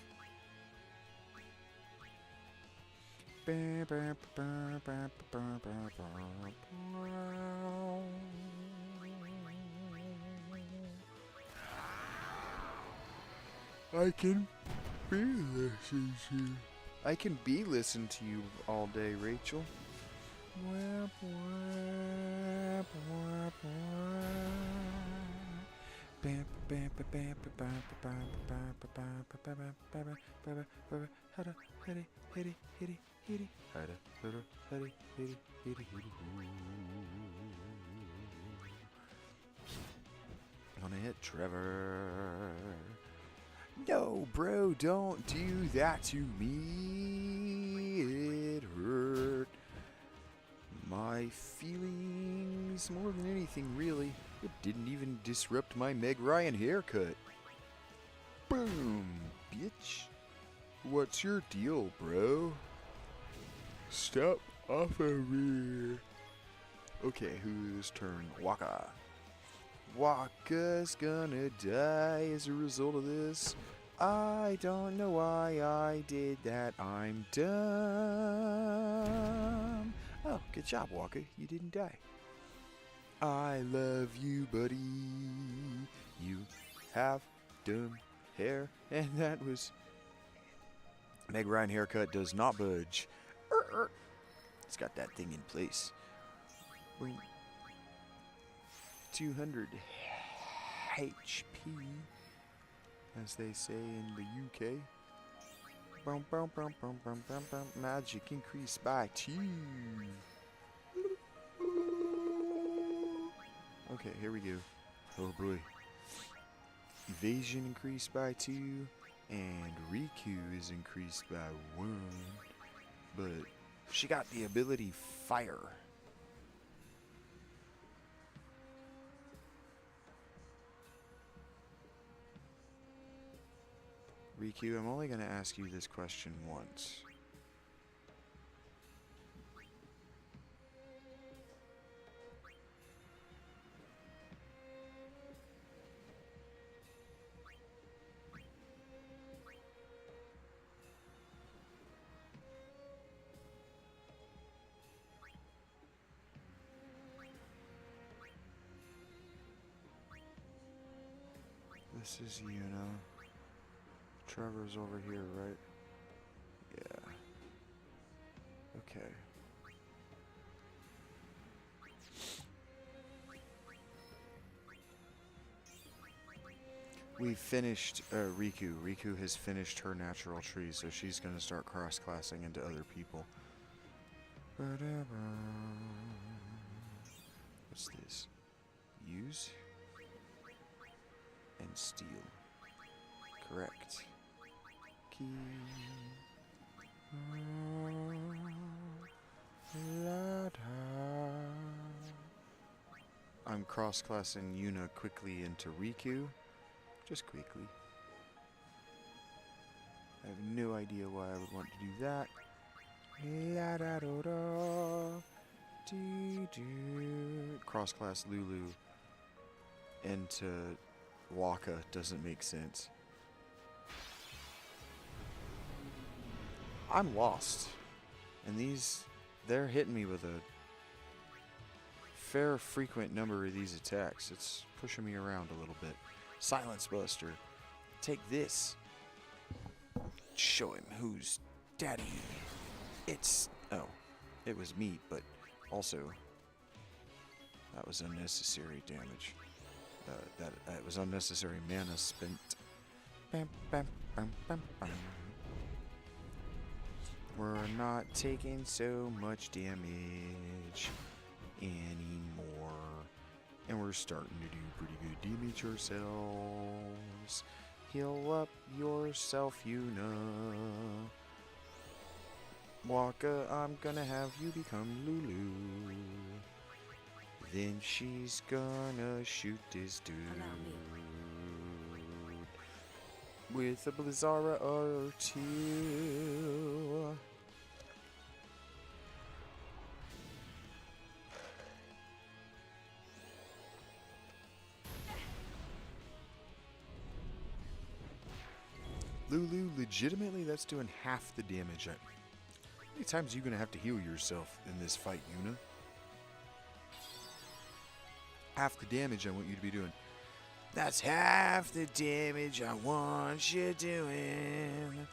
I can be listened to. I can be listened to you all day, Rachel. Gonna hit Trevor. No, bro, don't do that to me. It hurt my feelings more than anything, really. It didn't even disrupt my Meg Ryan haircut. Boom, bitch. What's your deal, bro? Step off of me. Okay, whose turn? Waka. Waka's gonna die as a result of this. I don't know why I did that. I'm dumb. Oh, good job, Waka. You didn't die. I love you, buddy. You have dumb hair. And that was... Meg Ryan haircut does not budge. It's got that thing in place. 200 HP, as they say in the UK. Magic increased by 2. Okay, here we go. Oh boy. Evasion increased by 2, and Riku is increased by 1. But she got the ability Fire. Riku, I'm only going to ask you this question once. This is Yuna. Trevor's over here, right? Yeah. Okay. We've finished Riku. Riku has finished her natural tree, so she's going to start cross-classing into other people. What's this? Use and steal. Correct. Key. I'm cross-classing Yuna quickly into Riku. Just quickly. I have no idea why I would want to do that. Cross-class Lulu into Waka doesn't make sense. I'm lost. And they're hitting me with a fair frequent number of these attacks. It's pushing me around a little bit. Silence Buster. Take this. Show him who's daddy. It's... oh. It was meat, but also... that was unnecessary damage. It was unnecessary mana spent. Bam, bam, bam, bam, bam. We're not taking so much damage anymore. And we're starting to do pretty good damage ourselves. Heal up yourself, Yuna. Waka, I'm gonna have you become Lulu. Then she's gonna shoot this dude with a Blizzara or 2. Lulu, legitimately, that's doing half the damage. How many times are you gonna have to heal yourself in this fight, Yuna? Half the damage I want you to be doing. That's half the damage I want you doing.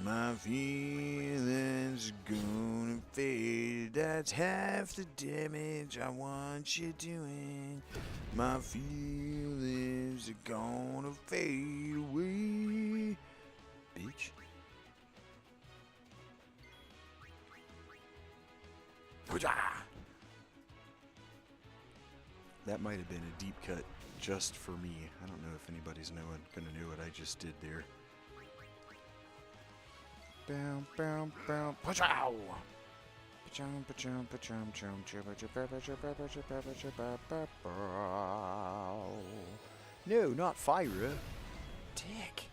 My feelings gonna fade. That's half the damage I want you doing. My feelings are gonna fade away. Bitch. That might have been a deep cut just for me. I don't know if anybody's gonna know what I just did there. Bow, bow, bow, pachow! Pachum, pachum, pachum, chum, chubba, chubba, chubba, chubba, chubba, chubba, chubba. No, not Fyra. Dick.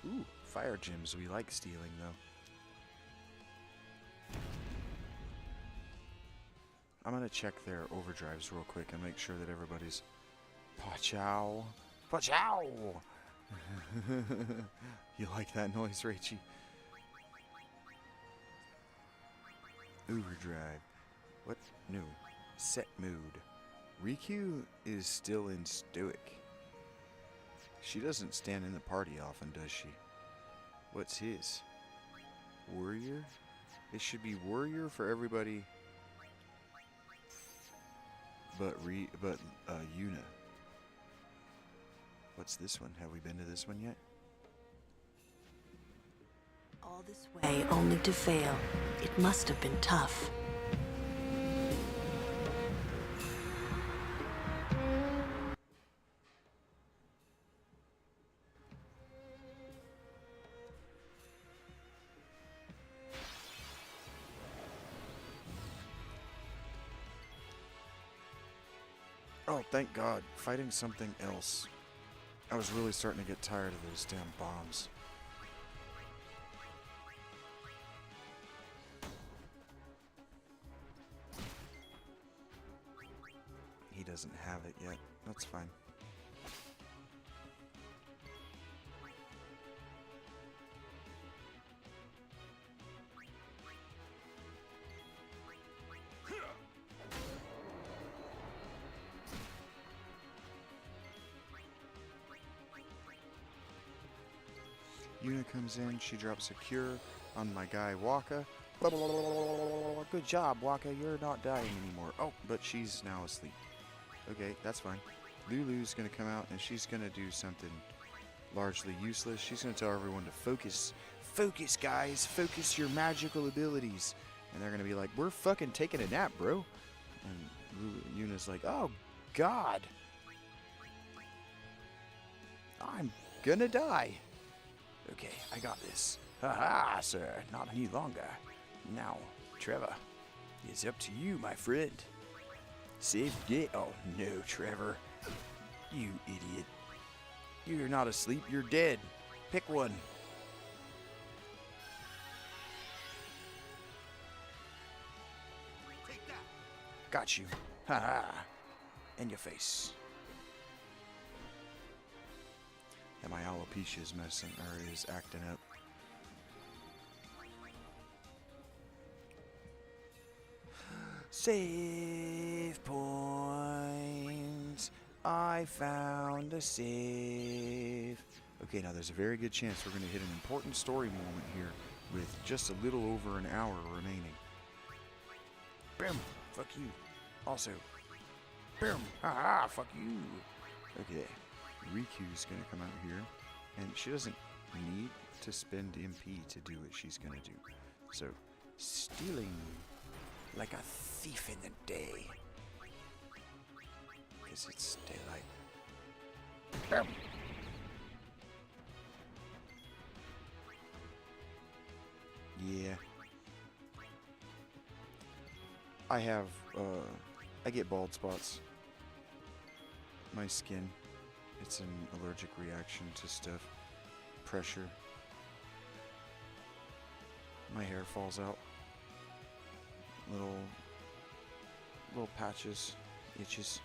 Ooh, fire gems. We like stealing, though. I'm gonna check their overdrives real quick and make sure that everybody's... Pachow! Pachow! You like that noise, Rachie? Overdrive. What? No. Set mode. Riku is still in stoic. She doesn't stand in the party often, does she? What's his? Warrior? It should be warrior for everybody but Yuna. What's this one? Have we been to this one yet? All this way only to fail. It must have been tough. Oh, thank God. Fighting something else. I was really starting to get tired of those damn bombs. He doesn't have it yet. That's fine. Yuna comes in, she drops a cure on my guy Waka. Good job, Waka, you're not dying anymore. Oh, but she's now asleep. Okay, that's fine. Lulu's gonna come out and she's gonna do something largely useless. She's gonna tell everyone to focus. Focus, guys, focus your magical abilities. And they're gonna be like, we're fucking taking a nap, bro. And Yuna's like, oh, God. I'm gonna die. Okay, I got this. Haha, sir, not any longer. Now, Trevor, it's up to you, my friend. Save day. Oh, no, Trevor. You idiot. You're not asleep, you're dead. Pick one. Take that. Got you. Haha. In your face. And my alopecia is messing, or is acting up. Save points. I found a save. Okay, now there's a very good chance we're going to hit an important story moment here with just a little over an hour remaining. Bam! Fuck you. Also, bam! Haha! Fuck you. Okay. Riku's gonna come out here, and she doesn't need to spend MP to do what she's gonna do. So, stealing like a thief in the day. Because it's daylight. Bam. Yeah. I have, I get bald spots. My skin. It's an allergic reaction to stuff. Pressure. My hair falls out. Little patches, itches.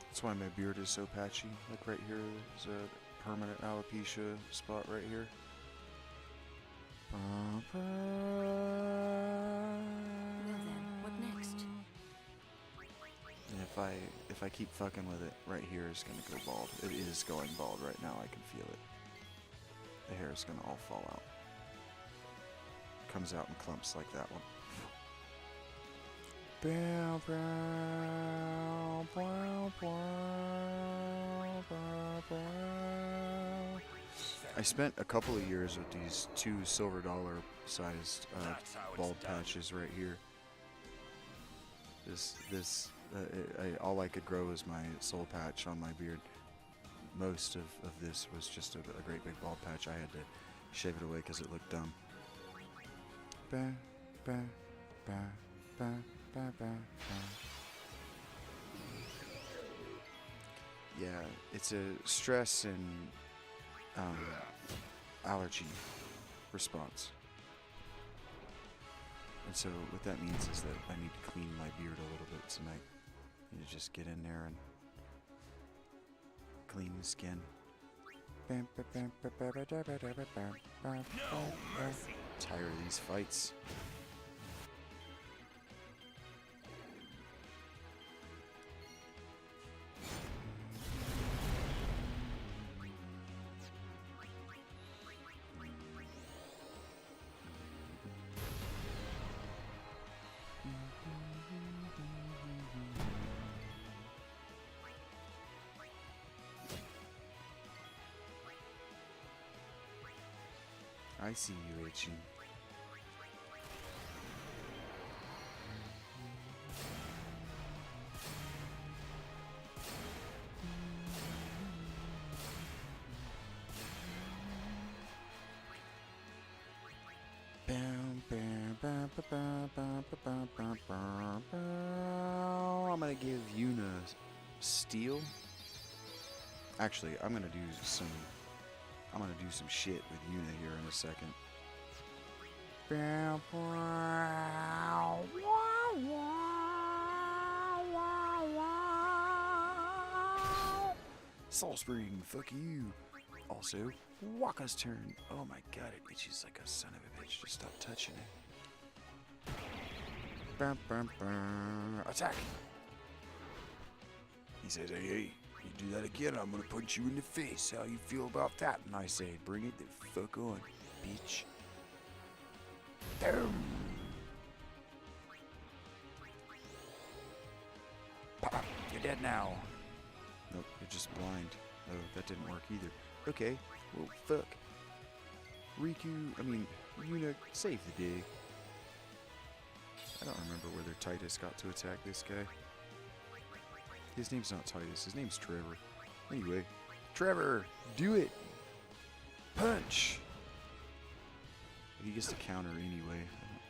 That's why my beard is so patchy. Like right here is a permanent alopecia spot right here. Well then, what next? And if I keep fucking with it, right here is gonna go bald. It is going bald right now. I can feel it. The hair is gonna all fall out. Comes out in clumps like that one. Bow, bow, bow, bow, bow, bow. I spent a couple of years with these two silver dollar sized bald patches right here. All I could grow was my soul patch on my beard. Most of this was just a great big bald patch. I had to shave it away because it looked dumb. Ba, ba, ba, ba, ba, ba, ba. Yeah, it's a stress and allergy response. And so what that means is that I need to clean my beard a little bit tonight. I need to just get in there and clean the skin. No mercy. Tired of these fights. I see you itching. I'm gonna give Yuna steel. Actually, I'm gonna do some shit with Yuna here in a second. Soul Spring, fuck you. Also, Waka's turn. Oh my god, it itches like a son of a bitch. Just stop touching it. Attack! He says, hey, you do that again, I'm gonna punch you in the face. How you feel about that? And I say, bring it the fuck on, bitch. Boom! Pop, you're dead now. Nope, you're just blind. Oh, that didn't work either. Okay, well, fuck. Yuna, save the day. I don't remember whether Titus got to attack this guy. His name's not Titus, his name's Trevor. Anyway, Trevor, do it! Punch! He gets to counter anyway.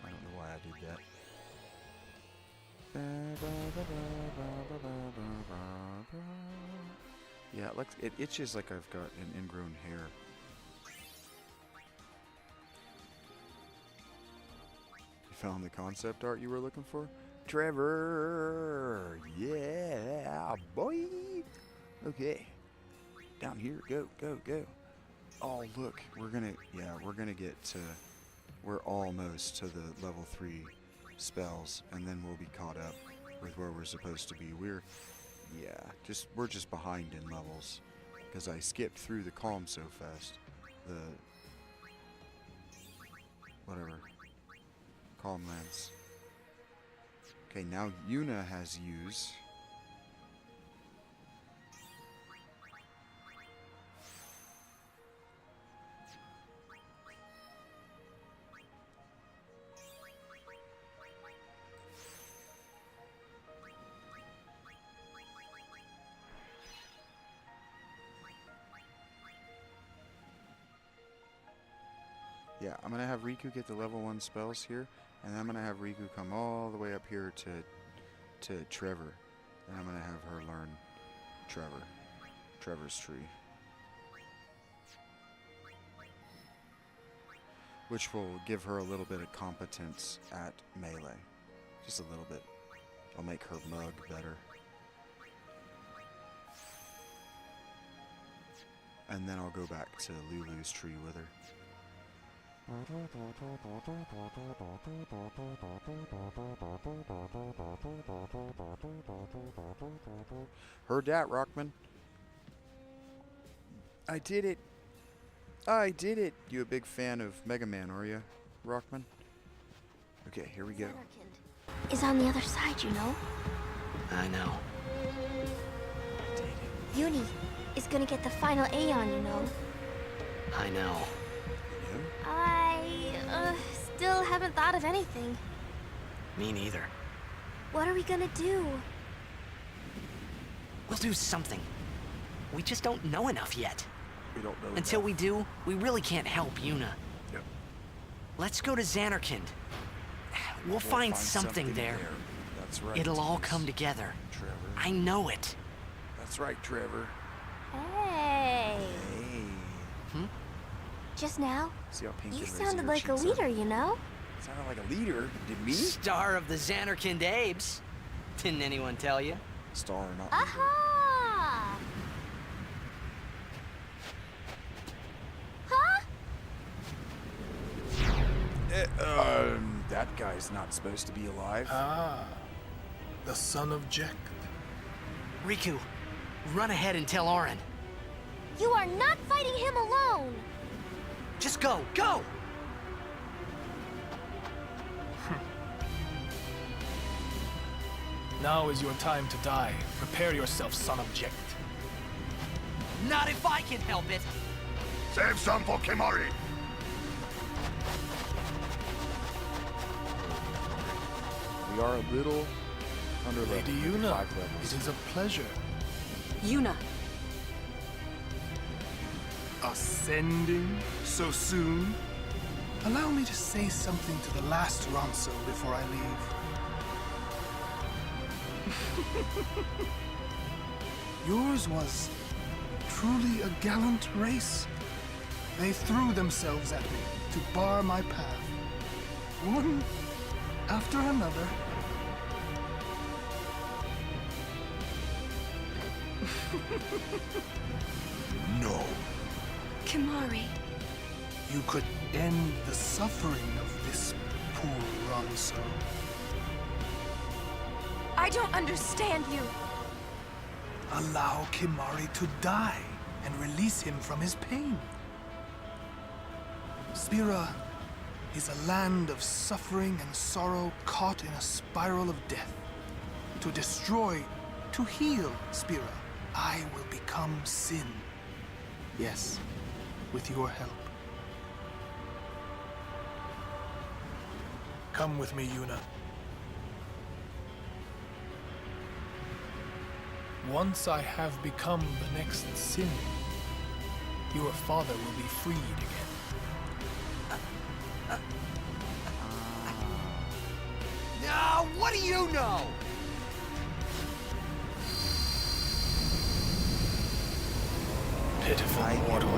I don't know why I did that. Yeah, it itches like I've got an ingrown hair. You found the concept art you were looking for? Trevor! Yeah, boy! Okay. Down here, go, go, go. Oh, look, we're almost to the level 3 spells, and then we'll be caught up with where we're supposed to be. We're just behind in levels, because I skipped through the calm so fast. Calm lands. Okay, now Yuna has use. Yeah, I'm going to have Riku get the level 1 spells here, and then I'm going to have Riku come all the way up here to Trevor, and I'm going to have her learn Trevor's tree. Which will give her a little bit of competence at melee. Just a little bit. I'll make her mug better. And then I'll go back to Lulu's tree with her. Heard that, Rockman? I did it. I did it. You a big fan of Mega Man, are you, Rockman? Okay, here we go. Is on the other side, you know? I know. Uni is gonna get the final A on, you know? I know. I still haven't thought of anything. Me neither. What are we gonna do? We'll do something. We just don't know enough yet. We don't know Until enough. we do, we really can't help Yuna. Yep. Let's go to Xanarkand. We'll find something there. That's right. It'll all come together. Trevor. I know it. That's right, Trevor. Hey. Hey. Just now, See how pink you and rosy sounded her like a cheeks are? leader, you know? Sounded like a leader. Did me? Star of the Xanarkand Abes. Didn't anyone tell you? Star, not Aha! Huh? That guy's not supposed to be alive. Ah, the son of Jekt. Riku, run ahead and tell Auron. You are not fighting him alone! Just go, go! Now is your time to die. Prepare yourself, son of Jekt. Not if I can help it! Save some for Kimari. We are a little under Lady level, maybe Yuna, 5 levels. it is a pleasure. Yuna. Ascending so soon? Allow me to say something to the last Ronso before I leave. Yours was truly a gallant race. They threw themselves at me to bar my path. One after another. No. Kimari. You could end the suffering of this poor Ronso. I don't understand you. Allow Kimari to die and release him from his pain. Spira is a land of suffering and sorrow caught in a spiral of death. To destroy, to heal Spira, I will become Sin. Yes, with your help. Come with me, Yuna. Once I have become the next Sin, your father will be freed again. No, what do you know? Pitiful mortal.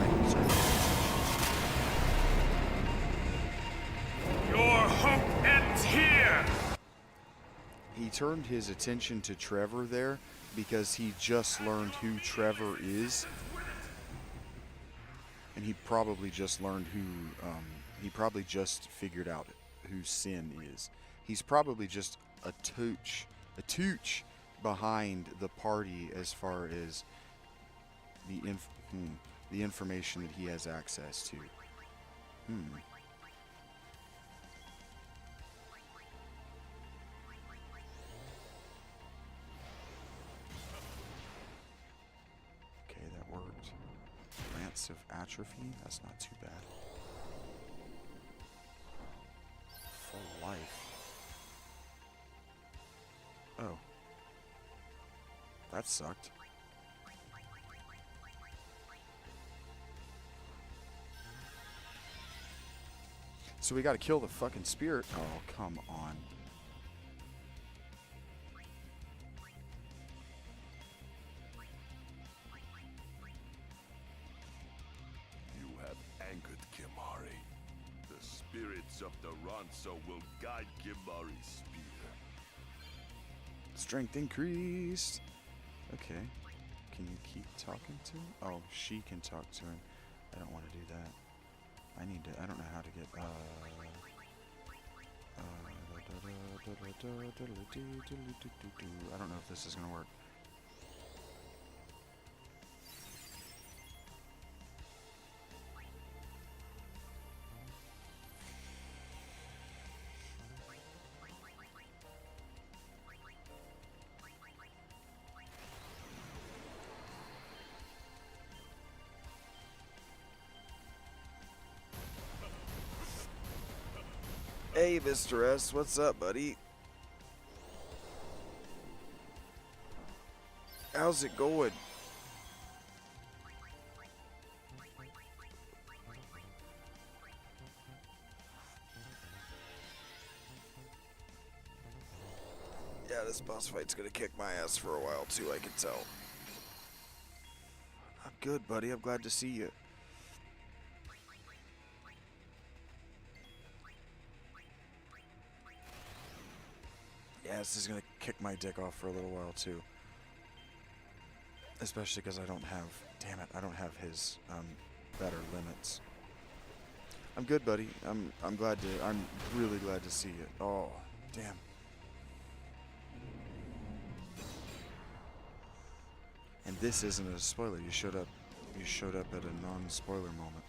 Your hope ends here! He turned his attention to Trevor there because he just learned who Trevor is. And he probably just learned who, he probably just figured out who Sin is. He's probably just a tooch behind the party as far as the information that he has access to. Okay, that worked. Lance of Atrophy, that's not too bad. Full life. Oh. That sucked. So we gotta kill the fucking spirit. Oh, come on. You have angered Kimari. The spirits of the Ronso will guide Kimari's spear. Strength increased. Okay. Can you keep talking to him? Oh, she can talk to him. I don't want to do that. I need to, I don't know how to get, I don't know if this is going to work. Hey, Mr. S, what's up, buddy? How's it going? Yeah, this boss fight's gonna kick my ass for a while too, I can tell. I'm good, buddy. I'm glad to see you. Yeah, this is gonna kick my dick off for a little while too. Especially because I don't have, damn it, I don't have his better limits. I'm good, buddy. I'm really glad to see you. Oh, damn. And this isn't a spoiler. You showed up at a non-spoiler moment.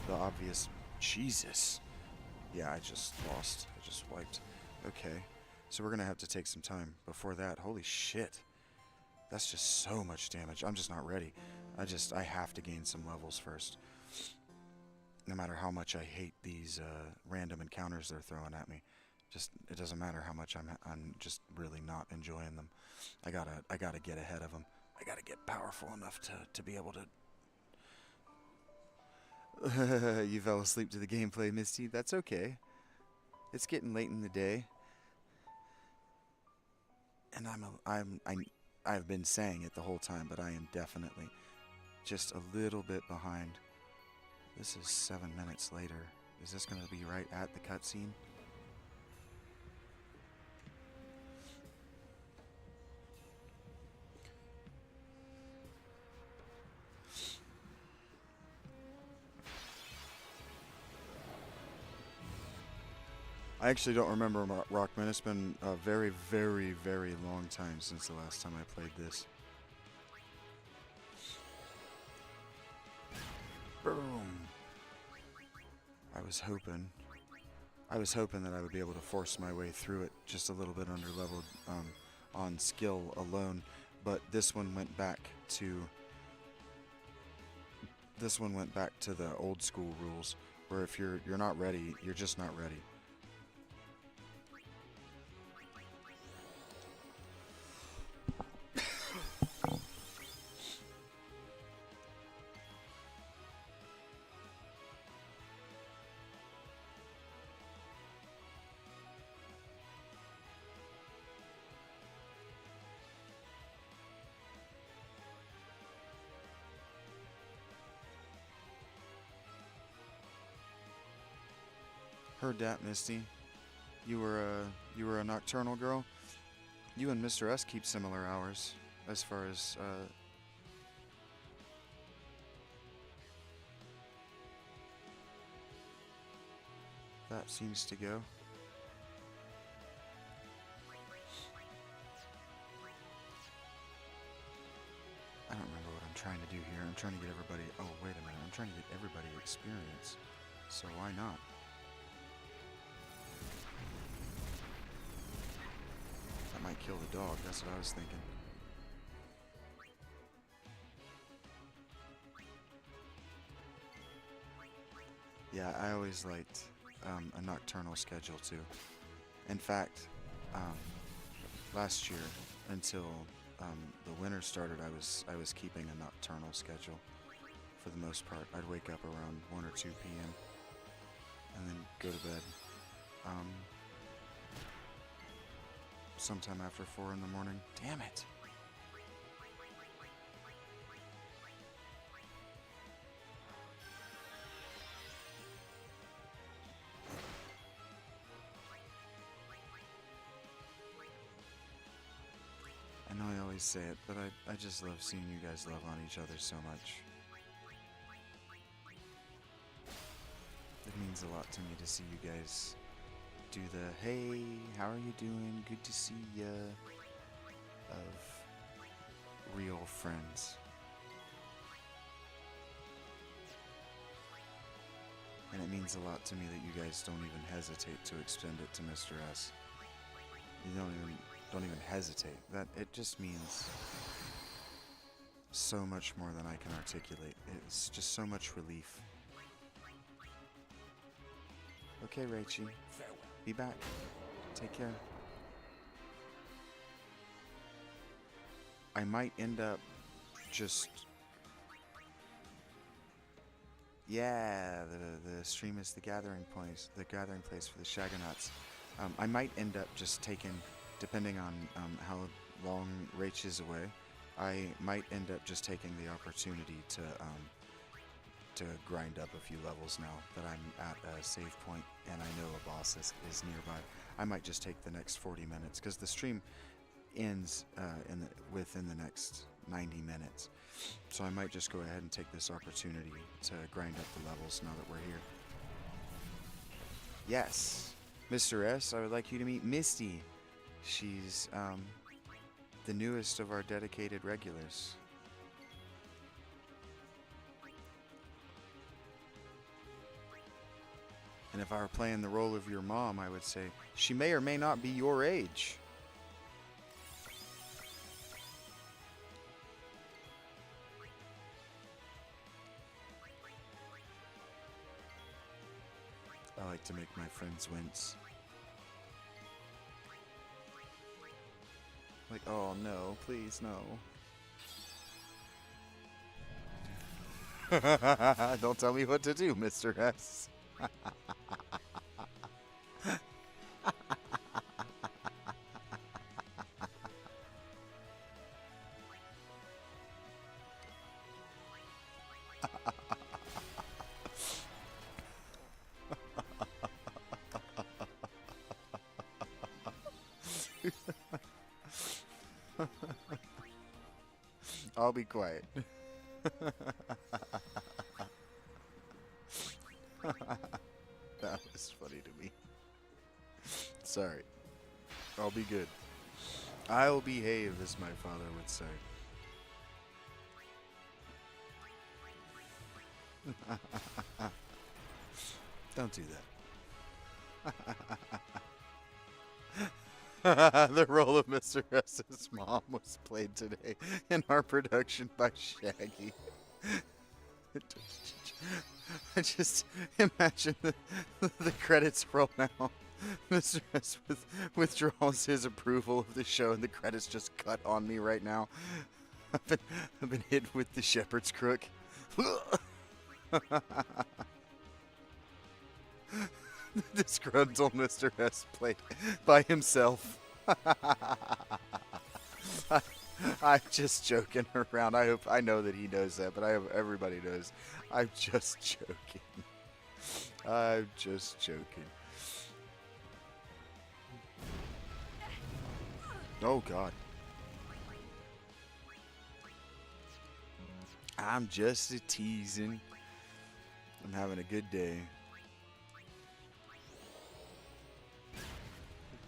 The obvious, Jesus. Yeah, I just lost. I just wiped. Okay. So we're gonna have to take some time. Before that, holy shit. That's just so much damage. I'm just not ready. I have to gain some levels first. No matter how much I hate these random encounters they're throwing at me. It doesn't matter how much I'm just really not enjoying them. I gotta get ahead of them. I gotta get powerful enough to be able to... You fell asleep to the gameplay, Misty. That's okay. It's getting late in the day. And I've been saying it the whole time, but I am definitely just a little bit behind. This is 7 minutes later. Is this going to be right at the cutscene? I actually don't remember Rockman. It's been a very, very, very long time since the last time I played this. Boom. I was hoping that I would be able to force my way through it just a little bit under-leveled on skill alone, but this one went back to the old school rules, where if you're not ready, you're just not ready. Heard that, Misty. You were a nocturnal girl. You and Mr. S keep similar hours, as far as that seems to go. I don't remember what I'm trying to do here. I'm trying to get everybody. Oh, wait a minute. I'm trying to get everybody experience. So why not? That might kill the dog. That's what I was thinking. Yeah, I always liked a nocturnal schedule too. In fact, last year until the winter started, I was keeping a nocturnal schedule for the most part. I'd wake up around 1 or 2 p.m. and then go to bed sometime after 4 in the morning. Damn it! I know I always say it, but I just love seeing you guys love on each other so much. It means a lot to me to see you guys do the, hey, how are you doing? Good to see ya, of real friends. And it means a lot to me that you guys don't even hesitate to extend it to Mr. S. You don't even hesitate. That it just means so much more than I can articulate. It's just so much relief. Okay, Rachie. Farewell. Be back. Take care. I might end up just... Yeah, the stream is the gathering place for the Shagonauts. I might end up just taking, depending on how long Rach is away, I might end up just taking the opportunity to grind up a few levels now that I'm at a save point and I know a boss is nearby. I might just take the next 40 minutes because the stream ends within the next 90 minutes. So I might just go ahead and take this opportunity to grind up the levels now that we're here. Yes, Mr. S, I would like you to meet Misty. She's the newest of our dedicated regulars. And if I were playing the role of your mom, I would say, she may or may not be your age. I like to make my friends wince. Like, oh no, please no. Don't tell me what to do, Mr. S. I'll be quiet. That was funny to me. Sorry. I'll be good. I'll behave, as my father would say. Don't do that. The role of Mr. S's mom was played today in our production by Shaggy. I just imagine the credits roll now. Mr. S withdraws his approval of the show, and the credits just cut on me right now. I've been hit with the shepherd's crook. The disgruntled Mr. S played by himself. I'm just joking around. I know that he knows that, but I hope everybody knows. I'm just joking. I'm just joking. Oh God. I'm just a teasing. I'm having a good day.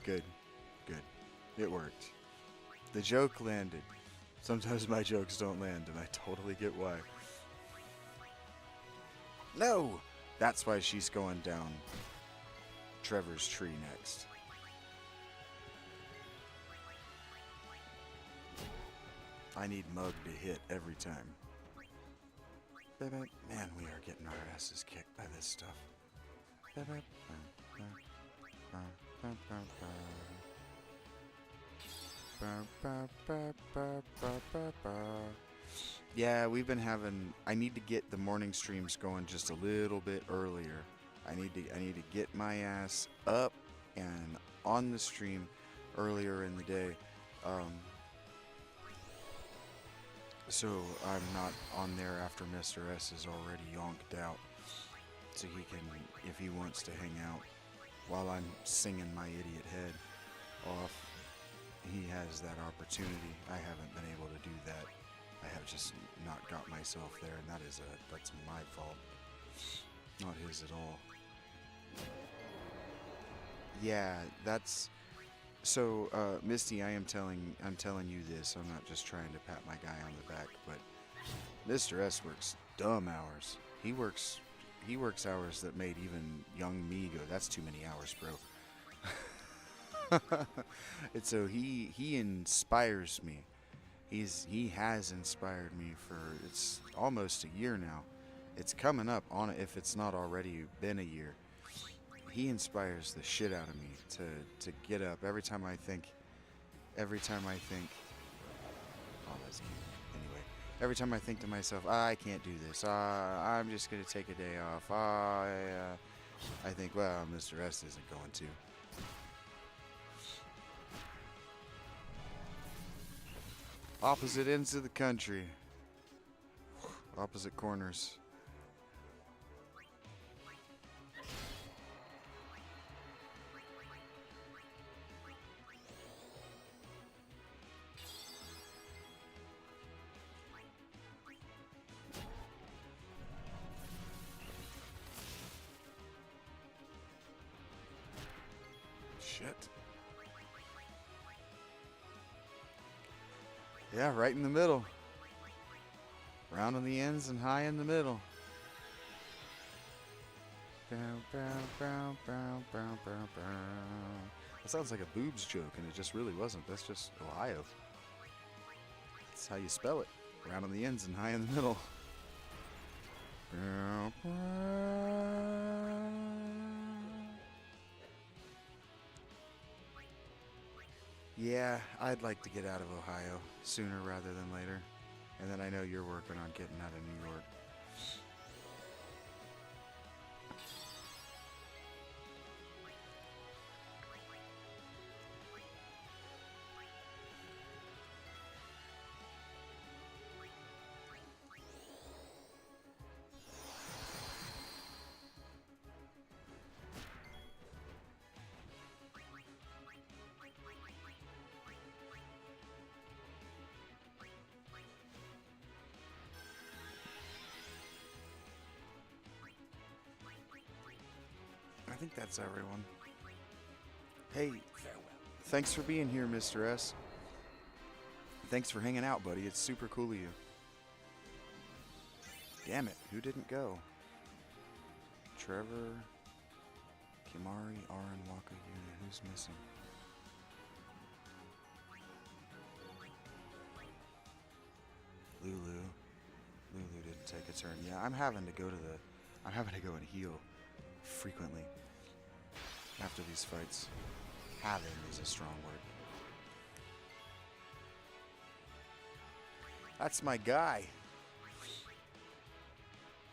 Good. Good. It worked. The joke landed. Sometimes my jokes don't land, and I totally get why. No! That's why she's going down Trevor's tree next. I need Mug to hit every time. Man, we are getting our asses kicked by this stuff. Yeah, we've been having... I need to get the morning streams going just a little bit earlier. I need to get my ass up and on the stream earlier in the day. So I'm not on there after Mr. S is already yonked out. So he can, if he wants to hang out while I'm singing my idiot head off, he has that opportunity. I haven't been able to do that. I have just not got myself there, and that's my fault. Not his at all. Yeah, that's... So, Misty, I'm telling you this. I'm not just trying to pat my guy on the back, but Mr. S works dumb hours. He works hours that made even young me go, that's too many hours, bro. And so he inspires me. He has inspired me for, it's almost a year now. It's coming up on it if it's not already been a year. he inspires the shit out of me to get up every time I think. Oh, that's cute. Anyway, every time I think to myself, I can't do this. I'm just gonna take a day off. I think, well, Mr. S isn't going to. Opposite ends of the country. Opposite corners. Shit. Yeah, right in the middle. Round on the ends and high in the middle. That sounds like a boobs joke, and it just really wasn't. That's just Ohio. That's how you spell it. Round on the ends and high in the middle. Yeah, I'd like to get out of Ohio sooner rather than later. And then I know you're working on getting out of New York. I think that's everyone. Hey, thanks for being here, Mr. S. Thanks for hanging out, buddy. It's super cool of you. Damn it, who didn't go? Trevor, Kimari, Arin, Waka, Yuna. Who's missing? Lulu. Lulu didn't take a turn. Yeah, I'm having to go and heal frequently after these fights. Having is a strong word. That's my guy.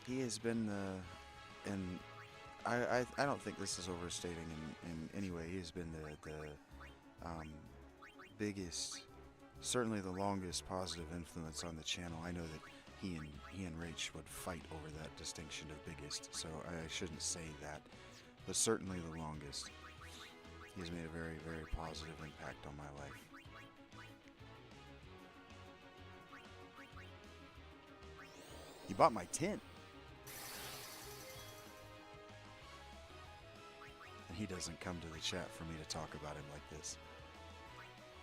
He has been the, and I don't think this is overstating in any way. He has been the biggest, certainly the longest positive influence on the channel. I know that he and Rach would fight over that distinction of biggest, so I shouldn't say that, but certainly the longest. He has made a very, very positive impact on my life. He bought my tent. And he doesn't come to the chat for me to talk about him like this.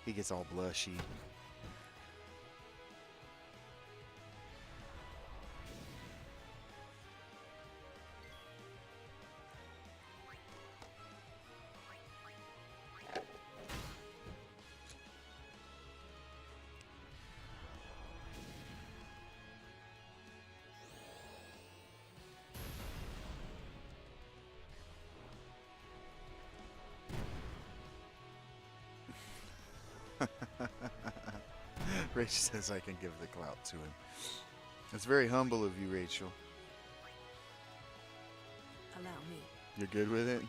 He gets all blushy. Rach says I can give the clout to him. It's very humble of you, Rachel. Allow me. You're good with it?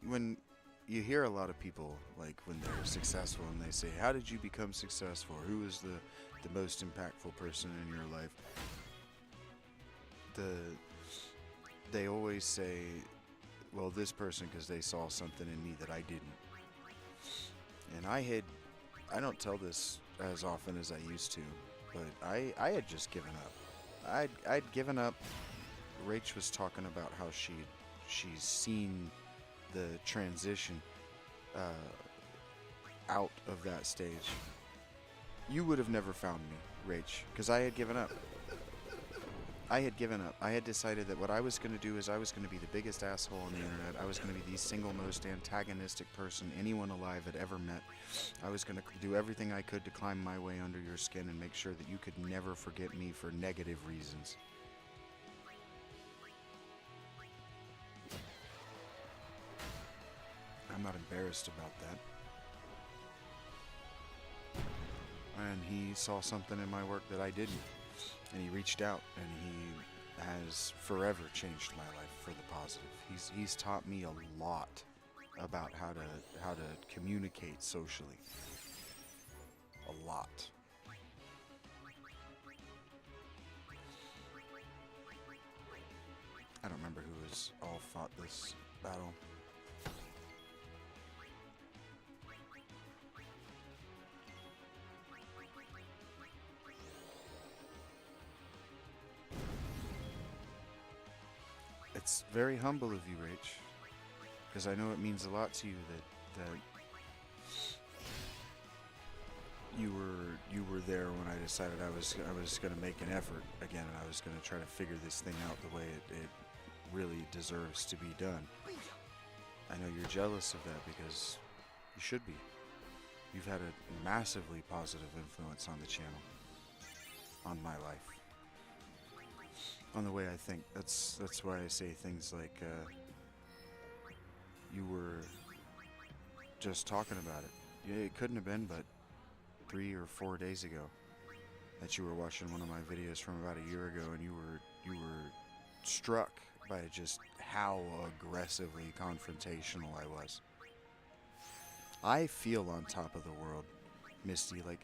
When you hear a lot of people, like when they're successful and they say, how did you become successful? Who was the most impactful person in your life? They always say, well, this person, because they saw something in me that I didn't. And I don't tell this as often as I used to, but I had just given up. I'd given up. Rach was talking about how she's seen the transition out of that stage. You would have never found me, Rach, because I had given up. I had given up. I had decided that what I was going to do is I was going to be the biggest asshole on the internet. I was going to be the single most antagonistic person anyone alive had ever met. I was going to do everything I could to climb my way under your skin and make sure that you could never forget me for negative reasons. I'm not embarrassed about that. And he saw something in my work that I didn't. And he reached out, and he has forever changed my life for the positive. He's taught me a lot about how to communicate socially. A lot. I don't remember who has all fought this battle. It's very humble of you, Rach, because I know it means a lot to you that you were there when I decided I was going to make an effort again, and I was going to try to figure this thing out the way it really deserves to be done. I know you're jealous of that because you should be. You've had a massively positive influence on the channel, on my life, on the way I think. That's why I say things like, you were just talking about it. Yeah, it couldn't have been but 3 or 4 days ago that you were watching one of my videos from about a year ago, and you were struck by just how aggressively confrontational I was. I feel on top of the world, Misty. Like,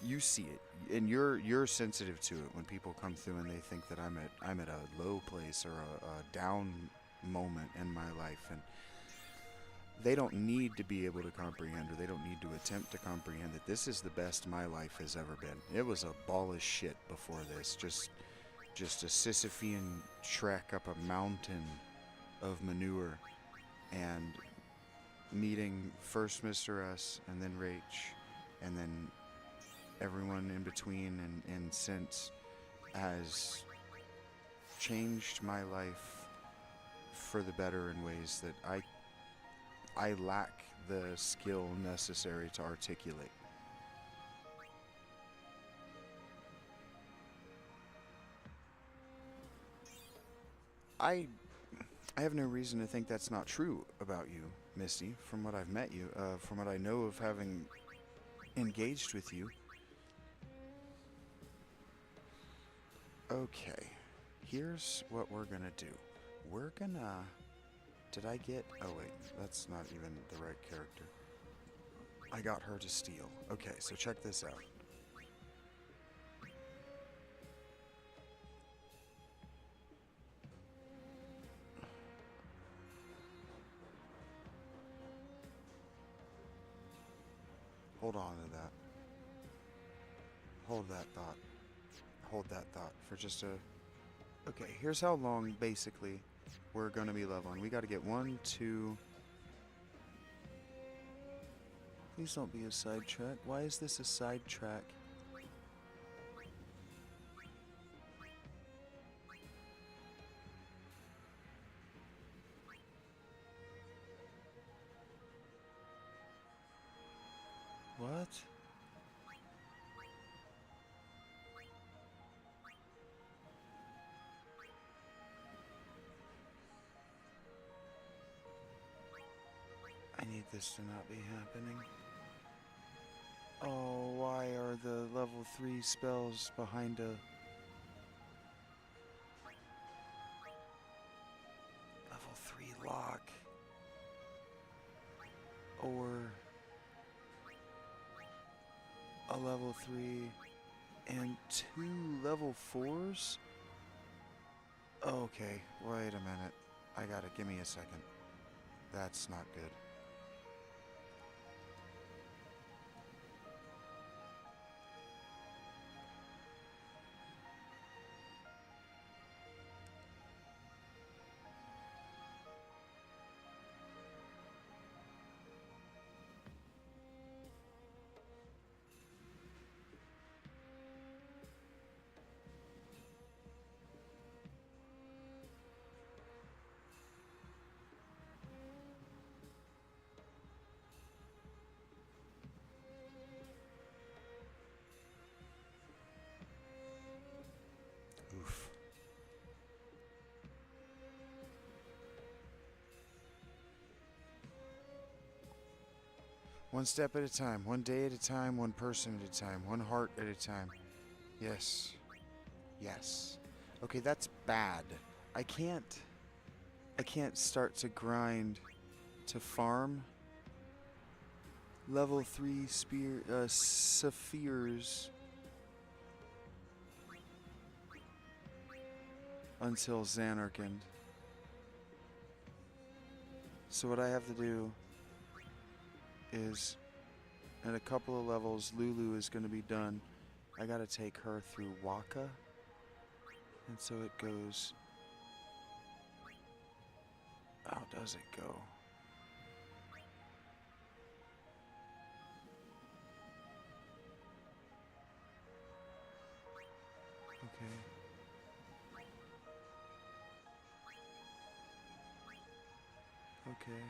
you see it, and you're sensitive to it when people come through and they think that I'm at a low place or a down moment in my life, and they don't need to be able to comprehend, or they don't need to attempt to comprehend that this is the best my life has ever been. It was a ball of shit before this, just a Sisyphean trek up a mountain of manure, and meeting first Mr. S, and then Rach, and then everyone in between and since has changed my life for the better in ways that I lack the skill necessary to articulate. I have no reason to think that's not true about you, Misty, from what I've met you, from what I know of having engaged with you. Okay, here's what we're gonna do. We're gonna... Did I get... Oh wait, that's not even the right character. I got her to steal. Okay, so check this out. Hold on to that. Hold that thought. Hold that thought for just a... Okay, here's how long, basically, we're gonna be leveling. We gotta get 1, 2... Please don't be a sidetrack. Why is this a sidetrack? What? I need this to not be happening. Oh, why are the level 3 spells behind a... level 3 lock? Or... a level 3 and 2 level 4s? Okay, wait a minute. I gotta... give me a second. That's not good. One step at a time, one day at a time, one person at a time, one heart at a time. Yes. Yes. Okay, that's bad. I can't start to grind to farm level 3 sapphires until Xanarkand. So what I have to do is, in a couple of levels, Lulu is going to be done. I got to take her through Waka. And so it goes... How does it go? Okay. Okay.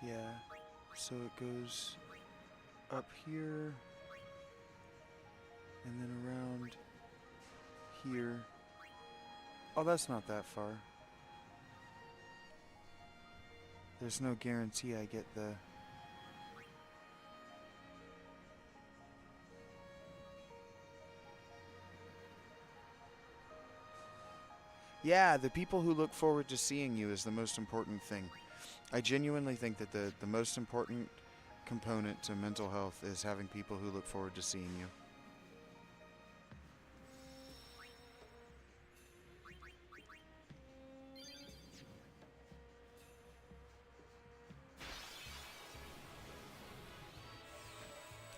Yeah. So it goes up here and then around here. Oh, that's not that far. There's no guarantee I get the... Yeah, the people who look forward to seeing you is the most important thing. I genuinely think that the most important component to mental health is having people who look forward to seeing you.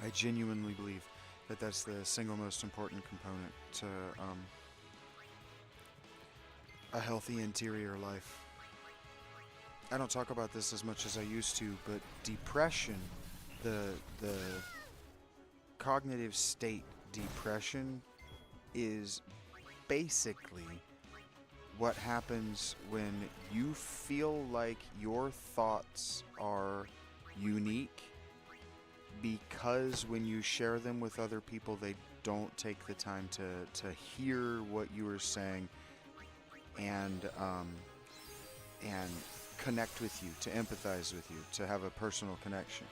I genuinely believe that that's the single most important component to a healthy interior life. I don't talk about this as much as I used to, but depression, the cognitive state depression, is basically what happens when you feel like your thoughts are unique, because when you share them with other people, they don't take the time to hear what you are saying and connect with you, to empathize with you, to have a personal connection.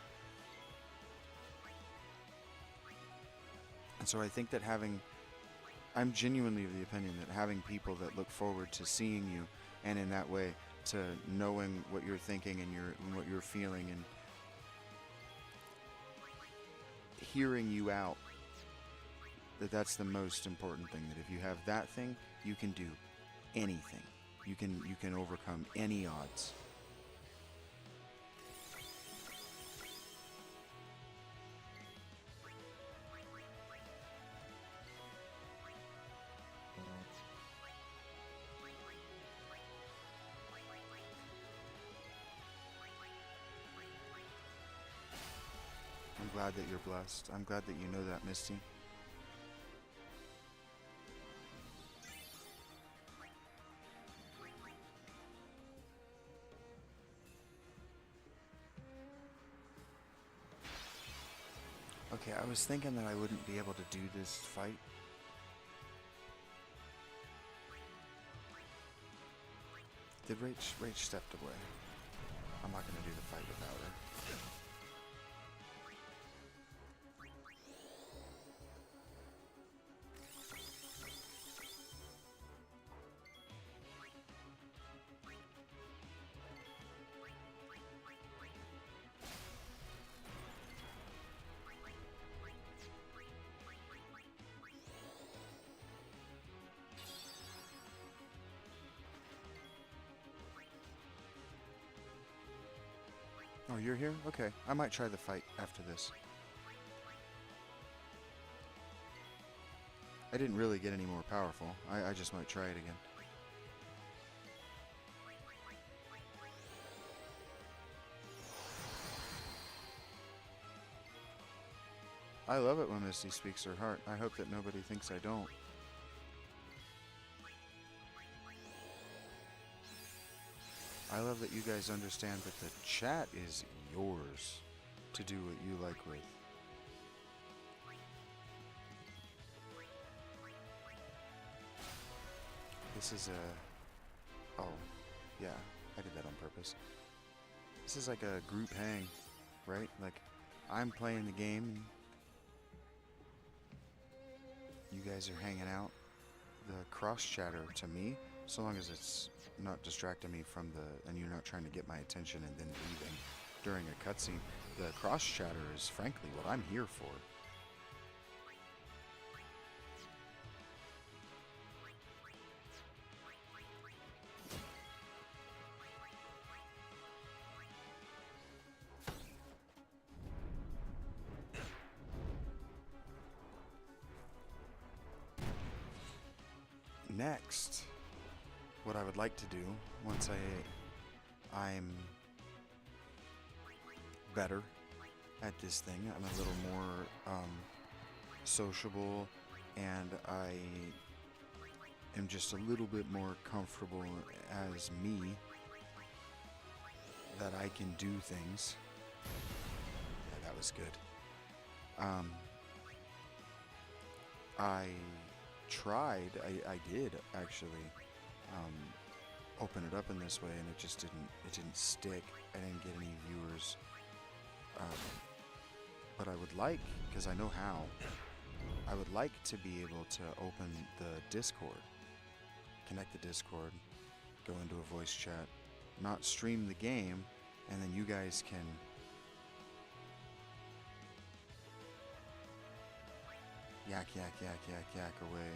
And so I think that I'm genuinely of the opinion that having people that look forward to seeing you, and in that way to knowing what you're thinking and what you're feeling and hearing you out, that's the most important thing. That if you have that thing, you can do anything. You can overcome any odds. I'm glad that you're blessed. I'm glad that you know that, Misty. Okay, I was thinking that I wouldn't be able to do this fight. Rach stepped away. I'm not gonna do the fight without her. Oh, you're here? Okay. I might try the fight after this. I didn't really get any more powerful. I just might try it again. I love it when Misty speaks her heart. I hope that nobody thinks I don't. I love that you guys understand that the chat is yours to do what you like with. This is a... Oh, yeah, I did that on purpose. This is like a group hang, right? Like, I'm playing the game, and you guys are hanging out. The cross chatter to me, so long as it's not distracting me from and you're not trying to get my attention and then leaving during a cutscene, the cross chatter is frankly what I'm here for. Next, what I would like to do once I'm better at this thing, I'm a little more sociable, and I am just a little bit more comfortable as me, that I can do things. Yeah, that was good. I tried, I did actually open it up in this way, and it didn't stick. I didn't get any viewers, but I would like, because I know how, I would like to be able to open the Discord, connect the Discord, go into a voice chat, not stream the game, and then you guys can yak away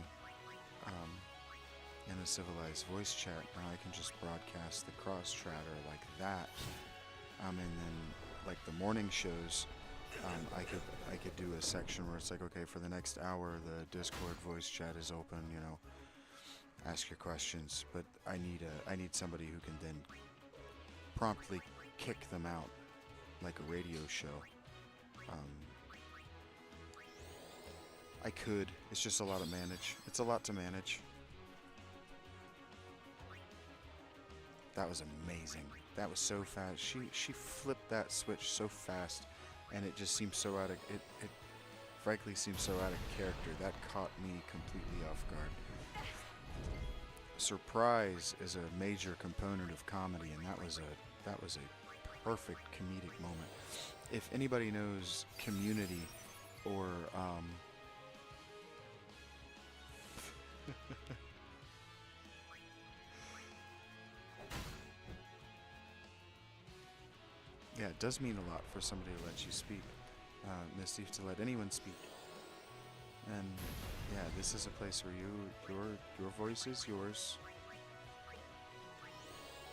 in a civilized voice chat. Now I can just broadcast the cross chatter like that, and then like the morning shows, I could do a section where it's like, okay, for the next hour the Discord voice chat is open, you know, ask your questions, but I need somebody who can then promptly kick them out like a radio show. I could. It's just a lot to manage. It's a lot to manage. That was amazing. That was so fast. She flipped that switch so fast, and it just seemed so out of it. It frankly seemed so out of character. That caught me completely off guard. Surprise is a major component of comedy, and that was a perfect comedic moment. If anybody knows Community or yeah, it does mean a lot for somebody to let you speak, Misty, to let anyone speak. And yeah, this is a place where your voice is yours.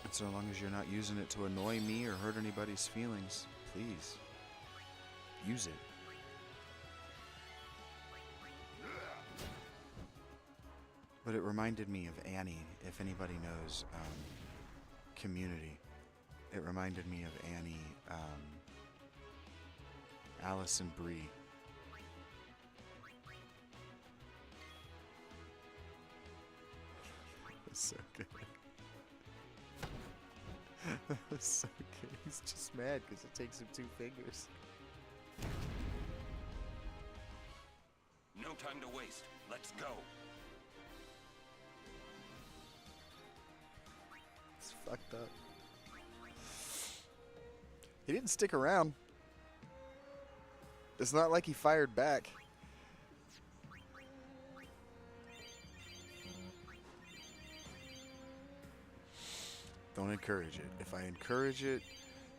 And so long as you're not using it to annoy me or hurt anybody's feelings, please use it. But it reminded me of Annie, if anybody knows Community. It reminded me of Annie, Allison Brie. That's so good. That's so good. He's just mad because it takes him 2 fingers. No time to waste. Let's go. It's fucked up. He didn't stick around. It's not like he fired back. Don't encourage it. If I encourage it,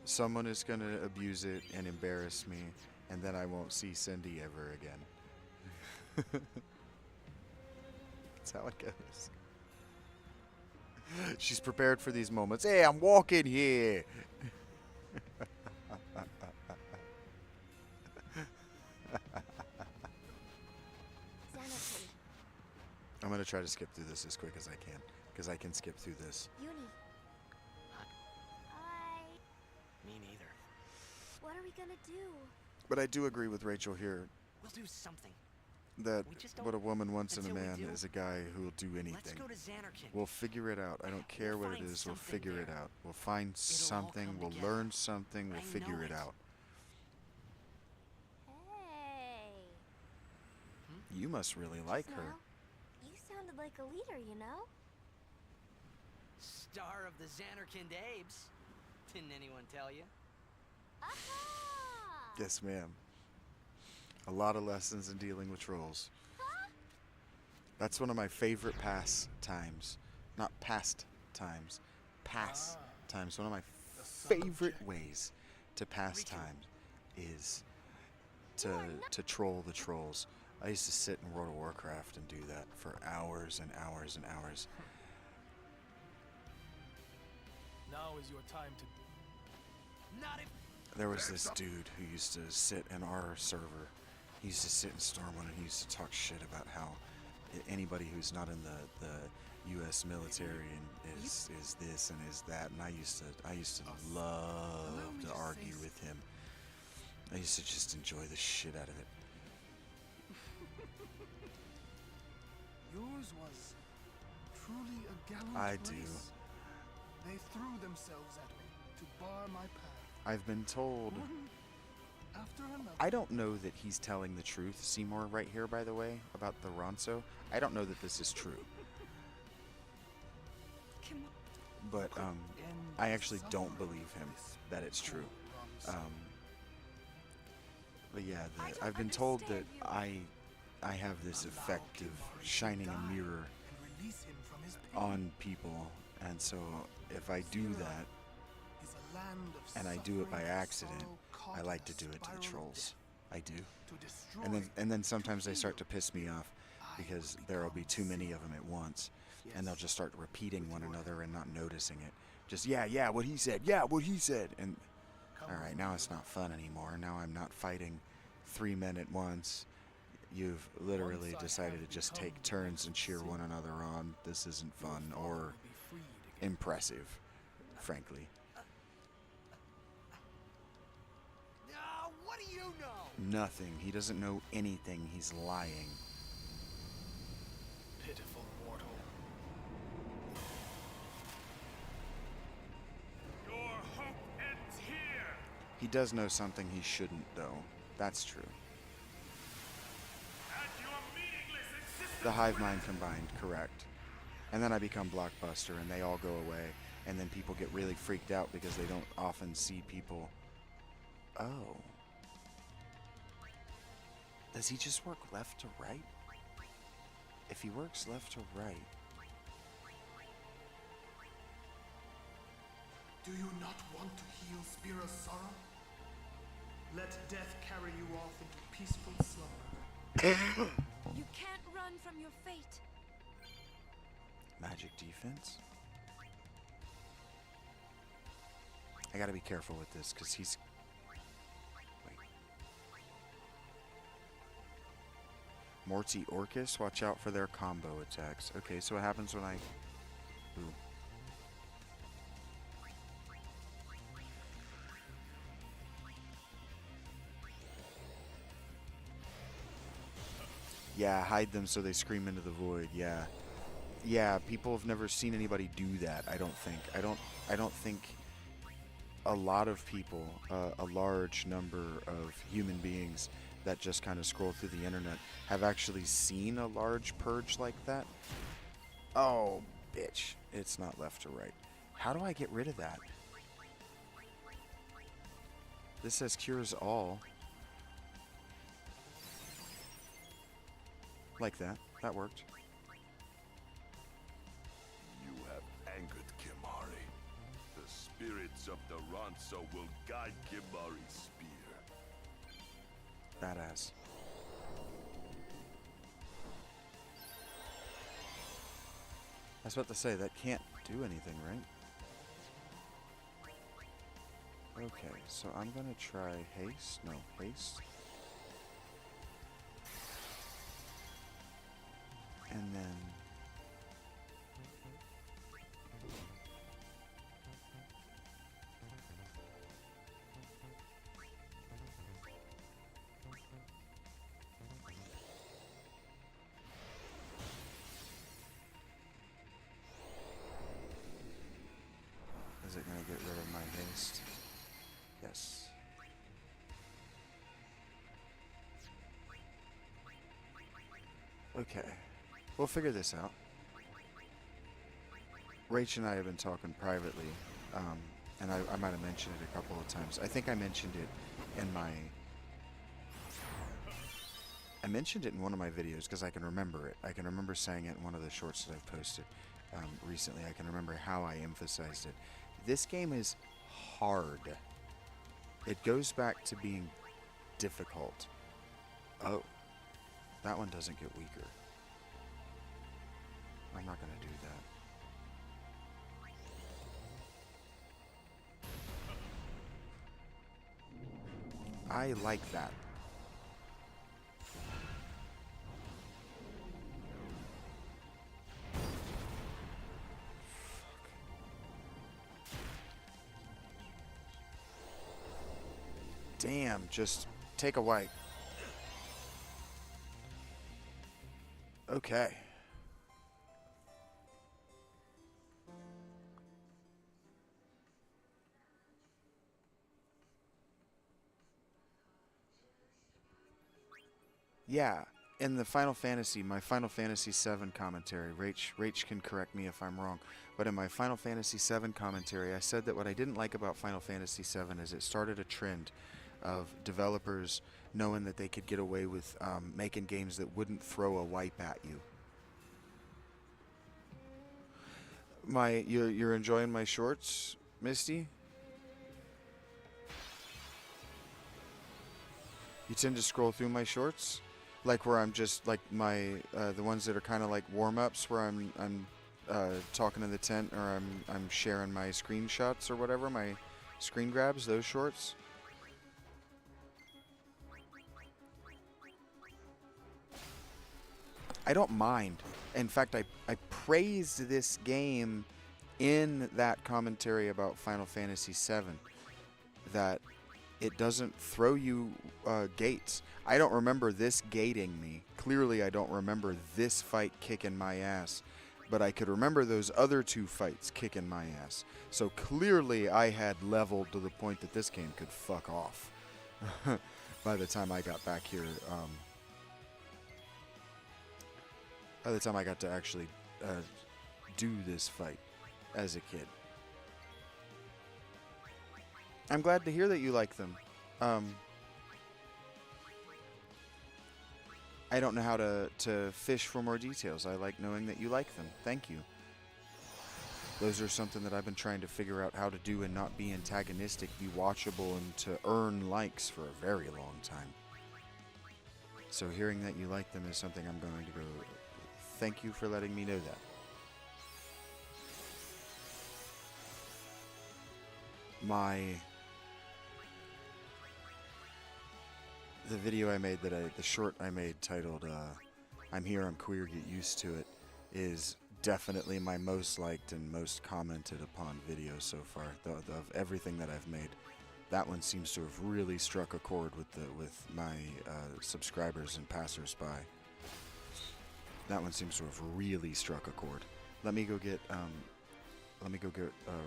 someone is going to abuse it and embarrass me, and then I won't see Cindy ever again. That's how it goes. She's prepared for these moments. Hey, I'm walking here. I'm going to try to skip through this as quick as I can, because I can skip through this. Uni. Hi. Me neither. What are we gonna do? But I do agree with Rachel here We'll do something. that We just don't- what a woman wants in a until we man do. is a guy who will do anything. Let's go to Xanarkand. We'll figure it out. I don't care what it find is. We'll something figure it there. out. We'll find something. come We'll together. learn something. We'll I figure know it it. out. Hey. You must really like her. Now, you sounded like a leader, you know? Star of the Xanarkand Abes. Didn't anyone tell you? Yes, ma'am. A lot of lessons in dealing with trolls. That's one of my favorite pastimes. Not past times. Pass times. One of my favorite ways to pass time is to troll the trolls. I used to sit in World of Warcraft and do that for hours and hours and hours. Now is your time to... Not if... There was this dude who used to sit in our server. He used to sit in Stormwind and he used to talk shit about how anybody who's not in the U.S. military and is this and is that, and I used to love to argue with him. I used to just enjoy the shit out of it. Yours was truly a gallant I race. do. They threw themselves at me to bar my path. I've been told. One after another. I don't know that he's telling the truth, Seymour, right here, by the way, about the Ronso. I don't know that this is true. But, I actually don't believe him that it's true. But yeah, I've been told that I have this effect of shining a mirror on people, and so if I do that, and I do it by accident, I like to do it to the trolls. I do. And then sometimes they start to piss me off because there'll be too many of them at once, and they'll just start repeating one another and not noticing it. Just, yeah, what he said, and alright, now it's not fun anymore. Now I'm not fighting 3 men at once. You've literally decided to just take turns and cheer one another on. This isn't fun or impressive, frankly. What do you know? Nothing. He doesn't know anything. He's lying. Pitiful mortal. Your hope ends here. He does know something he shouldn't, though. That's true. And your meaningless existence. The hive mind combined, correct. And then I become Blockbuster and they all go away. And then people get really freaked out because they don't often see people. Oh. Does he just work left to right? If he works left to right. Do you not want to heal Spira's sorrow? Let death carry you off into peaceful slumber. You can't run from your fate. Magic defense? I gotta be careful with this because he's... Wait. Morty Orcus, watch out for their combo attacks. Okay, so what happens when I... Ooh. Yeah, hide them so they scream into the void. Yeah. Yeah, people have never seen anybody do that, I don't think. I don't think a lot of people, a large number of human beings that just kind of scroll through the internet have actually seen a large purge like that. Oh, bitch. It's not left to right. How do I get rid of that? This says cures all. Like that. That worked. You have angered Kimari. The spirits of the Ronso will guide Kimari's spear. Badass. I was about to say, that can't do anything, right? Okay, so I'm gonna try haste. No, haste. And then... Is it gonna get rid of my haste? Yes. Okay. We'll figure this out. Rach and I have been talking privately. and I might have mentioned it a couple of times. I think I mentioned it in my... I mentioned it in one of my videos because I can remember it. I can remember saying it in one of the shorts that I've posted recently. I can remember how I emphasized it. This game is hard. It goes back to being difficult. Oh, that one doesn't get weaker. I'm not going to do that. I like that. Damn, just take a wipe. Okay. Yeah, in the Final Fantasy, my Final Fantasy VII commentary, Rach can correct me if I'm wrong, but in my Final Fantasy VII commentary, I said that what I didn't like about Final Fantasy VII is it started a trend of developers knowing that they could get away with making games that wouldn't throw a wipe at you. You're enjoying my shorts, Misty? You tend to scroll through my shorts, like where I'm just like the ones that are kind of like warm-ups, where I'm talking in the tent, or I'm sharing my screenshots or whatever, my screen grabs, those shorts. I don't mind. In fact, I praised this game in that commentary about Final Fantasy VII, that it doesn't throw you gates. I don't remember this gating me. Clearly, I don't remember this fight kicking my ass. But I could remember those other two fights kicking my ass. So clearly, I had leveled to the point that this game could fuck off. By the time I got back here, by the time I got to actually do this fight as a kid. I'm glad to hear that you like them. I don't know how to fish for more details. I like knowing that you like them. Thank you. Those are something that I've been trying to figure out how to do and not be antagonistic, be watchable, and to earn likes for a very long time. So hearing that you like them is something I'm going to go... Thank you for letting me know that. The video I made, the short I made titled I'm Here, I'm Queer, Get Used to It, is definitely my most liked and most commented upon video so far, of everything that I've made. That one seems to have really struck a chord with my subscribers and passersby. That one seems to have really struck a chord. Let me go get a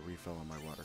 refill on my water.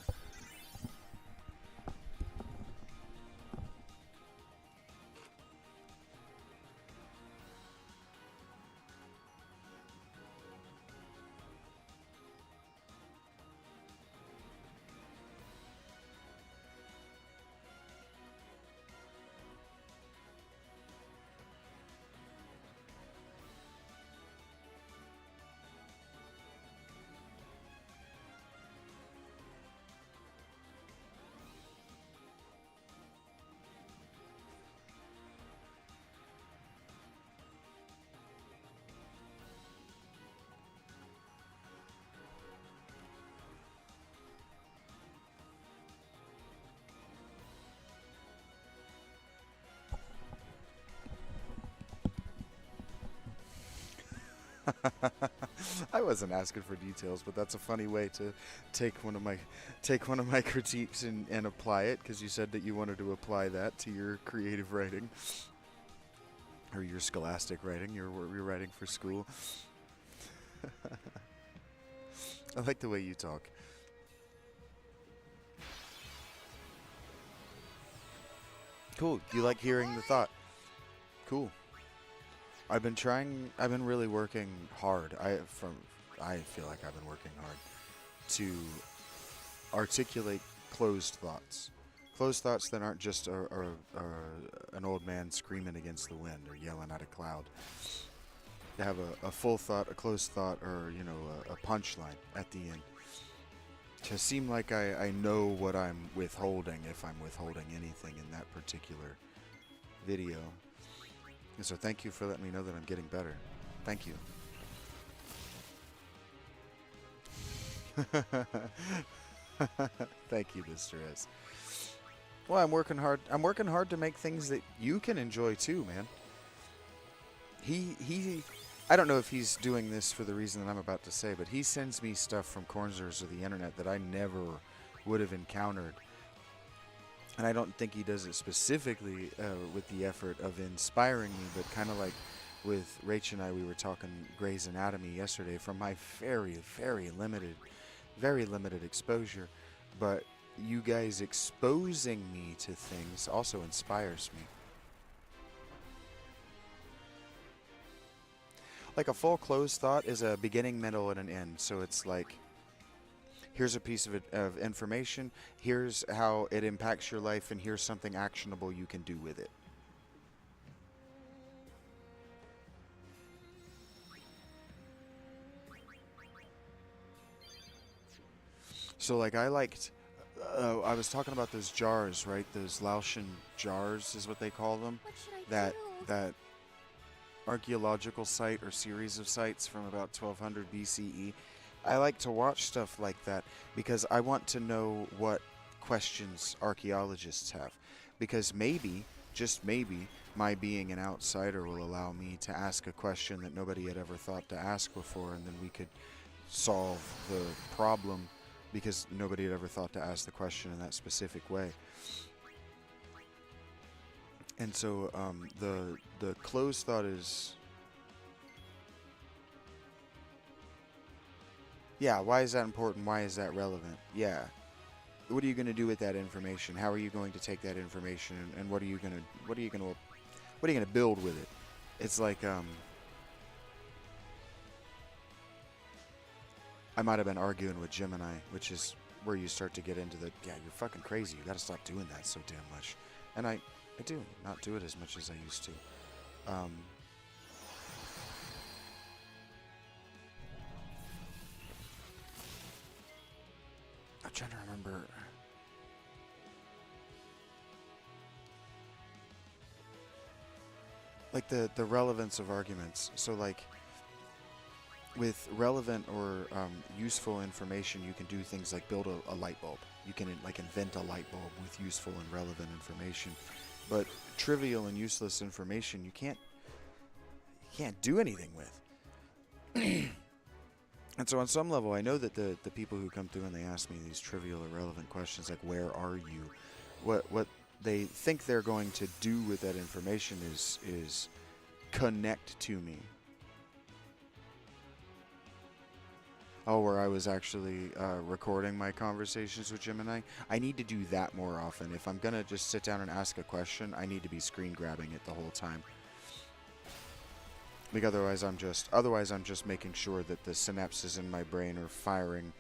I wasn't asking for details, but that's a funny way to take one of my critiques and apply it, because you said that you wanted to apply that to your creative writing or your scholastic writing, your writing for school. I like the way you talk. Cool. You like hearing the thought. Cool. I've been really working hard. I feel like I've been working hard to articulate closed thoughts. Closed thoughts that aren't just an old man screaming against the wind or yelling at a cloud. To have a full thought, a closed thought, or, you know, a punchline at the end. To seem like I know what I'm withholding, if I'm withholding anything in that particular video. And so thank you for letting me know that I'm getting better. Thank you. Thank you, Mr. S. Well, I'm working hard. I'm working hard to make things that you can enjoy too, man. I don't know if he's doing this for the reason that I'm about to say, but he sends me stuff from corners of the internet that I never would have encountered. And I don't think he does it specifically with the effort of inspiring me, but kind of like with Rach and I, we were talking Grey's Anatomy yesterday from my very, very limited exposure. But you guys exposing me to things also inspires me. Like a full closed thought is a beginning, middle, and an end. So it's like, here's a piece of information, here's how it impacts your life, and here's something actionable you can do with it. So like I liked, I was talking about those jars, right? Those Laotian jars is what they call them. That archaeological site or series of sites from about 1200 BCE. I like to watch stuff like that because I want to know what questions archaeologists have. Because maybe, just maybe, my being an outsider will allow me to ask a question that nobody had ever thought to ask before, and then we could solve the problem because nobody had ever thought to ask the question in that specific way. And so the closed thought is, yeah, why is that important? Why is that relevant? Yeah. What are you going to do with that information? How are you going to take that information, and what are you going to build with it? It's like I might have been arguing with Gemini, which is where you start to get into the, yeah, you're fucking crazy. You got to stop doing that so damn much. And I do not do it as much as I used to. I'm trying to remember. Like the relevance of arguments. So like with relevant or useful information, you can do things like build a light bulb. You can like invent a light bulb with useful and relevant information. But trivial and useless information, you can't do anything with. And so on some level, I know that the people who come through and they ask me these trivial or relevant questions like, where are you? What they think they're going to do with that information is connect to me. Oh, where I was actually recording my conversations with Gemini. I need to do that more often. If I'm going to just sit down and ask a question, I need to be screen grabbing it the whole time. Because otherwise I'm just making sure that the synapses in my brain are firing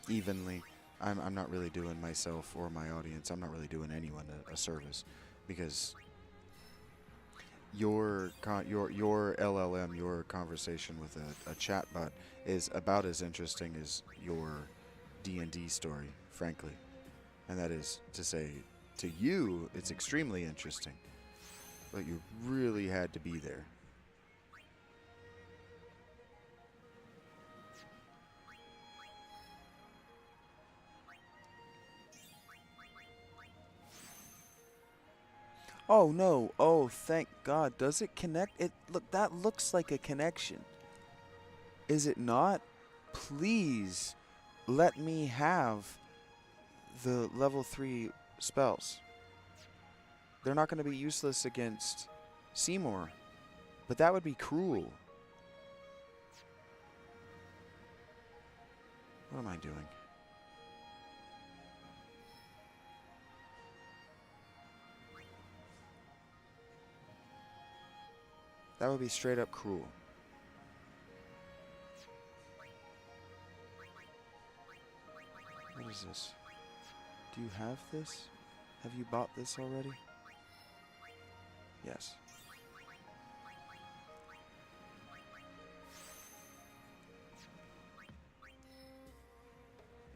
evenly. I'm not really doing myself or my audience, I'm not really doing anyone a service, because your LLM, your conversation with a chatbot is about as interesting as your D&D story, frankly. And that is to say, to you, it's extremely interesting, but you really had to be there. Oh no, oh thank God, does it connect? That looks like a connection. Is it not? Please let me have the level 3 spells. They're not going to be useless against Seymour, but that would be cruel. What am I doing? That would be straight up cruel. What is this? Do you have this? Have you bought this already? Yes.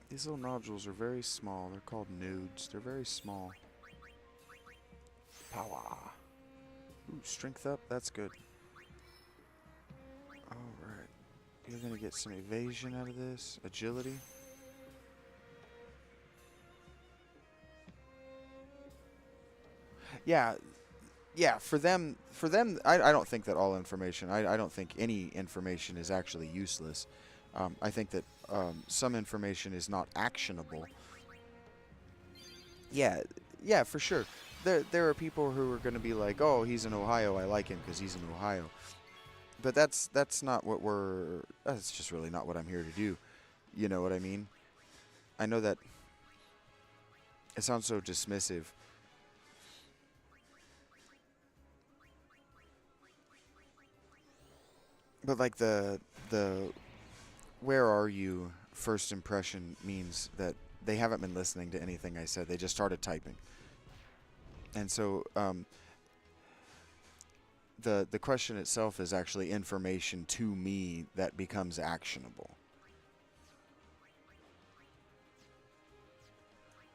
These little nodules are very small. They're called nudes. They're very small. Power. Ooh, strength up. That's good. Alright. You're gonna get some evasion out of this. Agility. Yeah. Yeah, for them, I don't think that all information, I don't think any information is actually useless. I think that some information is not actionable. Yeah, yeah, for sure. There are people who are going to be like, oh, he's in Ohio, I like him because he's in Ohio. But that's not what that's just really not what I'm here to do. You know what I mean? I know that it sounds so dismissive. But like the where are you first impression means that they haven't been listening to anything I said. They just started typing. And so the question itself is actually information to me that becomes actionable.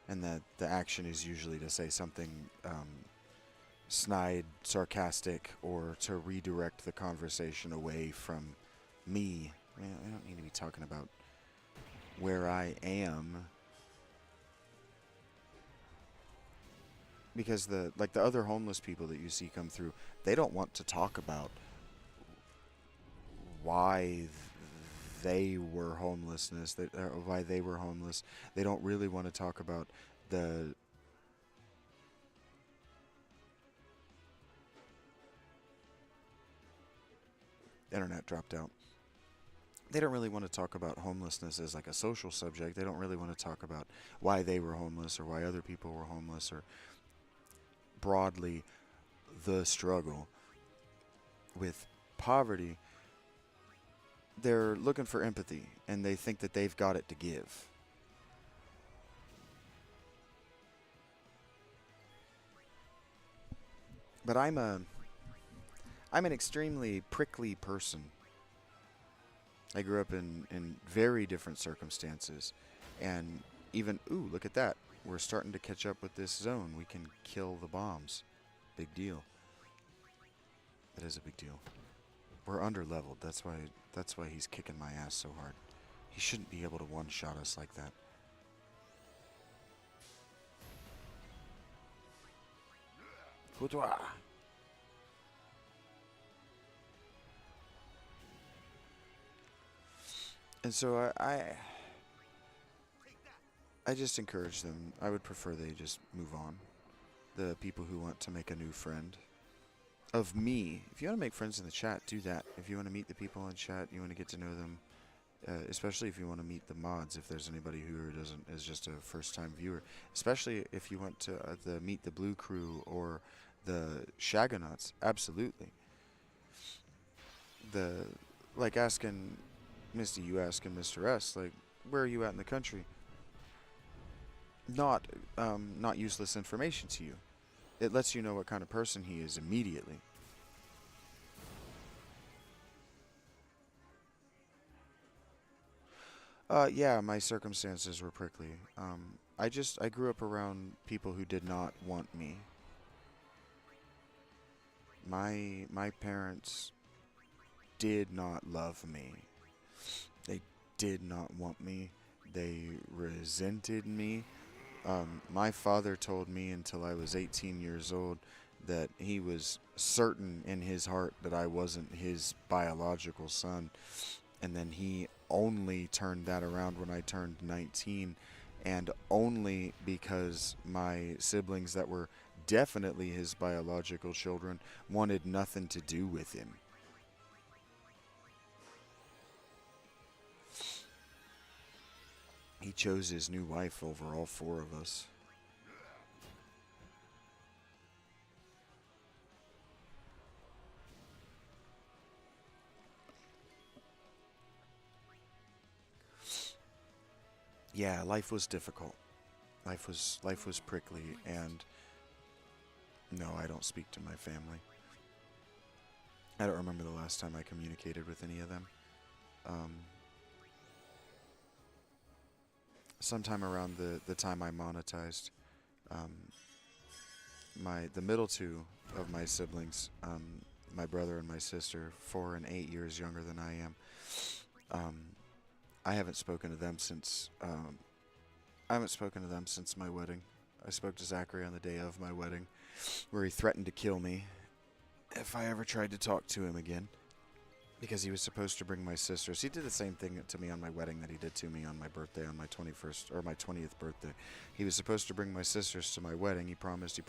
And the action is usually to say something snide, sarcastic, or to redirect the conversation away from me. I mean, I don't need to be talking about where I am. Because the other homeless people that you see come through, they don't want to talk about why they were homelessness, why they were homeless. They don't really want to talk about the internet dropped out. They don't really want to talk about homelessness as like a social subject. They don't really want to talk about why they were homeless or why other people were homeless or broadly the struggle with poverty. They're looking for empathy and they think that they've got it to give. But I'm an extremely prickly person. I grew up in very different circumstances. And even, ooh, look at that. We're starting to catch up with this zone. We can kill the bombs. Big deal. That is a big deal. We're under-leveled. That's why he's kicking my ass so hard. He shouldn't be able to one-shot us like that. Foutoir. And so I just encourage them. I would prefer they just move on. The people who want to make a new friend of me. If you want to make friends in the chat, do that. If you want to meet the people in chat, you want to get to know them, especially if you want to meet the mods, if there's anybody who is just a first-time viewer. Especially if you want to meet the Blue Crew or the Shagonauts. Absolutely. Like asking Misty, you asking Mr. S, like, where are you at in the country? Not useless information to you. It lets you know what kind of person he is immediately. Yeah, my circumstances were prickly. I grew up around people who did not want me. My parents did not love me. They did not want me. They resented me. My father told me until I was 18 years old that he was certain in his heart that I wasn't his biological son. And then he only turned that around when I turned 19. And only because my siblings that were definitely his biological children wanted nothing to do with him. He chose his new wife over all four of us. Yeah, life was difficult. life was prickly, and no, I don't speak to my family. I don't remember the last time I communicated with any of them. Sometime around the time I monetized, the middle two of my siblings, my brother and my sister, 4 and 8 years younger than I am. I haven't spoken to them since my wedding. I spoke to Zachary on the day of my wedding, where he threatened to kill me if I ever tried to talk to him again, because he was supposed to bring my sisters. He did the same thing to me on my wedding that he did to me on my birthday, on my 21st or my 20th birthday. He was supposed to bring my sisters to my wedding. He promised,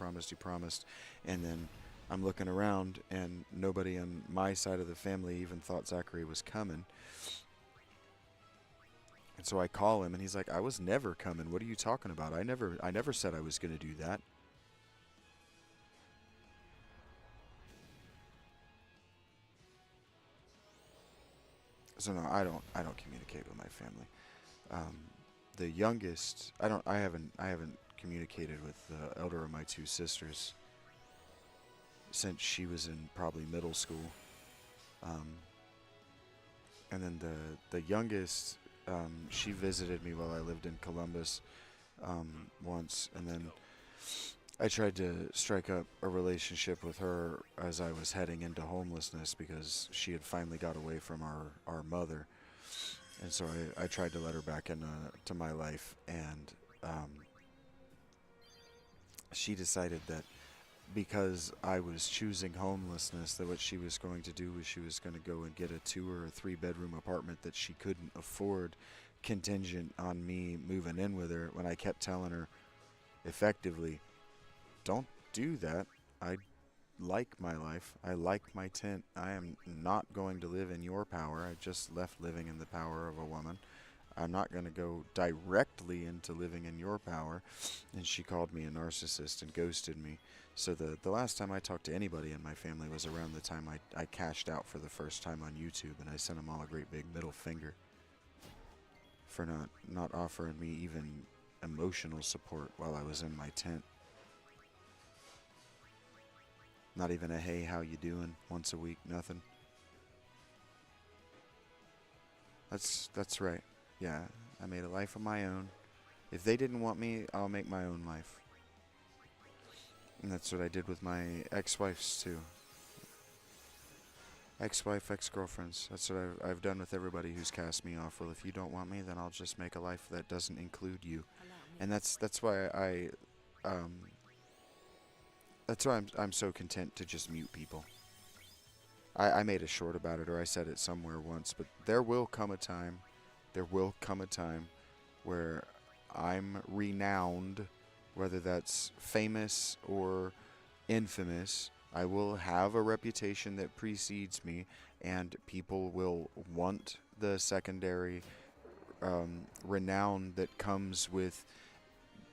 and then I'm looking around and nobody on my side of the family even thought Zachary was coming. And so I call him and he's like, "I was never coming. What are you talking about? I never said I was going to do that." So no, I don't communicate with my family. The youngest, I haven't communicated with the elder of my 2 sisters since she was in probably middle school. And then the youngest, she visited me while I lived in Columbus once, and then I tried to strike up a relationship with her as I was heading into homelessness, because she had finally got away from our mother. And so I tried to let her back into my life, and she decided that because I was choosing homelessness, that what she was going to do was she was going to go and get a 2 or 3 bedroom apartment that she couldn't afford, contingent on me moving in with her, when I kept telling her effectively, "Don't do that. I like my life. I like my tent. I am not going to live in your power. I just left living in the power of a woman. I'm not going to go directly into living in your power." And she called me a narcissist and ghosted me. So the last time I talked to anybody in my family was around the time I cashed out for the first time on YouTube, and I sent them all a great big middle finger for not offering me even emotional support while I was in my tent. Not even a "hey, how you doing" once a week, nothing. That's right. Yeah, I made a life of my own. If they didn't want me, I'll make my own life. And that's what I did with my ex-wives too. Ex-wife, ex-girlfriends. That's what I've done with everybody who's cast me off. Well, if you don't want me, then I'll just make a life that doesn't include you. And that's why I'm so content to just mute people. I made a short about it, or I said it somewhere once, but there will come a time where I'm renowned, whether that's famous or infamous. I will have a reputation that precedes me, and people will want the secondary renown that comes with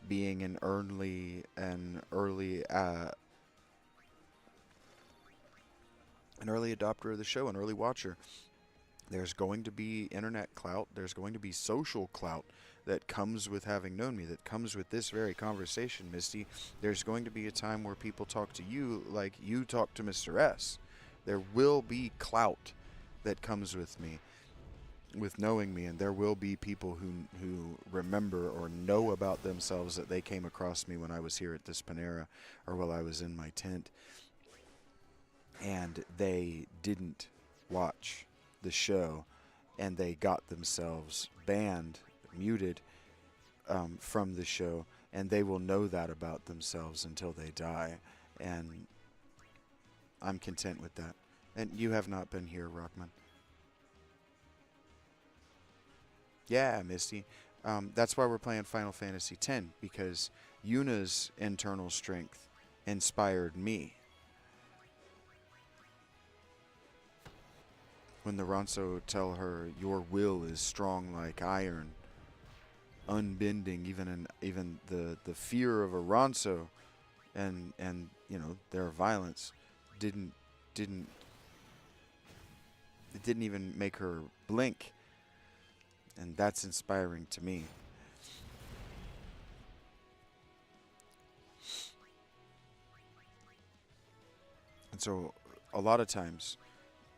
being an early adopter of the show, an early watcher. There's going to be internet clout. There's going to be social clout that comes with having known me, that comes with this very conversation, Misty. There's going to be a time where people talk to you like you talk to Mr. S. There will be clout that comes with me, with knowing me, and there will be people who remember or know about themselves that they came across me when I was here at this Panera or while I was in my tent, and they didn't watch the show, and they got themselves banned, muted from the show, and they will know that about themselves until they die, and I'm content with that. And you have not been here, Rockman. Yeah, Misty. That's why we're playing Final Fantasy X, because Yuna's internal strength inspired me. When the Ronso tell her, "Your will is strong like iron," unbending, even the fear of a Ronso, and you know, their violence didn't even make her blink, and that's inspiring to me. And so a lot of times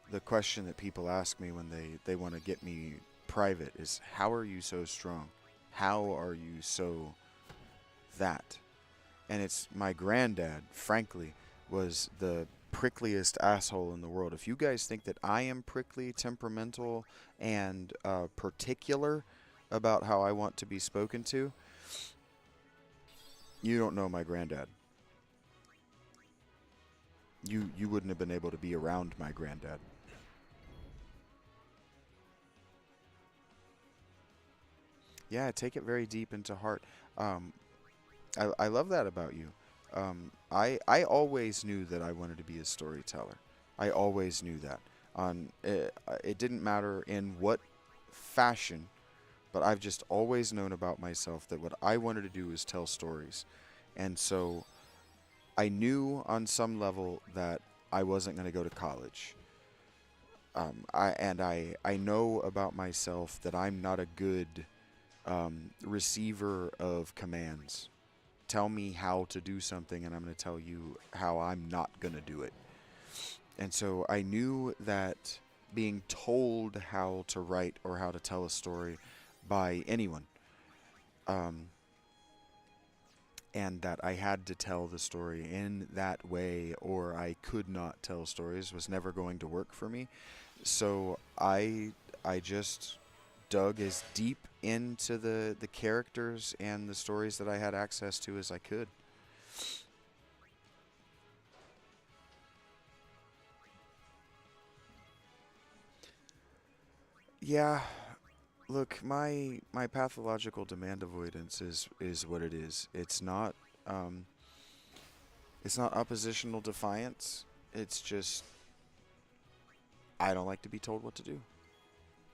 the question that people ask me when they want to get me private is, how are you so strong? How are you so that? And it's my granddad, frankly, was the prickliest asshole in the world. If you guys think that I am prickly, temperamental, and particular about how I want to be spoken to, you don't know my granddad. You wouldn't have been able to be around my granddad. Yeah, I take it very deep into heart. I love that about you. I always knew that I wanted to be a storyteller. I always knew that. It didn't matter in what fashion, but I've just always known about myself that what I wanted to do was tell stories. And so I knew on some level that I wasn't going to go to college. I know about myself that I'm not a good receiver of commands. Tell me how to do something, and I'm going to tell you how I'm not going to do it. And so I knew that being told how to write or how to tell a story by anyone, and that I had to tell the story in that way or I could not tell stories, was never going to work for me. So I just dug as deep into the characters and the stories that I had access to as I could. Yeah, look, my pathological demand avoidance is what it is. It's not oppositional defiance. It's just I don't like to be told what to do.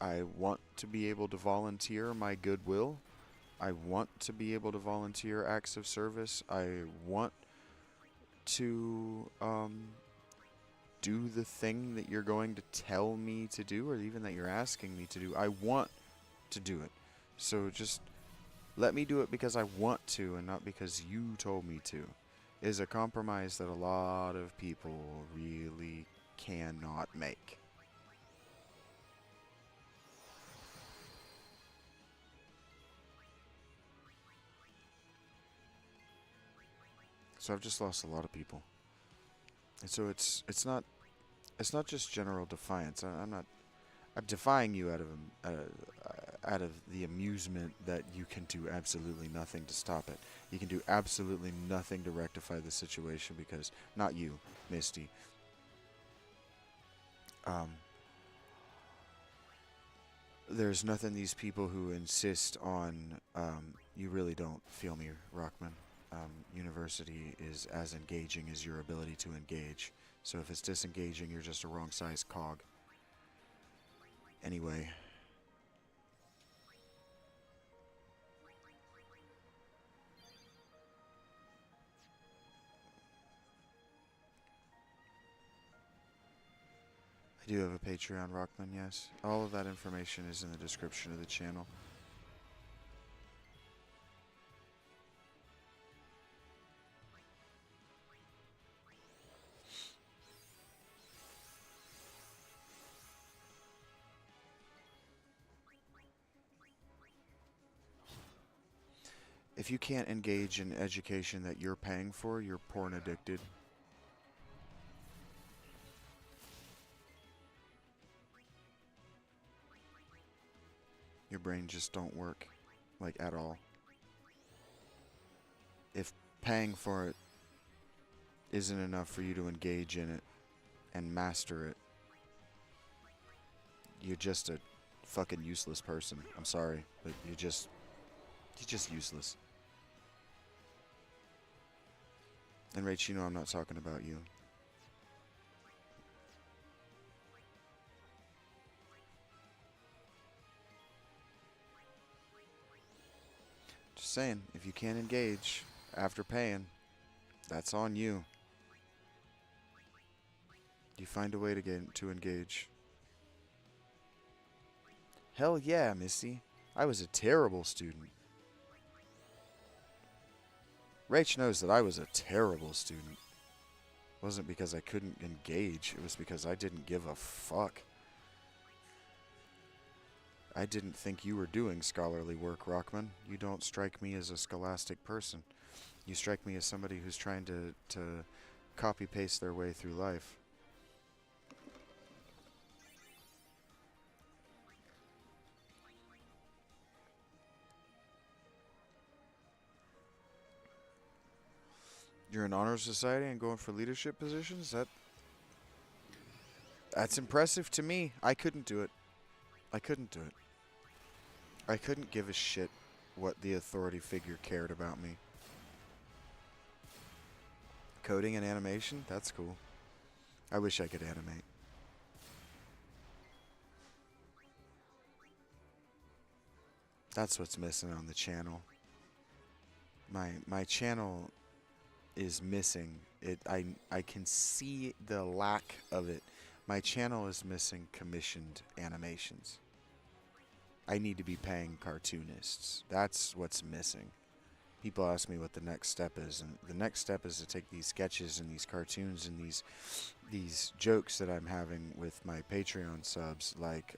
I want to be able to volunteer my goodwill. I want to be able to volunteer acts of service. I want to do the thing that you're going to tell me to do, or even that you're asking me to do. I want to do it. So just let me do it because I want to and not because you told me to, is a compromise that a lot of people really cannot make. So I've just lost a lot of people. And so it's not just general defiance. I'm defying you out of the amusement that you can do absolutely nothing to stop it. You can do absolutely nothing to rectify the situation because not you, Misty. There's nothing these people who insist on. You really don't feel me, Rockman. University is as engaging as your ability to engage. So if it's disengaging, you're just a wrong size cog. Anyway. I do have a Patreon, Rockman, yes. All of that information is in the description of the channel. If you can't engage in education that you're paying for, you're porn addicted. Your brain just don't work, like, at all. If paying for it isn't enough for you to engage in it and master it, you're just a fucking useless person. I'm sorry, but you're just useless. And Rach, you know I'm not talking about you. Just saying, if you can't engage after paying, that's on you. You find a way to engage. Hell yeah, Missy. I was a terrible student. Rach knows that I was a terrible student. It wasn't because I couldn't engage. It was because I didn't give a fuck. I didn't think you were doing scholarly work, Rockman. You don't strike me as a scholastic person. You strike me as somebody who's trying to copy-paste their way through life. You're in honor society and going for leadership positions? That's impressive to me. I couldn't do it. I couldn't do it. I couldn't give a shit what the authority figure cared about me. Coding and animation? That's cool. I wish I could animate. That's what's missing on the channel. My channel is missing. I can see the lack of it. My channel is missing commissioned animations. I need to be paying cartoonists. That's what's missing. People ask me what the next step is, and the next step is to take these sketches and these cartoons and these jokes that I'm having with my Patreon subs, like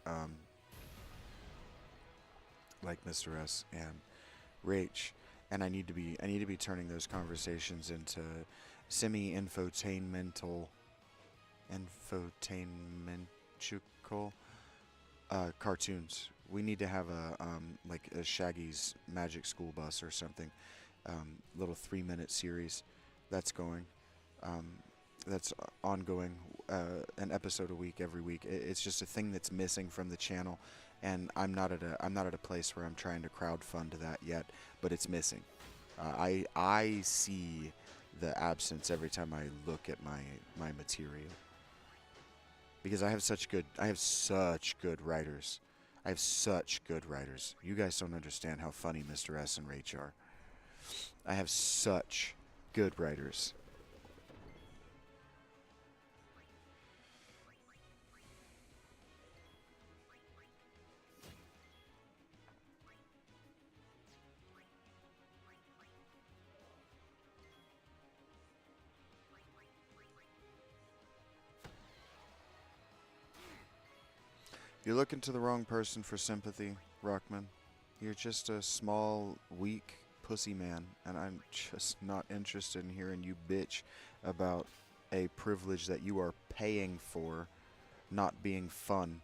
Mr. S and Rach, and I need to be turning those conversations into infotainmental cartoons. We need to have like a Shaggy's Magic School Bus or something. Little 3-minute series that's going. That's ongoing, an episode a week every week. It's just a thing that's missing from the channel, and I'm not at a place where I'm trying to crowdfund that yet, but it's missing. I see the absence every time I look at my material, because I have such good writers. I have such good writers. You guys don't understand how funny Mr. S and Rach are. I have such good writers. You're looking to the wrong person for sympathy, Rockman. You're just a small, weak pussy man, and I'm just not interested in hearing you bitch about a privilege that you are paying for not being fun.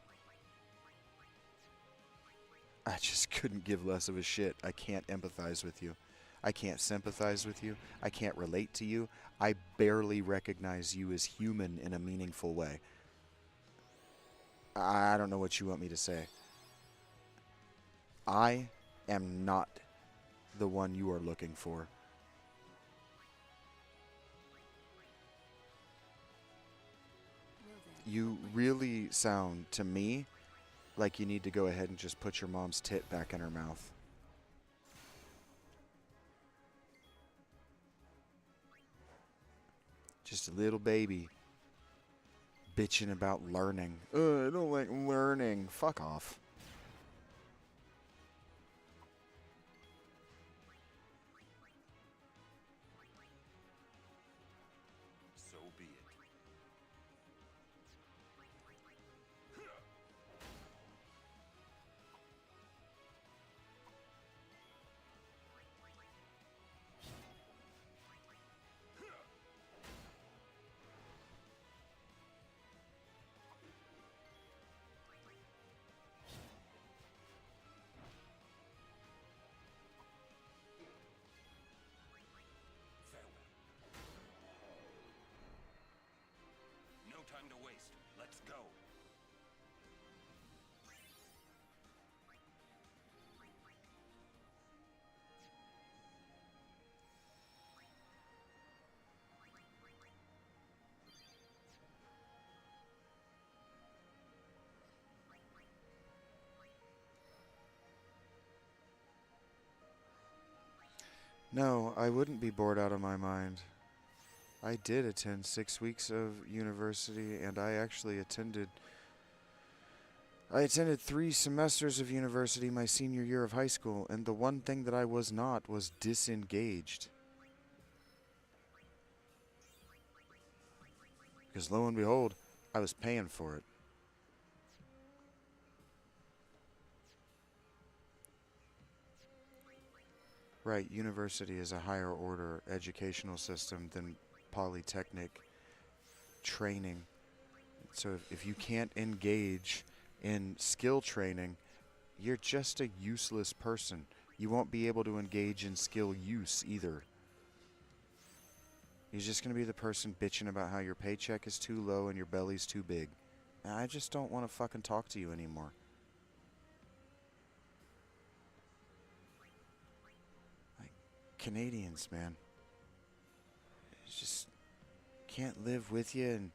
I just couldn't give less of a shit. I can't empathize with you. I can't sympathize with you. I can't relate to you. I barely recognize you as human in a meaningful way. I don't know what you want me to say. I am not the one you are looking for. You really sound to me like you need to go ahead and just put your mom's tit back in her mouth. Just a little baby bitching about learning. I don't like learning. Fuck off. So be it. No time to waste. Let's go. No, I wouldn't be bored out of my mind. I did attend 6 weeks of university, and I actually attended 3 semesters of university my senior year of high school, and the one thing that I was not was disengaged. Because lo and behold, I was paying for it. Right, university is a higher order educational system than polytechnic training. So if you can't engage in skill training, you're just a useless person. You won't be able to engage in skill use either. You're just going to be the person bitching about how your paycheck is too low and your belly's too big. And I just don't want to fucking talk to you anymore. Like, Canadians, man. Just can't live with you and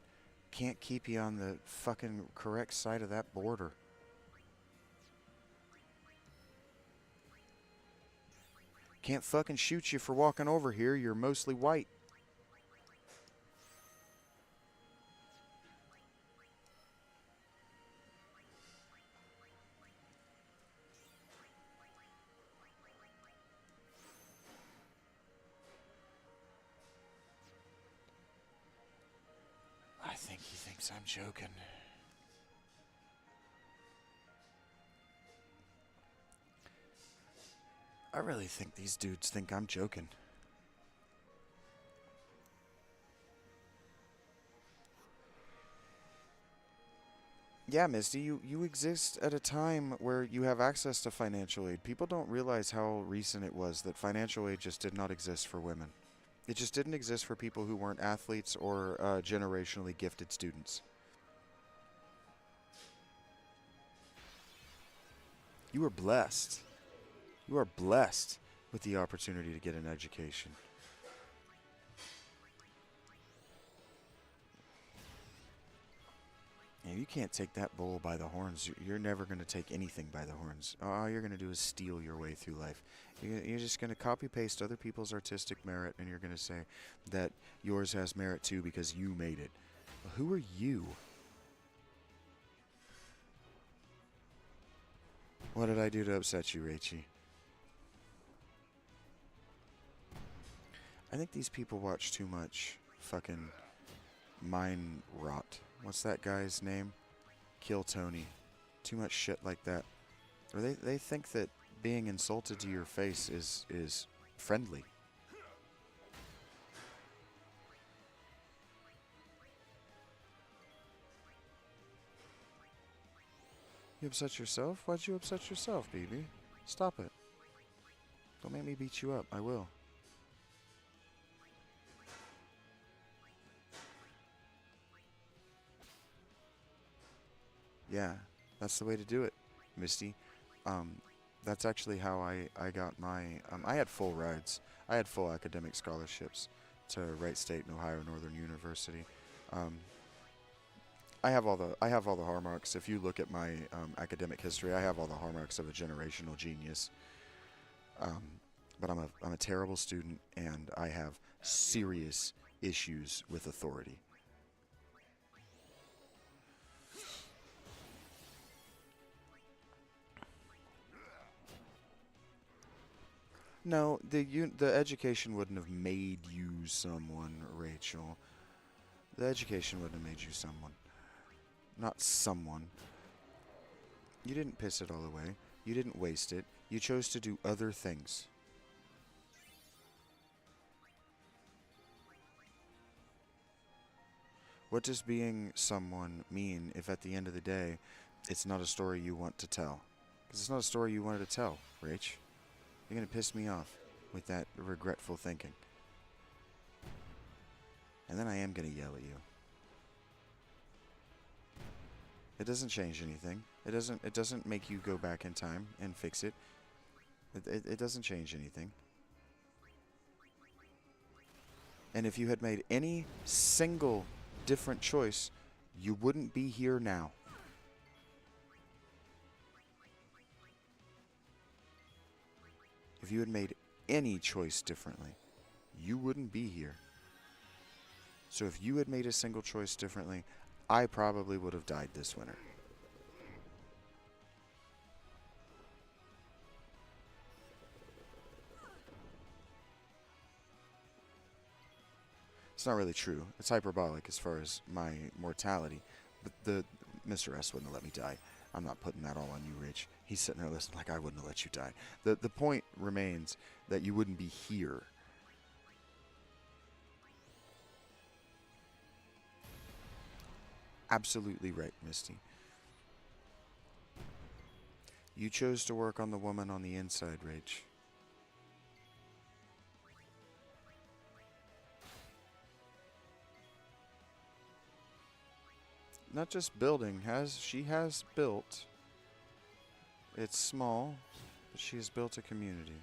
can't keep you on the fucking correct side of that border. Can't fucking shoot you for walking over here. You're mostly white. I think he thinks I'm joking. I really think these dudes think I'm joking. Yeah, Misty, you exist at a time where you have access to financial aid. People don't realize how recent it was that financial aid just did not exist for women. It just didn't exist for people who weren't athletes or generationally gifted students. You are blessed. You are blessed with the opportunity to get an education. And you can't take that bull by the horns. You're never going to take anything by the horns. All you're going to do is steal your way through life. You're just going to copy-paste other people's artistic merit, and you're going to say that yours has merit too because you made it. Well, who are you? What did I do to upset you, Rachie? I think these people watch too much fucking mind rot. What's that guy's name? Kill Tony. Too much shit like that. Or they think that being insulted to your face is friendly. You upset yourself? Why'd you upset yourself, BB? Stop it. Don't make me beat you up. I will. Yeah, that's the way to do it, Misty. That's actually how I got my... I had full rides. I had full academic scholarships to Wright State and Ohio Northern University. I have all the hallmarks. If you look at my academic history, I have all the hallmarks of a generational genius. But I'm a terrible student, and I have serious issues with authority. No, the education wouldn't have made you someone, Rachel. The education wouldn't have made you someone. Not someone. You didn't piss it all away. You didn't waste it. You chose to do other things. What does being someone mean if at the end of the day, it's not a story you want to tell? Because it's not a story you wanted to tell, Rach. You're going to piss me off with that regretful thinking. And then I am going to yell at you. It doesn't change anything. It doesn't make you go back in time and fix it. It doesn't change anything. And if you had made any single different choice, you wouldn't be here now. If you had made any choice differently, you wouldn't be here. So if you had made a single choice differently, I probably would have died this winter. It's not really true. It's hyperbolic as far as my mortality. But the Mr. S wouldn't have let me die. I'm not putting that all on you, Rich. He's sitting there listening like I wouldn't have let you die. The point remains that you wouldn't be here. Absolutely right, Misty. You chose to work on the woman on the inside, Rach. Not just building, she has built. It's small, but she has built a community.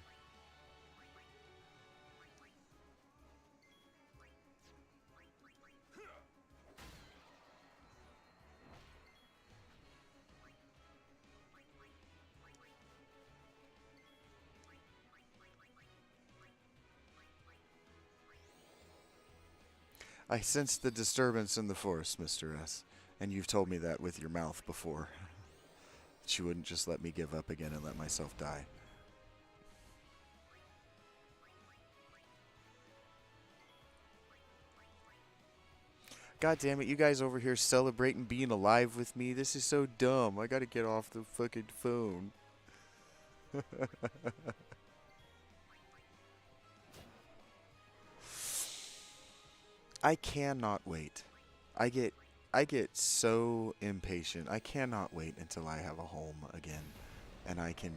I sense the disturbance in the forest, Mr. S. And you've told me that with your mouth before. That you wouldn't just let me give up again and let myself die. God damn it, you guys over here celebrating being alive with me. This is so dumb. I gotta get off the fucking phone. I cannot wait. I get so impatient. I cannot wait until I have a home again and I can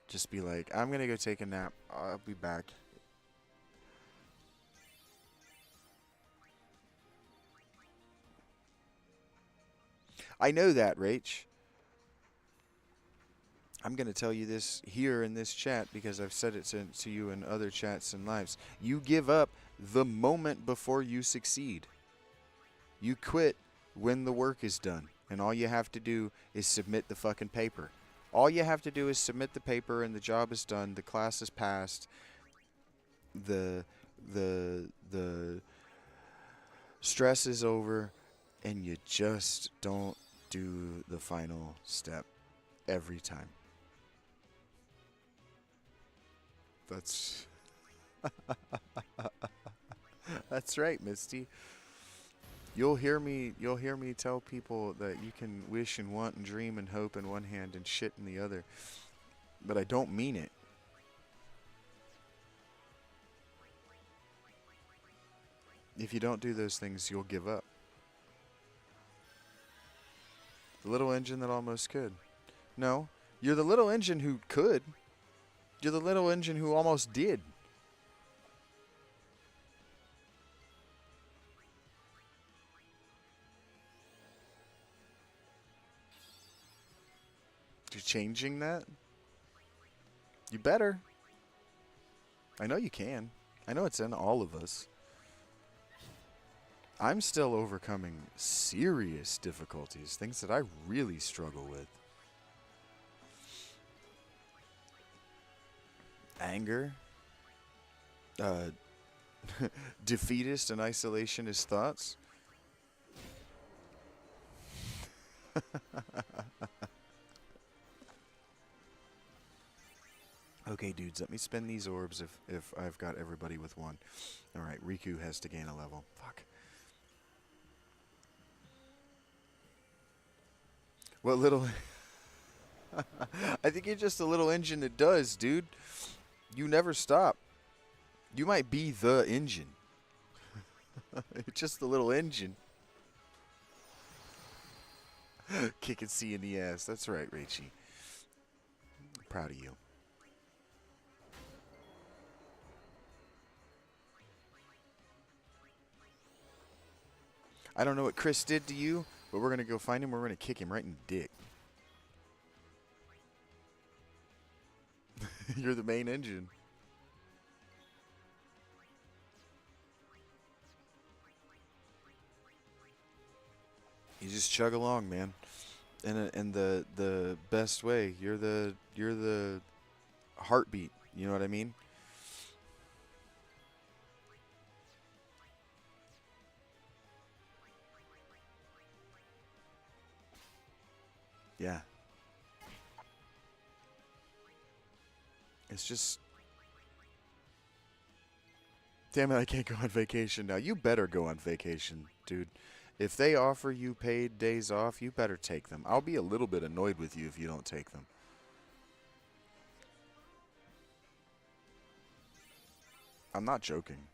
just be like, I'm going to go take a nap. I'll be back. I know that, Rach. I'm going to tell you this here in this chat because I've said it to you in other chats and lives. You give up the moment before you succeed. You quit when the work is done, and all you have to do is submit the fucking paper. All you have to do is submit the paper, and the job is done. The class is passed. The stress is over, and you just don't do the final step every time. That's that's right, Misty. You'll hear me tell people that you can wish and want and dream and hope in one hand and shit in the other. But I don't mean it. If you don't do those things, you'll give up. The little engine that almost could. No, you're the little engine who could. You're the little engine who almost did. You're changing that? You better. I know you can. I know it's in all of us. I'm still overcoming serious difficulties, things that I really struggle with. Anger, defeatist and isolationist thoughts. Okay, dudes, let me spend these orbs if I've got everybody with one. Alright, Riku has to gain a level. Fuck. What little... I think you're just a little engine that does, dude. You never stop. You might be the engine. It's just a little engine. Kicking C in the ass. That's right, Rachie. I'm proud of you. I don't know what Chris did to you, but we're going to go find him. We're going to kick him right in the dick. You're the main engine. You just chug along, man. In the best way. You're the heartbeat. You know what I mean? Yeah. It's just Damn it, I can't go on vacation now. You better go on vacation, dude. If they offer you paid days off, you better take them. I'll be a little bit annoyed with you if you don't take them. I'm not joking,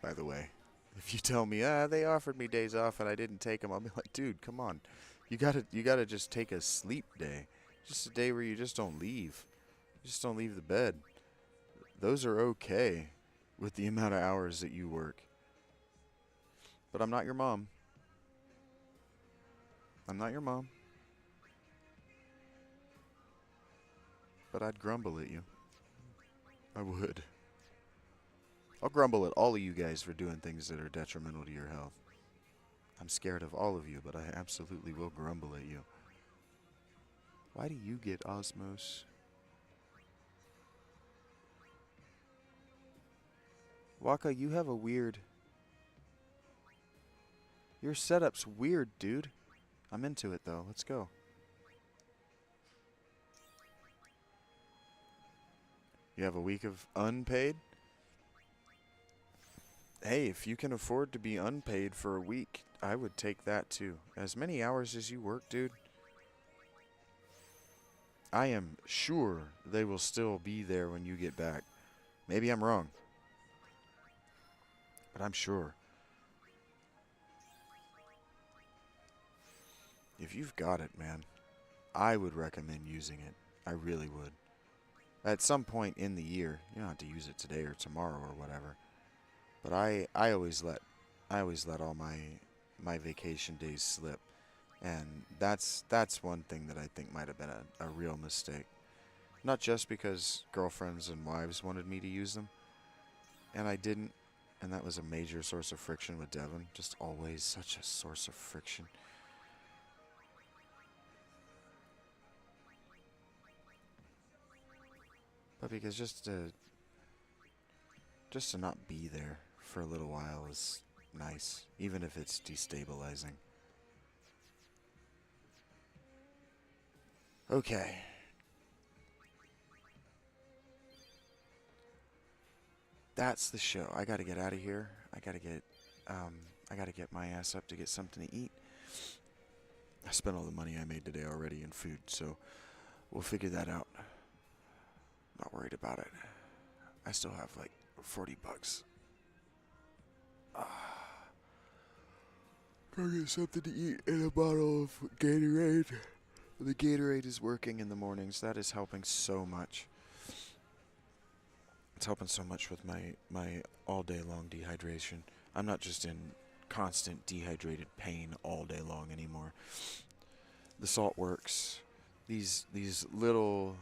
by the way. If you tell me, they offered me days off and I didn't take them, I'll be like, dude, come on. You gotta just take a sleep day. Just a day where you just don't leave. You just don't leave the bed. Those are okay with the amount of hours that you work. But I'm not your mom. I'm not your mom. But I'd grumble at you. I would. I'll grumble at all of you guys for doing things that are detrimental to your health. I'm scared of all of you, but I absolutely will grumble at you. Why do you get osmos? Waka, you have a weird... Your setup's weird, dude. I'm into it, though. Let's go. You have a week of unpaid? Hey, if you can afford to be unpaid for a week, I would take that too. As many hours as you work, dude, I am sure they will still be there when you get back. Maybe I'm wrong, but I'm sure. If you've got it, man, I would recommend using it. I really would. At some point in the year, you don't have to use it today or tomorrow or whatever. But I always let all my vacation days slip, and that's one thing that I think might have been a real mistake. Not just because girlfriends and wives wanted me to use them, and I didn't, and that was a major source of friction with Devin. Just always such a source of friction. But because just to not be there for a little while is nice, even if it's destabilizing. Okay. That's the show. I gotta get out of here. I gotta get my ass up to get something to eat. I spent all the money I made today already in food, so we'll figure that out. Not worried about it. I still have like $40. Go get something to eat and a bottle of Gatorade. The Gatorade is working in the mornings. That is helping so much. It's helping so much with my all day long dehydration. I'm not just in constant dehydrated pain all day long anymore. The salt works. These little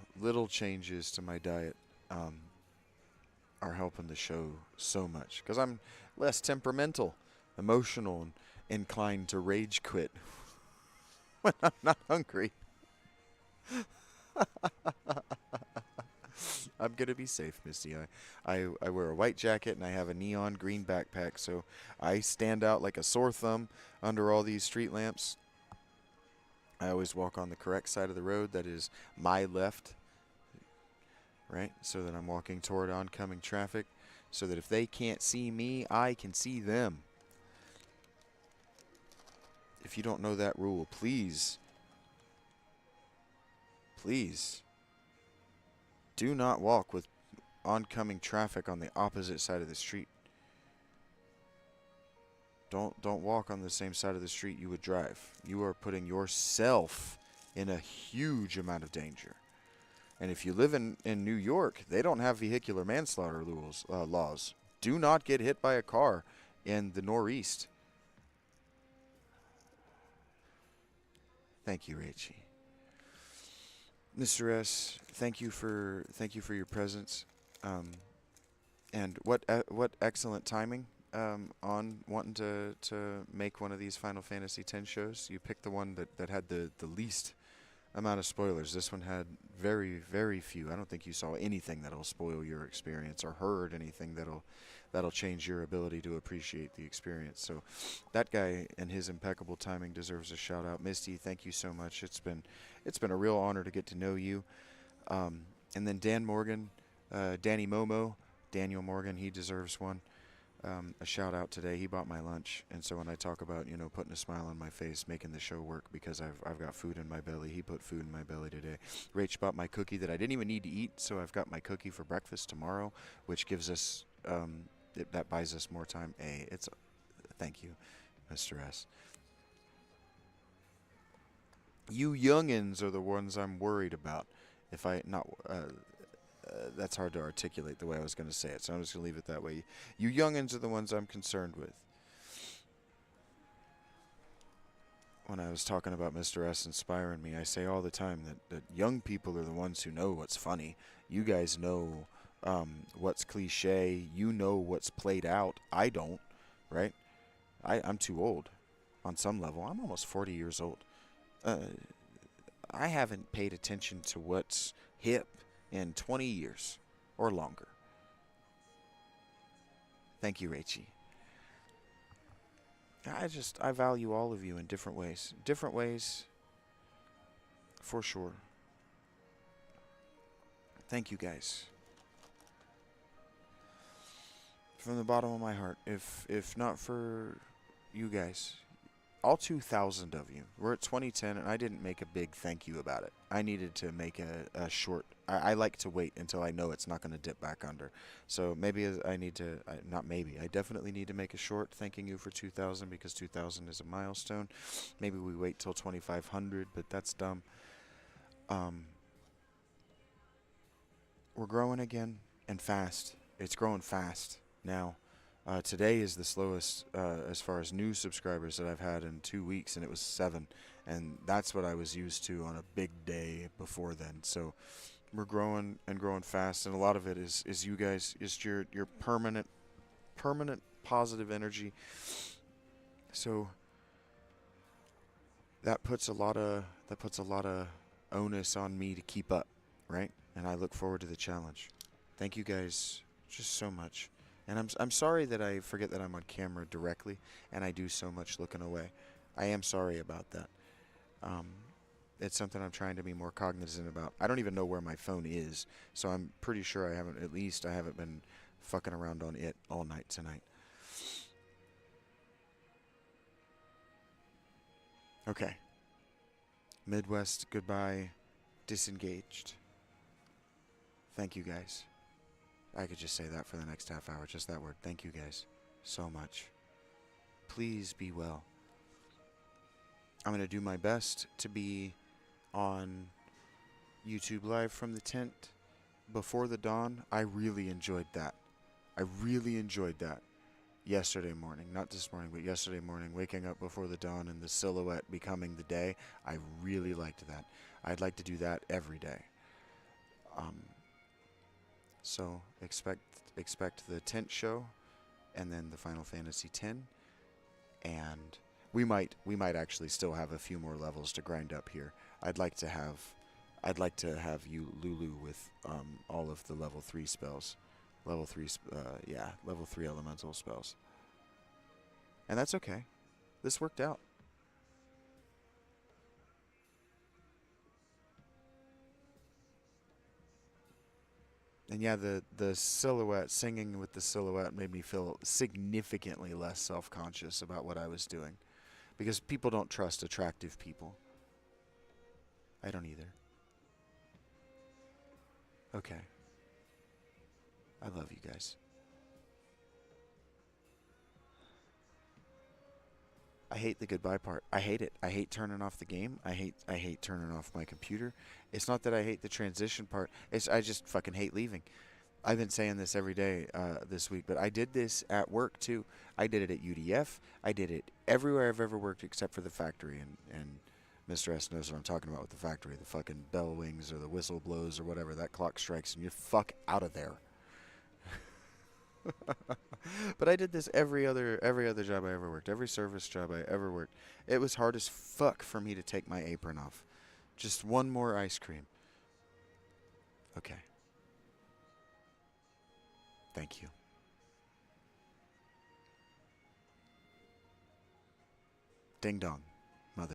changes to my diet are helping the show so much, because I'm less temperamental, emotional, and inclined to rage quit when I'm not hungry. I'm gonna be safe, Misty. I wear a white jacket and I have a neon green backpack, so I stand out like a sore thumb under all these street lamps. I always walk on the correct side of the road, that is my left, right? So that I'm walking toward oncoming traffic, so that if they can't see me, I can see them. If you don't know that rule, please do not walk with oncoming traffic on the opposite side of the street. Don't walk on the same side of the street you would drive. You are putting yourself in a huge amount of danger. And if you live in New York, they don't have vehicular manslaughter laws. Do not get hit by a car in the Northeast. Thank you, Rachie. Mr. S, thank you for your presence, and what excellent timing on wanting to make one of these Final Fantasy X shows. You picked the one that had the least amount of spoilers. This one had very, very few. I don't think you saw anything that'll spoil your experience or heard anything that'll change your ability to appreciate the experience. So that guy and his impeccable timing deserves a shout out. Misty, thank you so much. It's been a real honor to get to know you. And then Dan Morgan, Danny Momo, Daniel Morgan, he deserves one. a shout out today. He bought my lunch, and so when I talk about, you know, putting a smile on my face, making the show work because I've got food in my belly, he put food in my belly today. Rach bought my cookie that I didn't even need to eat, so I've got my cookie for breakfast tomorrow, which gives us that buys us more time. Thank you, Mr. S. You youngins are the ones I'm worried about. If I not that's hard to articulate the way I was going to say it, so I'm just going to leave it that way. You youngins are the ones I'm concerned with. When I was talking about Mr. S inspiring me, I say all the time that young people are the ones who know what's funny. You guys know what's cliche. You know what's played out. I don't, right? I'm too old on some level. I'm almost 40 years old. I haven't paid attention to what's hip in 20 years or longer. Thank you, Rachie. I value all of you in different ways. Different ways, for sure. Thank you, guys. From the bottom of my heart. If not for you guys, all 2,000 of you. We're at 2010, and I didn't make a big thank you about it. I needed to make a short. I like to wait until I know it's not going to dip back under. So maybe I need to, not maybe, I definitely need to make a short thanking you for 2,000 because 2,000 is a milestone. Maybe we wait till 2,500, but that's dumb. We're growing again, and fast. It's growing fast now. Today is the slowest as far as new subscribers that I've had in 2 weeks, and it was 7. And that's what I was used to on a big day before then. So we're growing and growing fast, and a lot of it is you guys, is your permanent positive energy. So that puts a lot of onus on me to keep up, right? And I look forward to the challenge. Thank you guys just so much. And I'm sorry that I forget that I'm on camera directly, and I do so much looking away. I am sorry about that. It's something I'm trying to be more cognizant about. I don't even know where my phone is, so I'm pretty sure I haven't been fucking around on it all night tonight. Okay. Midwest, goodbye. Disengaged. Thank you, guys. I could just say that for the next half hour, just that word. Thank you, guys, so much. Please be well. I'm going to do my best to be on YouTube Live from the tent before the dawn. I really enjoyed that. Yesterday morning, not this morning, but yesterday morning, waking up before the dawn and the silhouette becoming the day. I really liked that. I'd like to do that every day. So expect the tent show, and then the Final Fantasy X, and we might actually still have a few more levels to grind up here. I'd like to have you Lulu with all of the level 3 spells, level 3 elemental spells, and that's okay. This worked out. And yeah, the silhouette, singing with the silhouette made me feel significantly less self-conscious about what I was doing. Because people don't trust attractive people. I don't either. Okay. I love you guys. I hate the goodbye part. I hate it. I hate turning off the game. I hate turning off my computer. It's not that I hate the transition part. I just fucking hate leaving. I've been saying this every day this week, but I did this at work too. I did it at UDF. I did it everywhere I've ever worked except for the factory. And Mr. S knows what I'm talking about with the factory. The fucking bell wings or the whistle blows or whatever. That clock strikes and you're fuck out of there. But I did this every other job I ever worked, every service job I ever worked. It was hard as fuck for me to take my apron off. Just one more ice cream. Okay. Thank you. Ding dong.